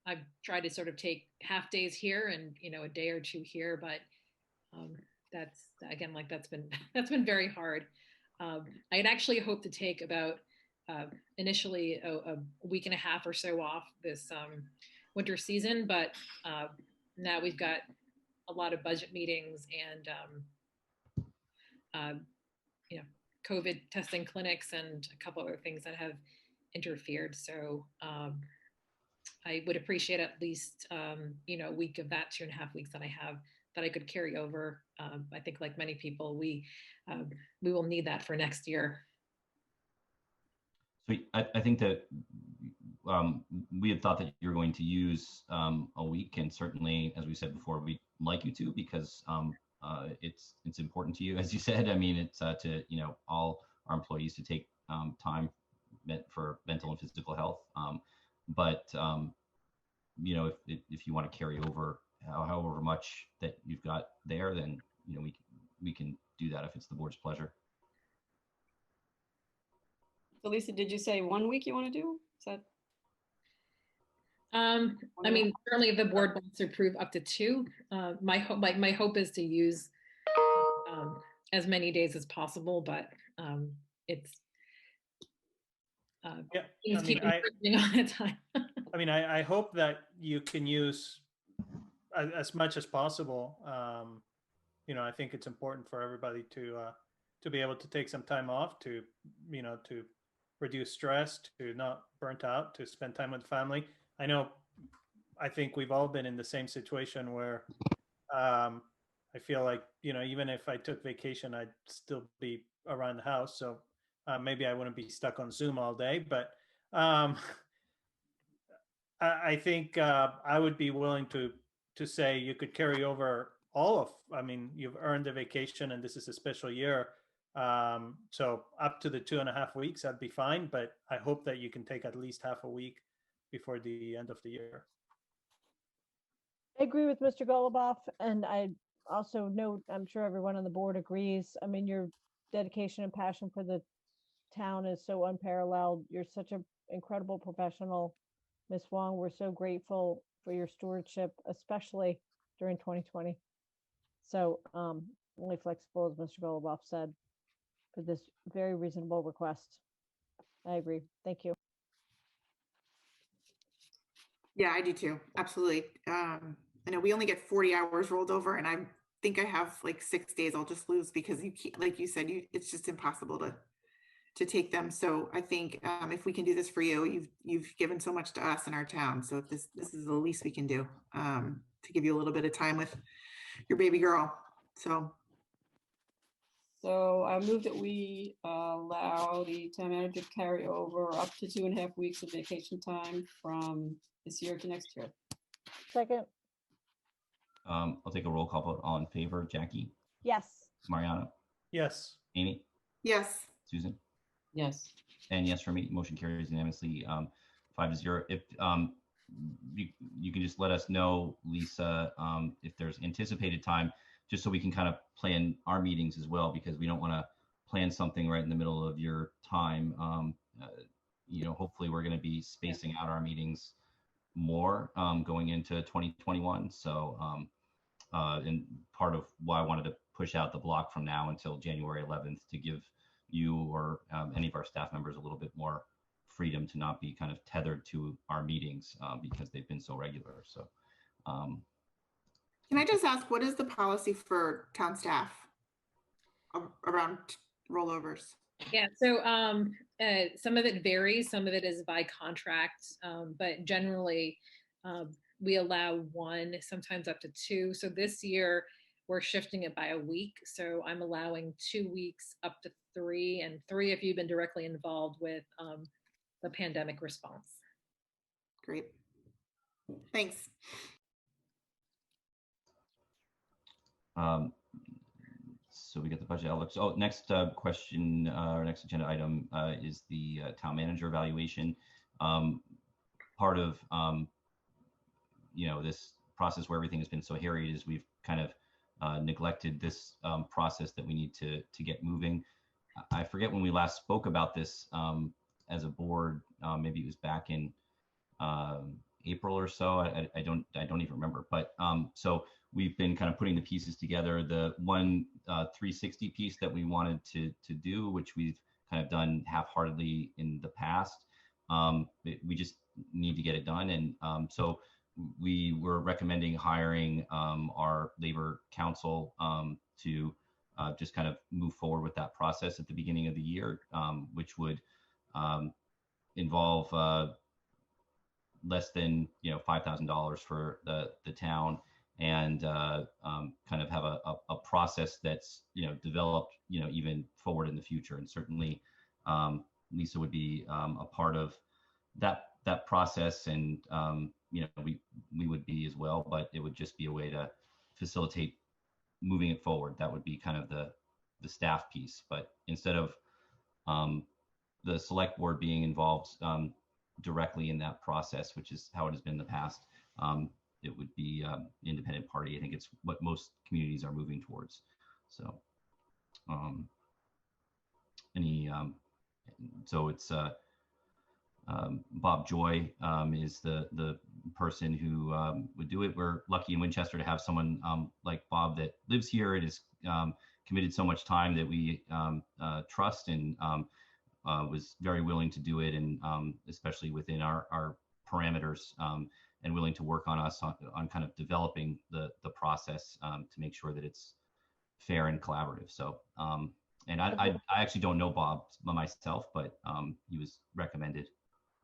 I've tried to sort of take half days here and a day or two here, but that's again, that's been very hard. I had actually hoped to take about initially a week and a half or so off this winter season, but now we've got a lot of budget meetings and COVID testing clinics and a couple other things that have interfered. So I would appreciate at least a week of that 2.5 weeks that I have that I could carry over. I think, like many people, we will need that for next year. So I think that we had thought that you're going to use a week, and certainly, as we said before, we'd like you to, because it's important to you, as you said. I mean, it's to all our employees to take time for mental and physical health. But if you want to carry over however much that you've got there, then we can do that if it's the board's pleasure. So Lisa, did you say 1 week you want to do? Is that? I mean, certainly if the board wants to approve up to 2. My hope is to use as many days as possible, but it's yeah. I hope that you can use as much as possible. I think it's important for everybody to be able to take some time off, to reduce stress, to not burnt out, to spend time with family. I think we've all been in the same situation where I feel like, even if I took vacation, I'd still be around the house. So maybe I wouldn't be stuck on Zoom all day, but I think I would be willing to say you could carry over you've earned a vacation, and this is a special year. So up to the 2.5 weeks, that'd be fine. But I hope that you can take at least half a week before the end of the year. I agree with Mr. Goluboff, and I also note, I'm sure everyone on the board agrees. I mean, your dedication and passion for the town is so unparalleled. You're such an incredible professional, Ms. Wong. We're so grateful for your stewardship, especially during 2020. So only flexible, as Mr. Goluboff said, for this very reasonable request. I agree. Thank you. Yeah, I do too. Absolutely. I know we only get 40 hours rolled over, and I think I have like 6 days I'll just lose because like you said, it's just impossible to take them. So I think if we can do this for you, you've given so much to us in our town. So if this is the least we can do to give you a little bit of time with your baby girl. So So I move that we allow the town manager to carry over up to 2.5 weeks of vacation time from this year to next year. Second, I'll take a roll call vote. All in favor, Jackie, yes. Mariana, Yes. Amy, Yes. Susan, Yes. and yes for me. Motion carries unanimously, 5-0. If you can just let us know, Lisa, if there's anticipated time, just so we can kind of plan our meetings as well, because we don't want to plan something right in the middle of your time. Hopefully we're going to be spacing out our meetings more going into 2021. So, and part of why I wanted to push out the block from now until January 11th to give you or any of our staff members a little bit more freedom to not be kind of tethered to our meetings because they've been so regular. So, Can I just ask, what is the policy for town staff around rollovers? Yeah, so some of it varies, some of it is by contract, but generally we allow 1, sometimes up to 2. So this year we're shifting it by a week. So I'm allowing 2 weeks up to 3, and 3 if you've been directly involved with the pandemic response. Great. Thanks. So we got the budget outlook. So next question, or next agenda item is the town manager evaluation. Part of this process where everything has been so harried is we've kind of neglected this process that we need to get moving. I forget when we last spoke about this as a board. Maybe it was back in April or so. I don't even remember. But so we've been kind of putting the pieces together. The one 360 piece that we wanted to do, which we've kind of done half-heartedly in the past. We just need to get it done, and so we were recommending hiring our labor council to just kind of move forward with that process at the beginning of the year, which would involve less than $5,000 for the town, and kind of have a process that's developed even forward in the future. And certainly Lisa would be a part of that process, and we would be as well, but it would just be a way to facilitate moving it forward. That would be kind of the staff piece, but instead of the select board being involved directly in that process, which is how it has been in the past, it would be independent party. I think it's what most communities are moving towards. So so it's Bob Joy is the person who would do it. We're lucky in Winchester to have someone like Bob that lives here and is committed so much time that we trust, and was very willing to do it, and especially within our parameters, and willing to work on us on kind of developing the process to make sure that it's fair and collaborative. So and I actually don't know Bob myself, but he was recommended.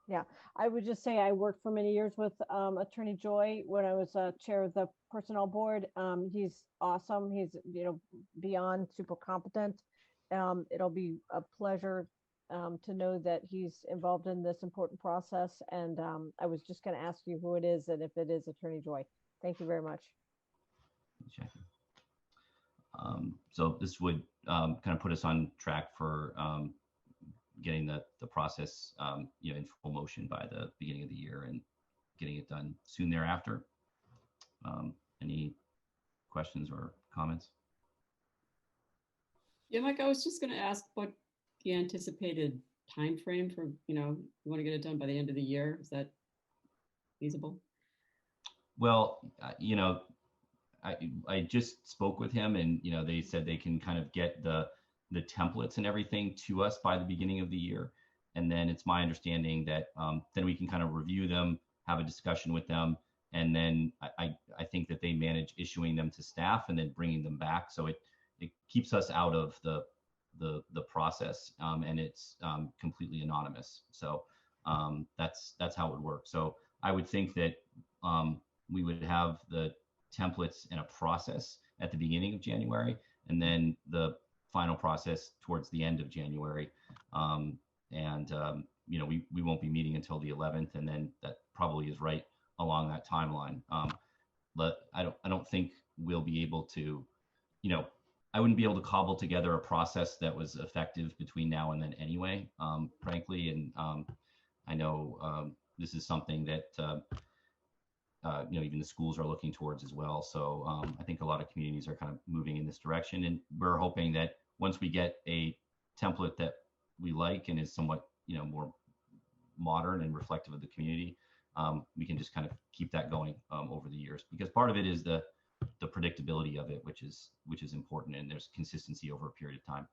Yeah, I would just say I worked for many years with Attorney Joy when I was chair of the personnel board. He's awesome. He's beyond super competent. It'll be a pleasure to know that he's involved in this important process. And I was just going to ask you who it is and if it is Attorney Joy. Thank you very much. So this would kind of put us on track for getting the process in full motion by the beginning of the year and getting it done soon thereafter. Any questions or comments? Yeah, Mike, I was just going to ask what the anticipated time frame for, you want to get it done by the end of the year. Is that feasible? Well, I just spoke with him, and they said they can kind of get the templates and everything to us by the beginning of the year, and then it's my understanding that then we can kind of review them, have a discussion with them, and then I think that they manage issuing them to staff and then bringing them back, so it keeps us out of the process, and it's completely anonymous. So that's how it would work. So I would think that we would have the templates and a process at the beginning of January, and then the final process towards the end of January. We won't be meeting until the 11th, and then that probably is right along that timeline. But I don't think we'll be able to, I wouldn't be able to cobble together a process that was effective between now and then anyway, frankly. And I know this is something that even the schools are looking towards as well. So I think a lot of communities are kind of moving in this direction, and we're hoping that once we get a template that we like and is somewhat more modern and reflective of the community, we can just kind of keep that going over the years, because part of it is the predictability of it, which is important, and there's consistency over a period of time.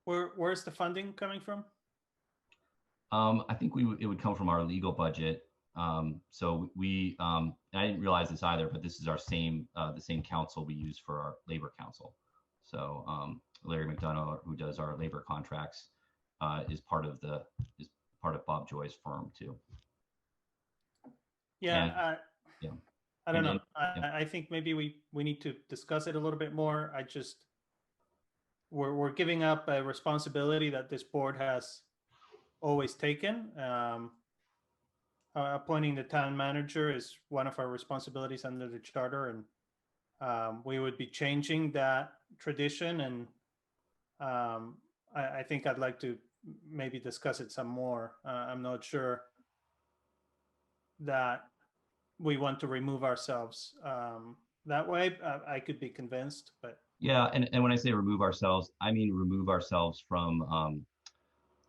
Where's the funding coming from? I think it would come from our legal budget. So we, and I didn't realize this either, but this is our the same counsel we use for our labor council. So Larry McDonough, who does our labor contracts, is part of Bob Joy's firm too. Yeah. Yeah. I don't know. I think maybe we need to discuss it a little bit more. We're giving up a responsibility that this board has always taken. Appointing the town manager is one of our responsibilities under the charter, and we would be changing that tradition. And I think I'd like to maybe discuss it some more. I'm not sure that we want to remove ourselves that way. I could be convinced, but yeah. And when I say remove ourselves, I mean remove ourselves from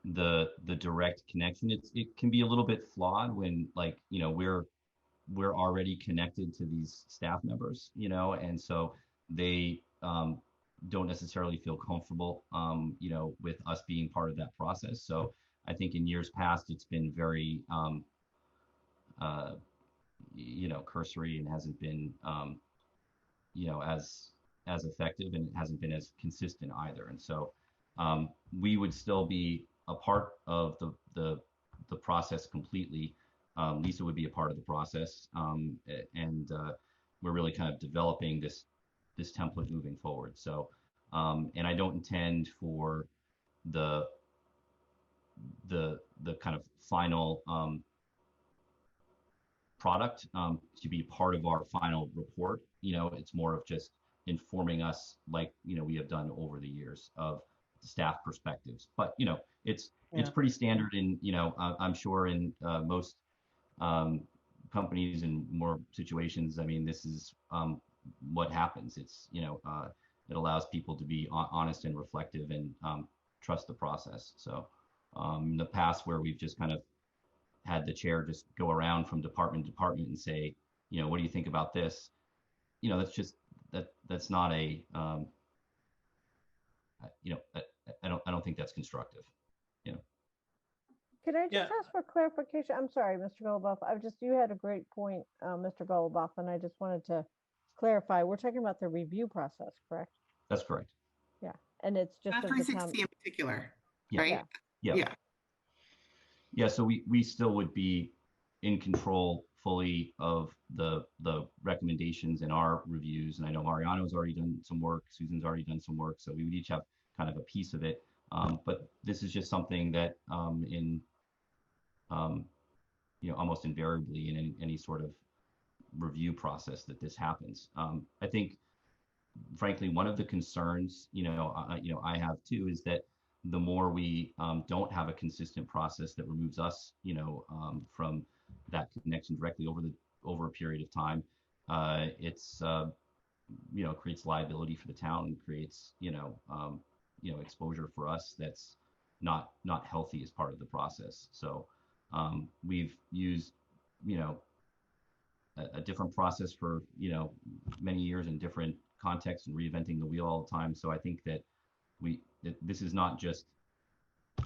the direct connection. It can be a little bit flawed when, like, we're already connected to these staff members, and so they don't necessarily feel comfortable, with us being part of that process. So I think in years past, it's been very, cursory, and hasn't been, as effective, and it hasn't been as consistent either. And so we would still be a part of the process completely. Lisa would be a part of the process, and we're really kind of developing this template moving forward. So, and I don't intend for the kind of final product to be part of our final report. It's more of just informing us, like we have done over the years, of staff perspectives. But it's pretty standard in I'm sure in most companies and more situations. I mean, this is what happens. It's it allows people to be honest and reflective, and trust the process. So in the past, where we've just kind of had the chair just go around from department to department and say, what do you think about this? That's just that's not a I don't think that's constructive. Can I just ask for clarification? I'm sorry, Mr. Goluboff. You had a great point, Mr. Goluboff, and I just wanted to clarify. We're talking about the review process, correct? That's correct. Yeah, and it's just Not of the 360 in particular, Yeah. right? Yeah. So we still would be in control fully of the recommendations in our reviews. And I know Mariano's already done some work, Susan's already done some work, so we would each have kind of a piece of it. But this is just something that almost invariably in any sort of review process that this happens. I think, frankly, one of the concerns I have too is that the more we don't have a consistent process that removes us from that connection directly over a period of time, it's creates liability for the town, and creates exposure for us that's not healthy as part of the process. So we've used a different process for many years in different contexts, and reinventing the wheel all the time. So I think that this is not just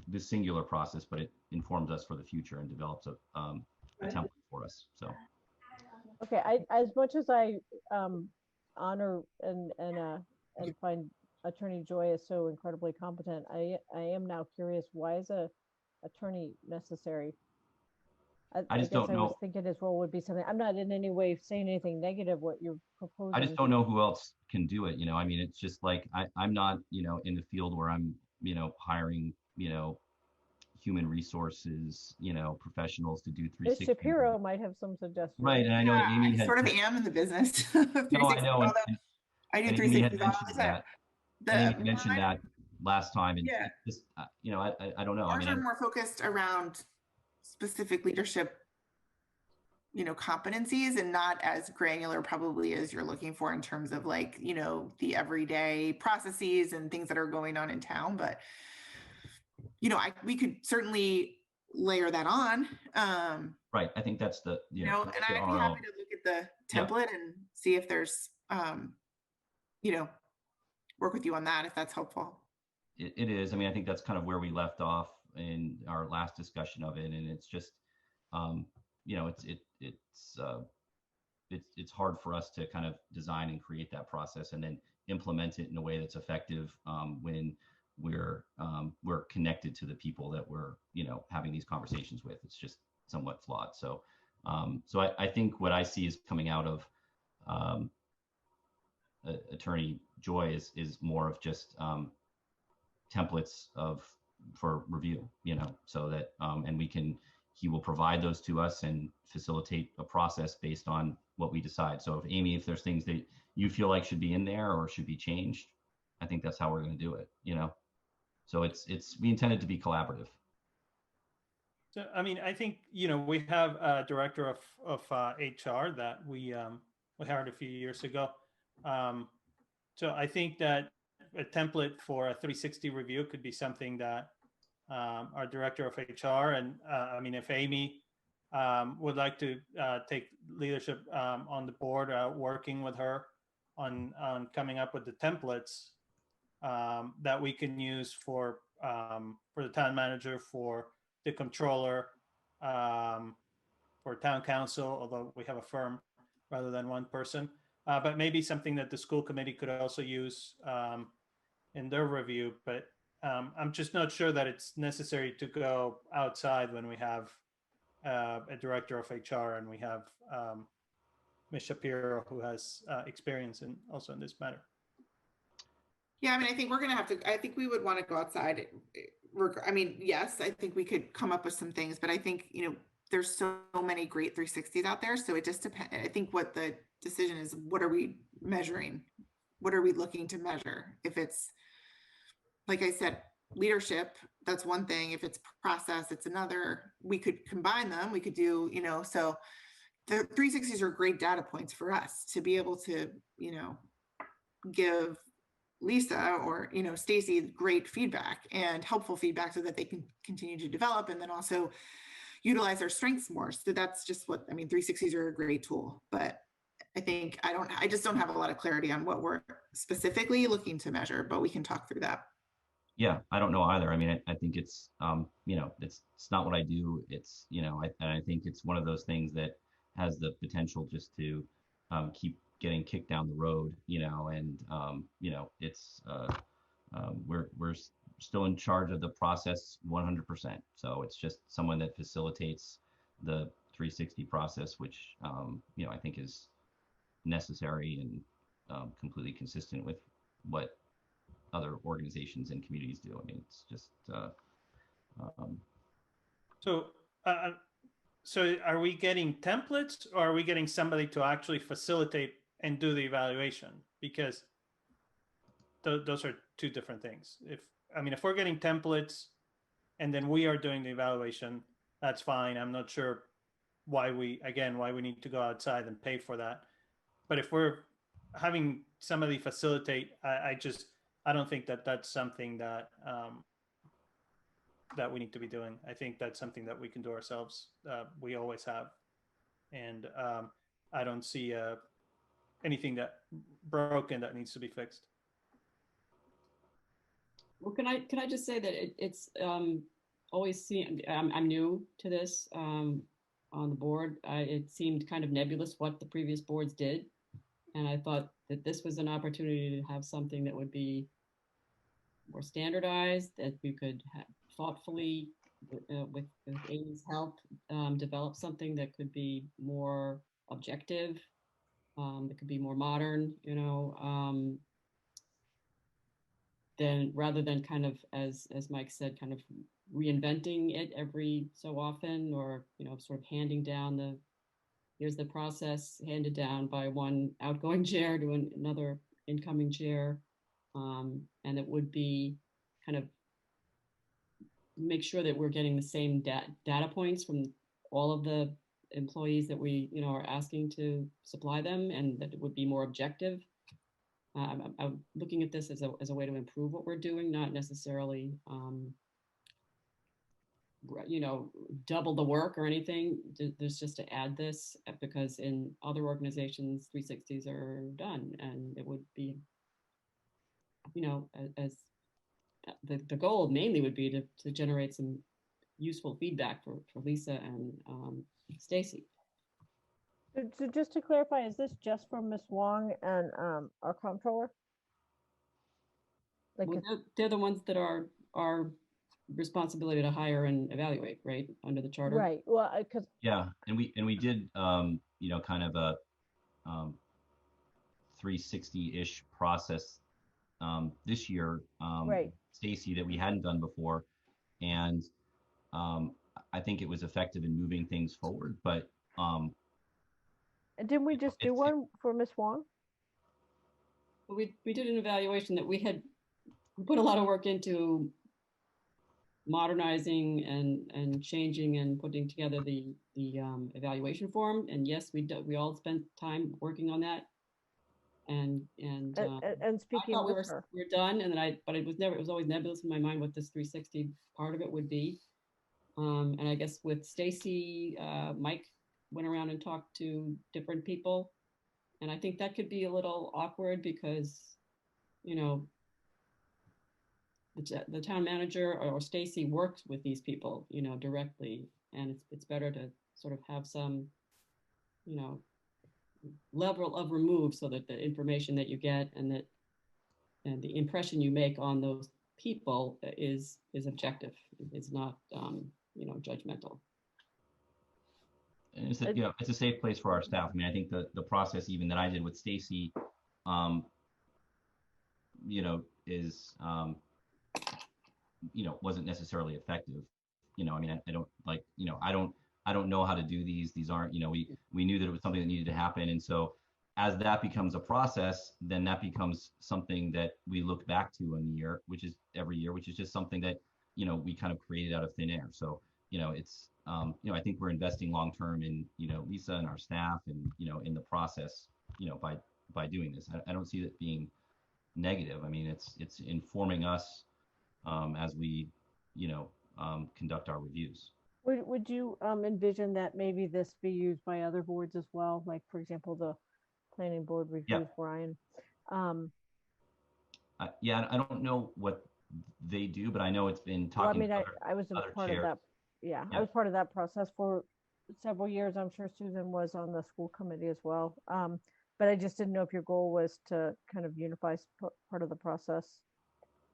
this singular process, but it informs us for the future and develops a template for us. So okay, as much as I honor and find Attorney Joy is so incredibly competent, I am now curious, why is a attorney necessary? I just guess don't I was know. thinking his role would be something, I'm not in any way saying anything negative what you're proposing. I just don't know who else can do it. I mean, it's just like, I'm not, in the field where I'm, hiring, human resources, professionals to do Ms. 360. Shapiro might have some suggestions. Right, and I know Amy I had. sort of am in the business. of No, I 360, know, although I do and Amy had 360s all mentioned the time. that. And Amy mentioned that last time, and Yeah. it just, I don't know. I Ours mean, are more focused around specific leadership, competencies, and not as granular probably as you're looking for in terms of like, the everyday processes and things that are going on in town. But, we could certainly layer that on. right. I think that's the, And that's I'd the be RO. happy to look at the template and see if there's, work with you on that if that's helpful. It is. I mean, I think that's kind of where we left off in our last discussion of it, and it's just, it's hard for us to kind of design and create that process and then implement it in a way that's effective when we're connected to the people that we're having these conversations with. It's just somewhat flawed. So I think what I see is coming out of Attorney Joy is more of just templates for review, so that and he will provide those to us and facilitate a process based on what we decide. So if there's things that you feel like should be in there or should be changed, I think that's how we're going to do it, So we intended to be collaborative. So, I mean, I think, we have a director of HR that we hired a few years ago. So I think that a template for a 360 review could be something that our director of HR and I mean, if Amy would like to take leadership on the board, working with her on coming up with the templates that we can use for the town manager, for the controller, for town council, although we have a firm rather than one person, but maybe something that the school committee could also use in their review. But I'm just not sure that it's necessary to go outside when we have a director of HR and we have Ms. Shapiro, who has experience also in this matter. Yeah, I mean, I think we're going to have to, I think we would want to go outside. I mean, yes, I think we could come up with some things, but I think, there's so many great 360s out there. So it just depends. I think what the decision is, what are we measuring? What are we looking to measure? If it's, like I said, leadership, that's one thing. If it's process, it's another. We could combine them. We could do, so the 360s are great data points for us to be able to, give Lisa or, Stacy great feedback and helpful feedback so that they can continue to develop and then also utilize their strengths more. So that's just 360s are a great tool, but I think I just don't have a lot of clarity on what we're specifically looking to measure, but we can talk through that. Yeah, I don't know either. I mean, I think it's, it's not what I do. It's, I think it's one of those things that has the potential just to keep getting kicked down the road, and, it's, we're still in charge of the process 100%. So it's just someone that facilitates the 360 process, which, I think is necessary and completely consistent with what other organizations and communities do. I mean, it's just. So are we getting templates or are we getting somebody to actually facilitate and do the evaluation? Because those are two different things. If we're getting templates and then we are doing the evaluation, that's fine. I'm not sure why we need to go outside and pay for that. But if we're having somebody facilitate, I don't think that that's something that that we need to be doing. I think that's something that we can do ourselves. We always have, and I don't see anything that broken that needs to be fixed. Well, can I just say that it's always seemed, I'm new to this on the board. It seemed kind of nebulous what the previous boards did. And I thought that this was an opportunity to have something that would be more standardized, that we could thoughtfully with Amy's help, develop something that could be more objective, that could be more modern, then rather than kind of, as Mike said, kind of reinventing it every so often, or, sort of handing down here's the process handed down by one outgoing chair to another incoming chair. And it would be kind of make sure that we're getting the same data points from all of the employees that we, are asking to supply them, and that it would be more objective. I'm looking at this as a way to improve what we're doing, not necessarily, double the work or anything. There's just to add this, because in other organizations, 360s are done, and it would be, as the goal mainly would be to generate some useful feedback for Lisa and Stacy. So just to clarify, is this just for Ms. Wong and our comptroller? Well, they're the ones that are responsibility to hire and evaluate, right, under the charter. Right. Well, because yeah, and we did kind of a 360-ish process this year, right. Stacy, that we hadn't done before, and I think it was effective in moving things forward. But and didn't we just do one for Ms. Wong? Well, we did an evaluation that we put a lot of work into modernizing and changing and putting together the evaluation form. And yes, we all spent time working on that. And speaking I thought with her, we were done, and then but it was always nebulous in my mind what this 360 part of it would be. And I guess with Stacy, Mike went around and talked to different people, and I think that could be a little awkward because, the town manager or Stacy works with these people, directly, and it's better to sort of have some, level of remove, so that the information that you get and the impression you make on those people is objective. It's not, judgmental. And it's a safe place for our staff. I mean, I think the process even that I did with Stacy, is wasn't necessarily effective. I mean, I don't like, I don't know how to do these. These aren't, we knew that it was something that needed to happen. And so as that becomes a process, then that becomes something that we look back to in the year, which is every year, which is just something that, we kind of created out of thin air. So, it's, I think we're investing long-term in, Lisa and our staff and, in the process, by doing this. I don't see it being negative. I mean, it's informing us as we, conduct our reviews. Would you envision that maybe this be used by other boards as well? Like, for example, the planning board reviews, Brian. Yeah, I don't know what they do, but I know it's been talking. Well, I mean, I was a part of that. Yeah, I was part of that process for several years. I'm sure Susan was on the school committee as well. But I just didn't know if your goal was to kind of unify part of the process.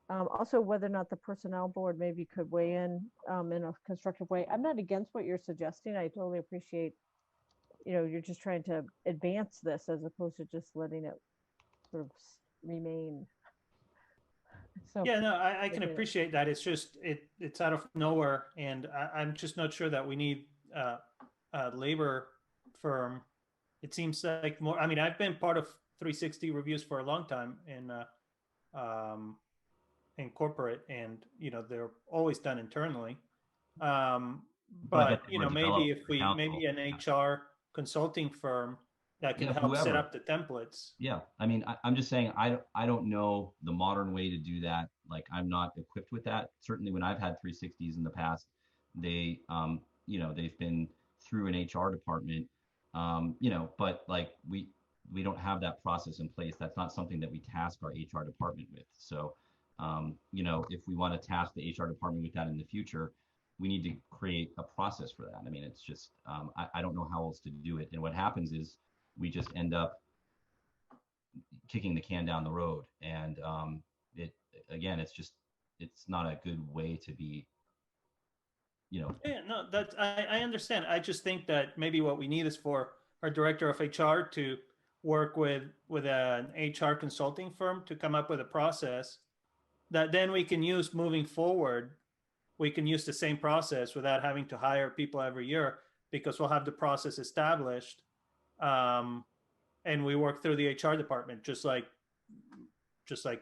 Also, whether or not the personnel board maybe could weigh in a constructive way. I'm not against what you're suggesting. I totally appreciate, you're just trying to advance this as opposed to just letting it sort of remain. So yeah, no, I can appreciate that. It's just it's out of nowhere, and I'm just not sure that we need a labor firm. It seems like more. I mean, I've been part of 360 reviews for a long time in corporate, and they're always done internally. But maybe if maybe an HR consulting firm that can help set up the templates. Yeah, I mean, I'm just saying I don't know the modern way to do that. Like, I'm not equipped with that. Certainly, when I've had 360s in the past, they they've been through an HR department, but like we don't have that process in place. That's not something that we task our HR department with. So, if we want to task the HR department with that in the future, we need to create a process for that. I mean, it's just, I don't know how else to do it. And what happens is we just end up kicking the can down the road. And it's not a good way to be Yeah, no, that's I understand. I just think that maybe what we need is for our director of HR to work with an HR consulting firm to come up with a process that then we can use moving forward. We can use the same process without having to hire people every year because we'll have the process established, and we work through the HR department just like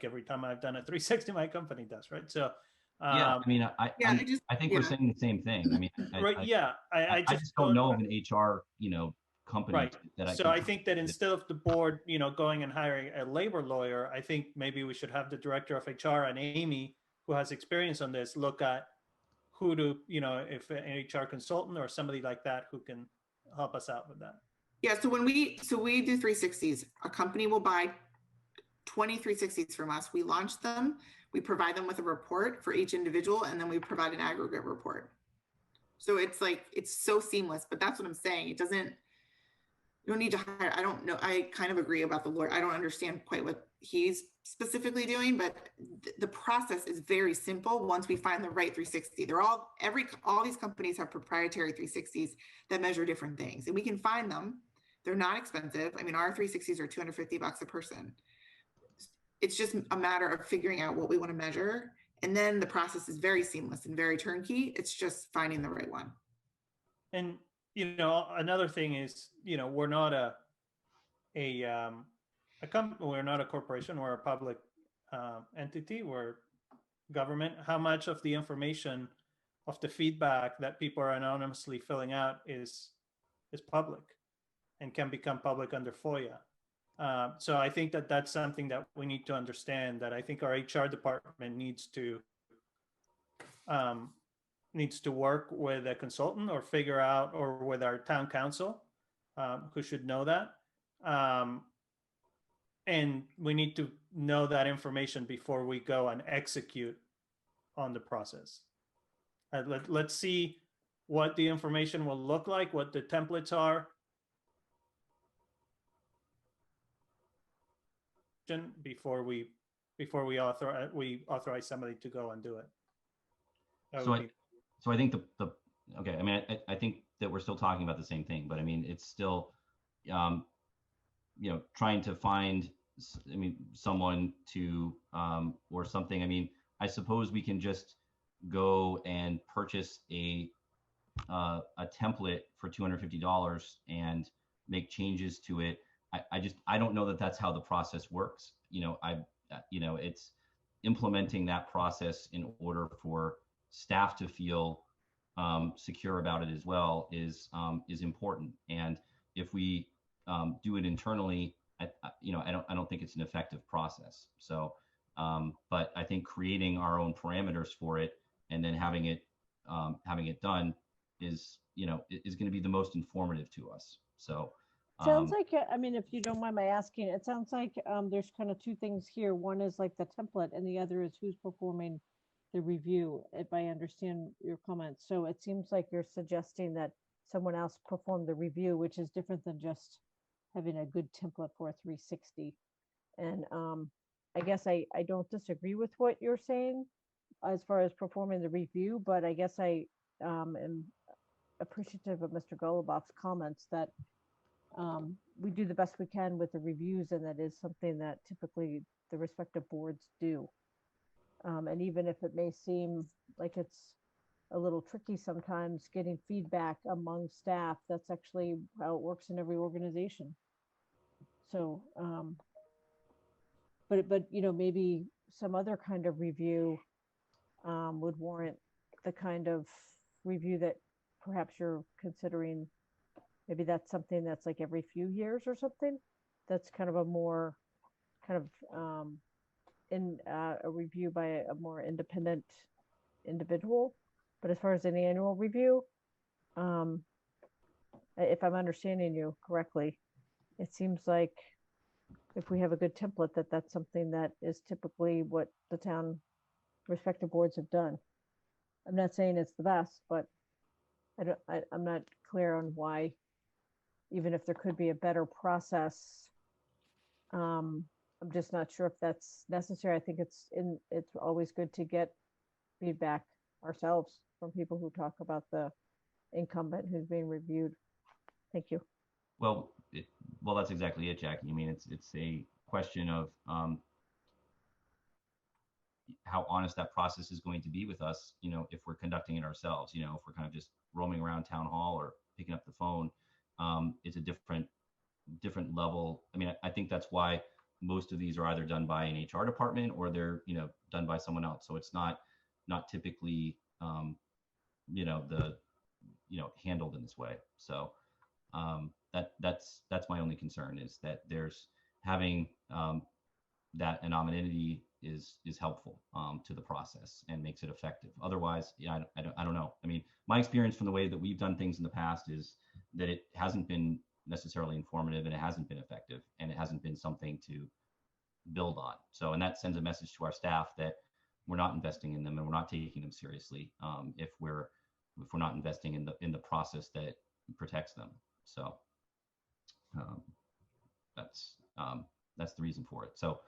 every time I've done a 360 my company does, right? So Yeah, I mean, I think we're saying the same thing. I mean, right, yeah, I just don't know of an HR, company right. that I So can. I think that instead of the board, going and hiring a labor lawyer, I think maybe we should have the director of HR and Amy, who has experience on this, look at who to, if an HR consultant or somebody like that who can help us out with that. Yeah, so we do 360s. A company will buy 20 360s from us. We launch them, we provide them with a report for each individual, and then we provide an aggregate report. So it's so seamless, but that's what I'm saying. You don't need to hire. I don't know. I kind of agree about the lawyer. I don't understand quite what he's specifically doing, but the process is very simple once we find the right 360. All these companies have proprietary 360s that measure different things, and we can find them. They're not expensive. I mean, our 360s are $250 a person. It's just a matter of figuring out what we want to measure. And then the process is very seamless and very turnkey. It's just finding the right one. And, another thing is, we're not we're not a corporation, we're a public entity, we're government. How much of the information of the feedback that people are anonymously filling out is public and can become public under FOIA? So I think that that's something that we need to understand, that I think our HR department needs to work with a consultant or figure out, or with our town council, who should know that. And we need to know that information before we go and execute on the process. Let's see what the information will look like, what the templates are, before we authorize somebody to go and do it. So I think okay. I mean, I think that we're still talking about the same thing, but I mean, it's still, trying to find, someone to, or something. I mean, I suppose we can just go and purchase a template for $250 and make changes to it. I don't know that that's how the process works. It's implementing that process in order for staff to feel secure about it as well is important. And if we do it internally, I don't think it's an effective process. So, but I think creating our own parameters for it and then having it done is going to be the most informative to us. So. Sounds like, if you don't mind my asking, it sounds like there's kind of two things here. One is like the template, and the other is who's performing the review, if I understand your comments. So it seems like you're suggesting that someone else performed the review, which is different than just having a good template for a 360. And I guess I don't disagree with what you're saying as far as performing the review, but I guess I am appreciative of Mr. Golubov's comments that we do the best we can with the reviews, and that is something that typically the respective boards do. And even if it may seem like it's a little tricky sometimes getting feedback among staff, that's actually how it works in every organization. So, but maybe some other kind of review would warrant the kind of review that perhaps you're considering. Maybe that's something that's like every few years or something. That's kind of a more kind of a review by a more independent individual. But as far as an annual review, if I'm understanding you correctly, it seems like if we have a good template, that's something that is typically what the town respective boards have done. I'm not saying it's the best, but I'm not clear on why, even if there could be a better process. I'm just not sure if that's necessary. I think it's always good to get feedback ourselves from people who talk about the incumbent who's being reviewed. Thank you. Well, that's exactly it, Jackie. I mean, it's a question of how honest that process is going to be with us, if we're conducting it ourselves, if we're kind of just roaming around town hall or picking up the phone, it's a different level. I mean, I think that's why most of these are either done by an HR department or they're, done by someone else. So it's not typically, handled in this way. So that's my only concern, is that there's having that anonymity is helpful to the process and makes it effective. Otherwise, I don't know. I mean, my experience from the way that we've done things in the past is that it hasn't been necessarily informative, and it hasn't been effective, and it hasn't been something to build on. So, and that sends a message to our staff that we're not investing in them and we're not taking them seriously if we're not investing in the process that protects them. So that's the reason for it. So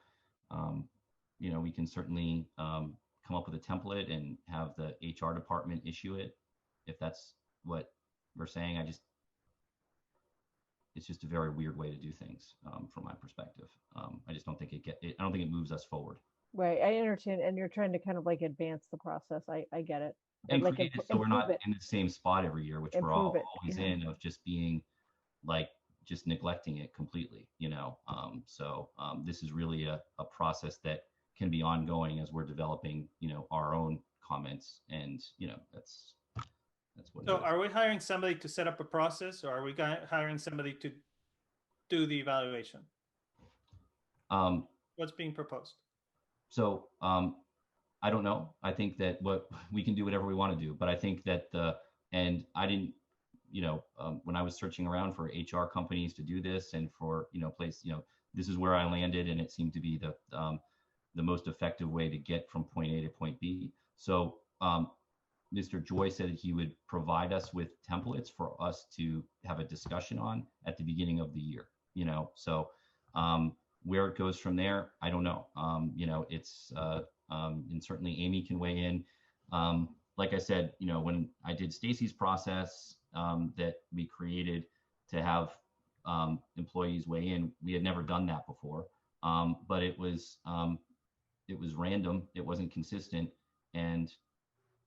we can certainly come up with a template and have the HR department issue it if that's what we're saying. It's just a very weird way to do things from my perspective. I just don't think I don't think it moves us forward. Right, I understand, and you're trying to kind of like advance the process. I get it. And like create it so we're not in the same spot every year, which we're Improve it, always yeah. in, of just being like just neglecting it completely. So this is really a process that can be ongoing as we're developing, our own comments, and that's what. So are we hiring somebody to set up a process, or are we hiring somebody to do the evaluation? What's being proposed? So I don't know. I think that we can do whatever we want to do, but I think that and I didn't, when I was searching around for HR companies to do this and for, this is where I landed, and it seemed to be the most effective way to get from point A to point B. So Mr. Joy said that he would provide us with templates for us to have a discussion on at the beginning of the year, so where it goes from there, I don't know. It's and certainly Amy can weigh in. Like I said, when I did Stacy's process that we created to have employees weigh in, we had never done that before. But it was random. It wasn't consistent. And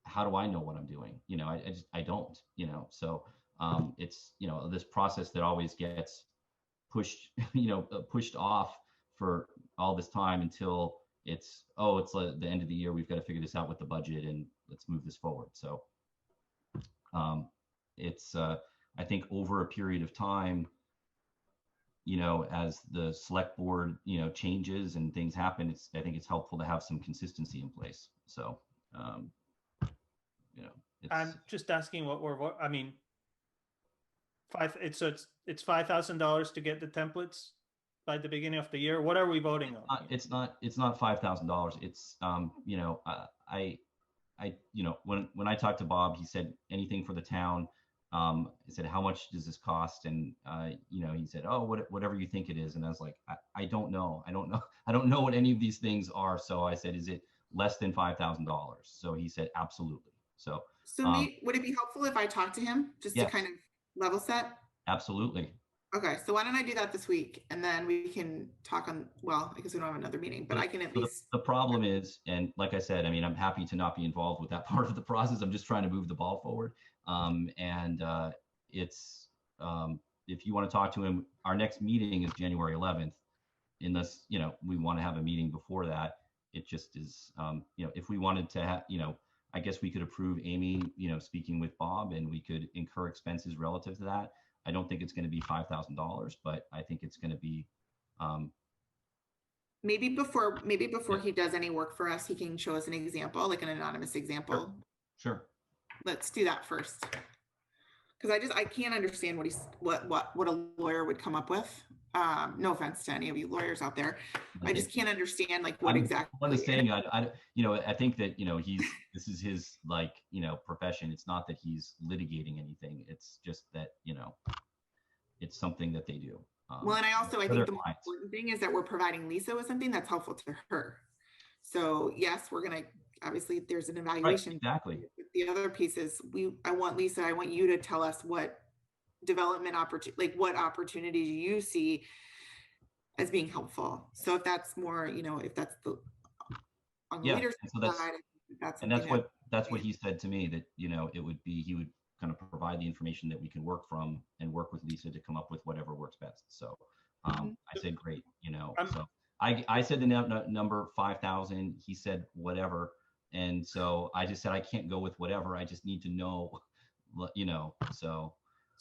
how do I know what I'm doing? I don't. So it's this process that always gets pushed off for all this time until it's the end of the year. We've got to figure this out with the budget, and let's move this forward. So it's I think over a period of time, as the select board changes and things happen, I think it's helpful to have some consistency in place. So I'm just asking I mean, it's $5,000 to get the templates by the beginning of the year. What are we voting on? It's not $5,000. It's when I talked to Bob, he said anything for the town. I said, how much does this cost? And he said, oh, whatever you think it is. And I was like, I don't know. I don't know what any of these things are. So I said, is it less than $5,000? So he said, absolutely. So would it be helpful if I talk to him just to kind of level set? Absolutely. Okay, so why don't I do that this week, and then we can talk on, well, I guess we don't have another meeting, but I can at least. The problem is, and like I said, I mean, I'm happy to not be involved with that part of the process. I'm just trying to move the ball forward. It's, if you want to talk to him, our next meeting is January 11th, unless, we want to have a meeting before that. It just is, if we wanted to have, I guess we could approve Amy, speaking with Bob, and we could incur expenses relative to that. I don't think it's going to be $5,000, but I think it's going to be. Maybe before he does any work for us, he can show us an example, like an anonymous example. Sure. Let's do that first. Because I can't understand what a lawyer would come up with. No offense to any of you lawyers out there. I just can't understand what exactly. I'm saying, I think that, this is his profession. It's not that he's litigating anything. It's just that, it's something that they do. Well, and I think the most important thing is that we're providing Lisa with something that's helpful to her. So yes, we're going to obviously there's an Right, evaluation. exactly. The other piece is I want you to tell us what development opportunity, like what opportunities you see as being helpful. So if that's more, if that's on the Yeah, leadership and so that's side, that's and something that's what he said to me, that it would be, he would kind of provide the information that we can work from and work with Lisa to come up with whatever works best. So I said great, so I said the number 5,000, he said whatever, and so I just said I can't go with whatever, I just need to know, so.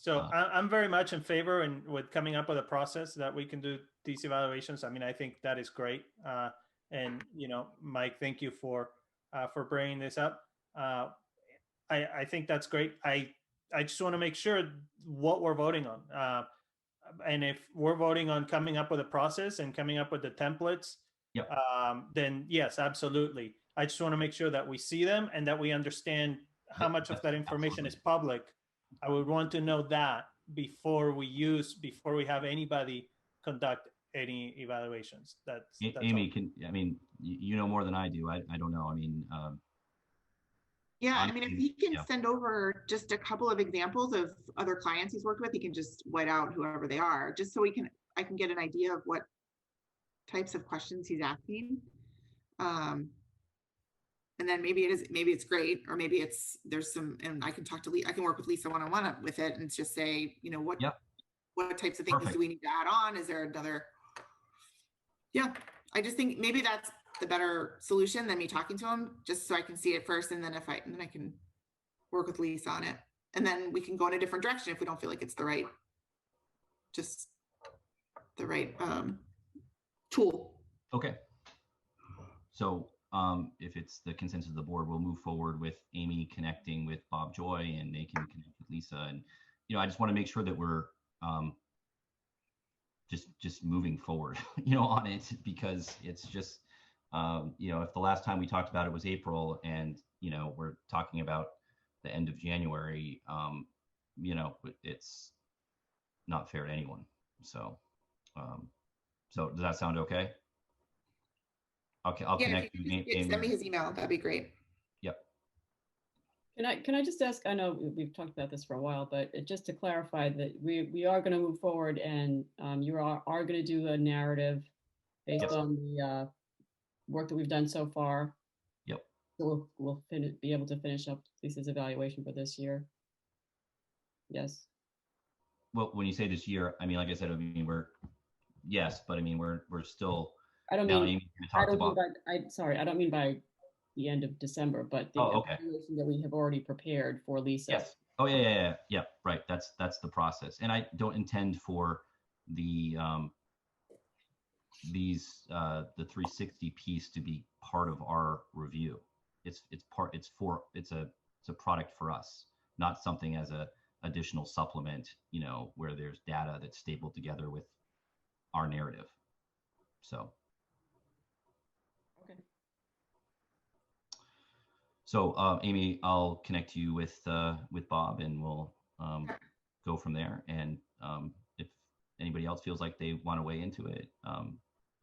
I'm very much in favor and with coming up with a process that we can do these evaluations. I mean, I think that is great. And Mike, thank you for bringing this up. I think that's great. I just want to make sure what we're voting on. And if we're voting on coming up with a process and coming up with the templates, yep. Then yes, absolutely. I just want to make sure that we see them and that we understand how much of that information is public. I would want to know that before we have anybody conduct any evaluations. That's Amy, you know more than I do. I don't know. Yeah, I mean, if he can send over just a couple of examples of other clients he's worked with, he can just white out whoever they are, just so I can get an idea of what types of questions he's asking. And then maybe it's great, or maybe there's some, and I can work with Lisa one-on-one with it and just say, what types of things do we need to add on? Is there another? Yeah, I just think maybe that's the better solution than me talking to him, just so I can see it first, and then I can work with Lisa on it, and then we can go in a different direction if we don't feel like it's the right tool. Okay. So if it's the consensus of the board, we'll move forward with Amy connecting with Bob Joy, and they can connect with Lisa. And I just want to make sure that we're just moving forward, on it, because it's just if the last time we talked about it was April, and we're talking about the end of January, it's not fair to anyone. So so does that sound okay? Okay, I'll connect you. Send me his email. That'd be great. Yep. Can I just ask? I know we've talked about this for a while, but just to clarify that we are going to move forward, and you are going to do a narrative based on the work that we've done so far. Yep. So we'll be able to finish up Lisa's evaluation for this year. Yes. Well, when you say this year, like I said, we're still. I don't mean by the end of December, but the evaluation that we have already prepared for Lisa. Yes. Oh yeah. Right. That's the process, and I don't intend for the the 360 piece to be part of our review. It's a product for us, not something as a additional supplement, where there's data that's stapled together with our narrative. So. Okay. So Amy, I'll connect you with Bob, and we'll go from there. And if anybody else feels like they want to weigh into it,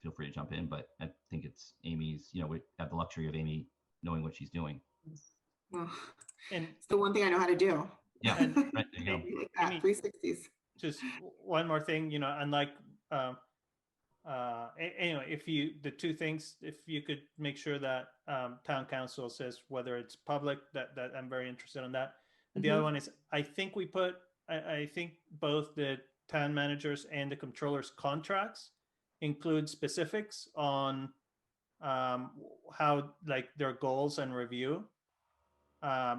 feel free to jump in. But I think it's Amy's. We have the luxury of Amy knowing what she's doing. Well, and it's the one thing I know how to do. Yeah, right, there you go. Like that, 360s. Just one more thing, unlike anyway, the two things, if you could make sure that town council says whether it's public, that I'm very interested in that. And the other one is, I think both the town managers and the controller's contracts include specifics on how, like, their goals and review.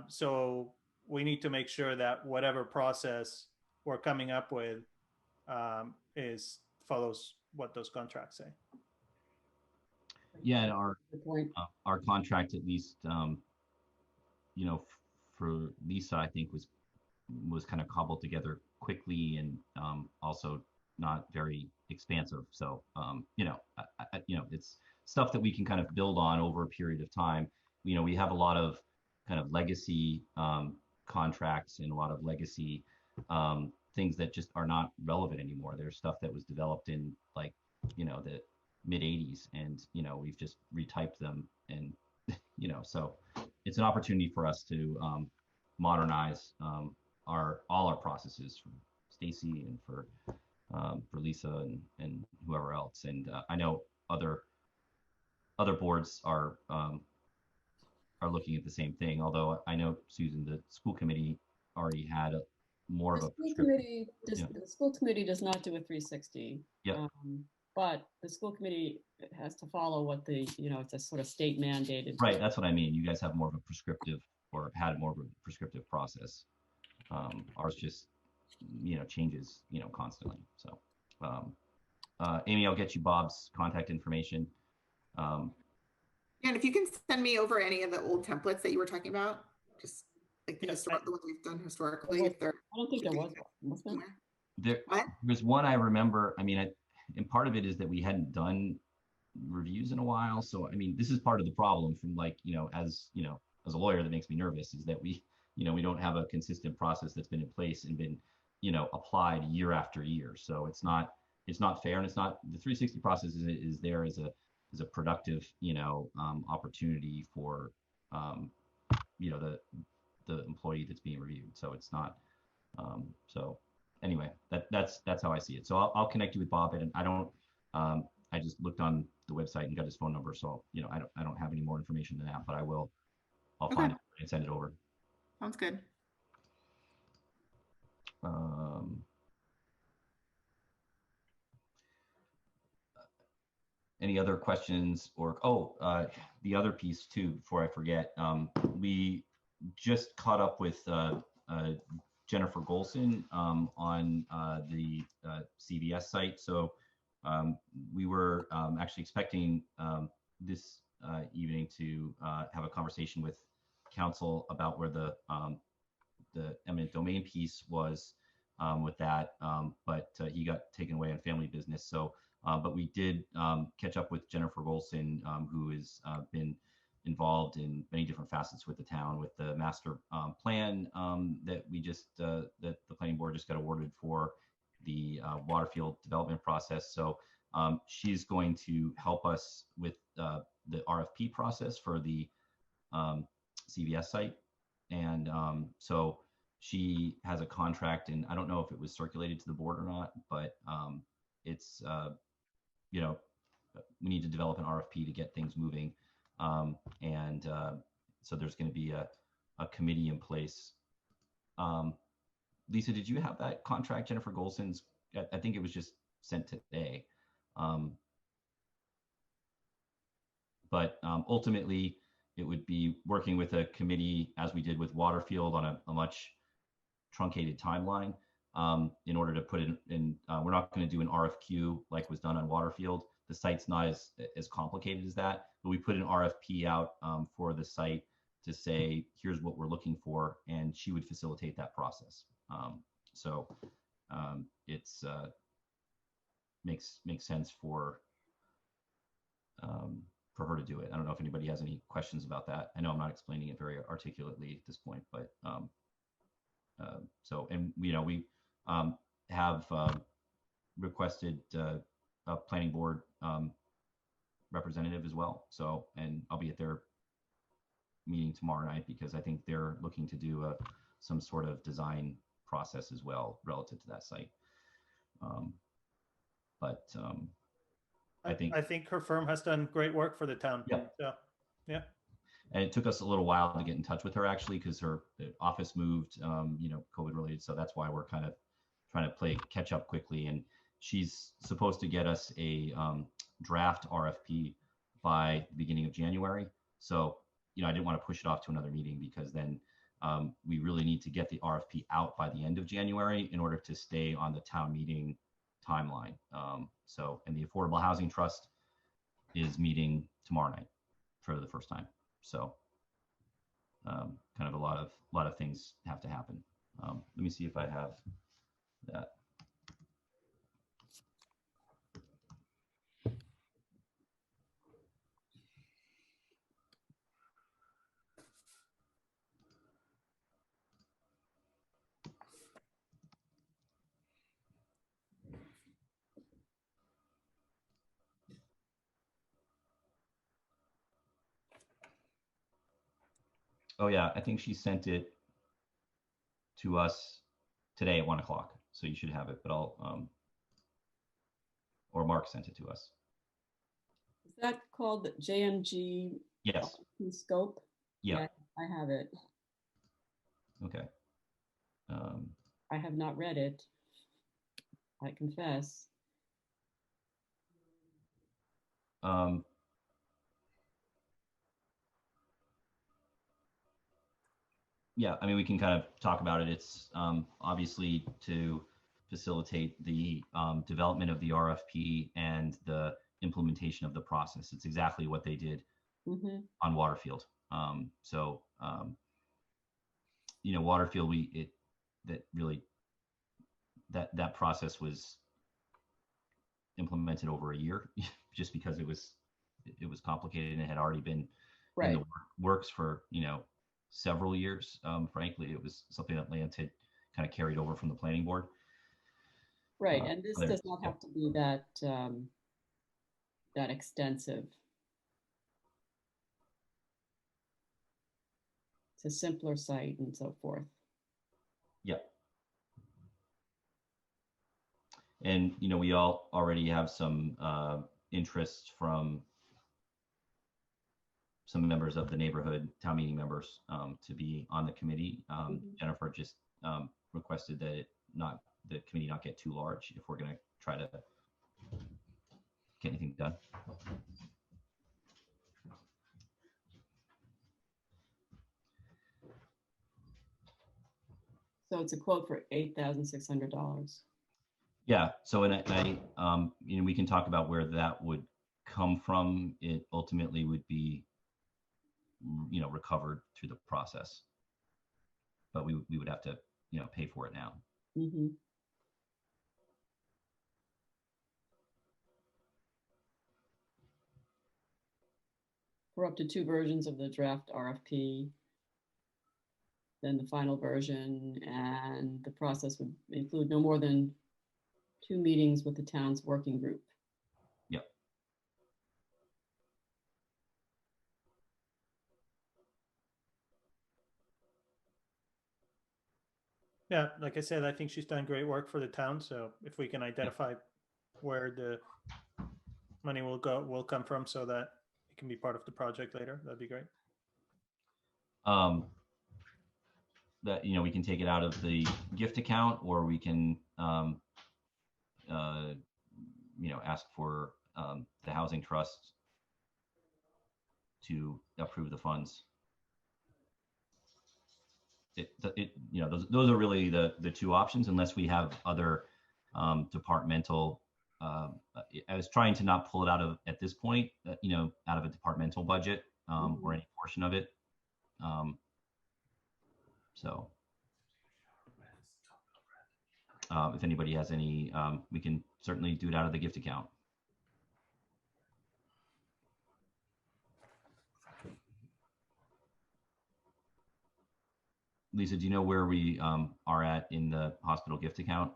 So we need to make sure that whatever process we're coming up with follows what those contracts say. Yeah, and our contract, at least, for Lisa, I think was kind of cobbled together quickly, and also not very expansive. So it's stuff that we can kind of build on over a period of time. We have a lot of kind of legacy contracts and a lot of legacy things that just are not relevant anymore. There's stuff that was developed in the mid 80s, and we've just retyped them and so it's an opportunity for us to modernize all our processes for Stacy and for Lisa and whoever else. And I know other boards are looking at the same thing. Although I know, Susan, the school committee already had more of a The school committee does not do a 360. Yeah. But the school committee has to follow what it's a sort of state mandated. Right, that's what I mean. You guys have more of a prescriptive, or had more of a prescriptive process. Ours just, changes, constantly. So, Amy, I'll get you Bob's contact information. And if you can send me over any of the old templates that you were talking about, just like the ones we've done historically. If they're, I don't think there was there? There's one I remember. I mean, and part of it is that we hadn't done reviews in a while. So, I mean, this is part of the problem from as a lawyer, that makes me nervous, is that we don't have a consistent process that's been in place and been, applied year after year. So it's not fair, and it's not, the 360 process is there as a productive, opportunity for, the employee that's being reviewed. So it's not, so anyway, that's how I see it. So I'll connect you with Bob, and I don't, I just looked on the website and got his phone number. So, I don't have any more information than that, but I'll find it and send it over. Sounds good. Any other questions, or, the other piece too, before I forget, we just caught up with Jennifer Golson on the CVS site. So we were actually expecting this evening to have a conversation with council about where the eminent domain piece was with that, but he got taken away on family business. So, but we did catch up with Jennifer Golson, who has been involved in many different facets with the town, with the master plan that we just, that the planning board just got awarded for the Waterfield development process. So she's going to help us with the RFP process for the CVS site. And so she has a contract, and I don't know if it was circulated to the board or not, but it's, we need to develop an RFP to get things moving. And so there's going to be a committee in place. Lisa, did you have that contract, Jennifer Golson's? I think it was just sent today. But ultimately, it would be working with a committee, as we did with Waterfield, on a much truncated timeline in order to put it in. We're not going to do an RFQ like was done on Waterfield. The site's not as complicated as that, but we put an RFP out for the site to say, here's what we're looking for, and she would facilitate that process. So it's makes sense for her to do it. I don't know if anybody has any questions about that. I know I'm not explaining it very articulately at this point, but so, and we have requested a planning board representative as well. So, and I'll be at their meeting tomorrow night, because I think they're looking to do some sort of design process as well relative to that site. But I think her firm has done great work for the town. Yeah. So, yeah. And it took us a little while to get in touch with her, actually, because her office moved, COVID related. So that's why we're kind of trying to play catch up quickly. And she's supposed to get us a draft RFP by the beginning of January. So, I didn't want to push it off to another meeting, because then we really need to get the RFP out by the end of January in order to stay on the town meeting timeline. So, and the Affordable Housing Trust is meeting tomorrow night for the first time. So kind of a lot of things have to happen. Let me see if I have that. Oh yeah, I think she sent it to us today at 1 o'clock. So you should have it, but or Mark sent it to us. Is that called the JMG Yes. scope? Yeah. Yeah, I have it. Okay. I have not read it, I confess. Yeah, I mean, we can kind of talk about it. It's obviously to facilitate the development of the RFP and the implementation of the process. It's exactly what they did on Waterfield. Waterfield, that process was implemented over a year, just because it was complicated and it had already been in the works for several years. Frankly, it was something that Lance had kind of carried over from the planning board. Right, and this does not have to be that that extensive. It's a simpler site and so forth. Yeah. And we all already have some interest from some members of the neighborhood town meeting members to be on the committee. Jennifer just requested that the committee not get too large if we're going to try to get anything done. So it's a quote for $8,600. Yeah. So, and I we can talk about where that would come from. It ultimately would be, recovered through the process, but we would have to, pay for it now. We're up to 2 versions of the draft RFP, then the final version, and the process would include no more than 2 meetings with the town's working group. Yep. Yeah, like I said, I think she's done great work for the town. So if we can identify where the money will come from, so that it can be part of the project later, that'd be great. That we can take it out of the gift account, or we can ask for the housing trust to approve the funds. Those are really the 2 options, unless we have other departmental. I was trying to not pull it out of at this point, out of a departmental budget or any portion of it. So if anybody has any, we can certainly do it out of the gift account. Lisa, do you know where we are at in the hospital gift account?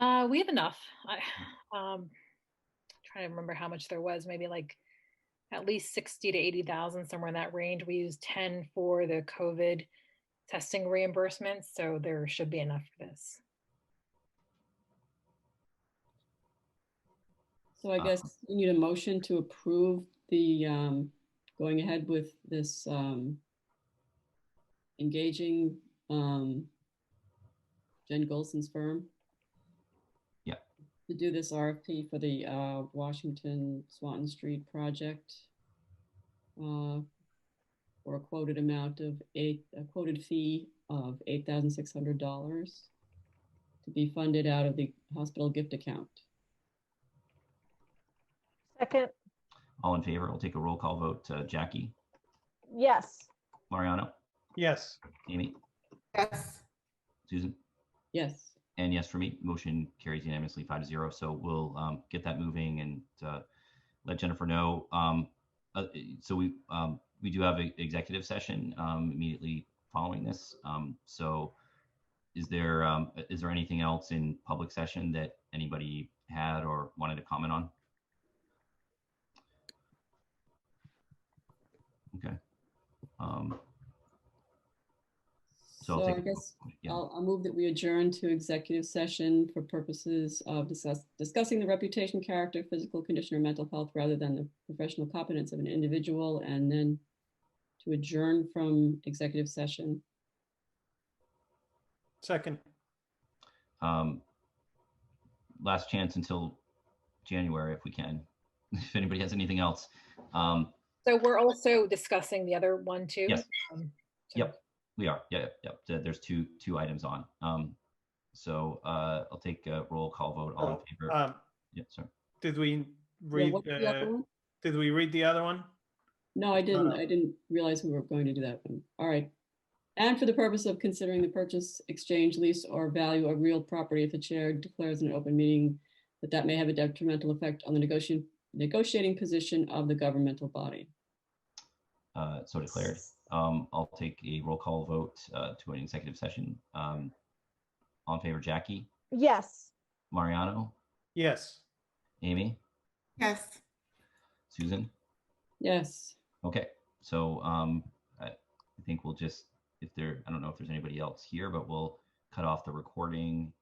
We have enough. Trying to remember how much there was, maybe like at least 60 to 80,000, somewhere in that range. We used 10 for the COVID testing reimbursements, so there should be enough for this. So I guess you need a motion to approve the going ahead with this engaging Jen Golson's firm. Yeah. To do this RFP for the Washington Swanton Street project for a quoted amount of a quoted fee of $8,600 to be funded out of the hospital gift account. Second. All in favor? We'll take a roll call vote. Jackie? Yes. Mariano? Yes. Amy? Yes. Susan? Yes. And yes for me. Motion carries unanimously 5-0. So we'll get that moving and let Jennifer know. So we do have an executive session immediately following this. So is there anything else in public session that anybody had or wanted to comment on? Okay. So I'll So I take, guess yeah. I'll move that we adjourn to executive session for purposes of discussing the reputation, character, physical condition, or mental health rather than the professional competence of an individual, and then to adjourn from executive session. Second. Last chance until January if we can, if anybody has anything else. So we're also discussing the other one too? Yes. So- Yep, we are. Yep. There's two items on. So I'll take a roll call vote. All in favor? Yeah, sorry. Did we read? what's the other one? Did we read the other one? No, I didn't. I didn't realize we were going to do that one. All right. And for the purpose of considering the purchase, exchange, lease, or value of real property, if the chair declares in an open meeting that may have a detrimental effect on the negotiating position of the governmental body. So declared. I'll take a roll call vote to an executive session. All in favor, Jackie? Yes. Mariano? Yes. Amy? Yes. Susan? Yes. Okay, so I think we'll just, I don't know if there's anybody else here, but we'll cut off the recording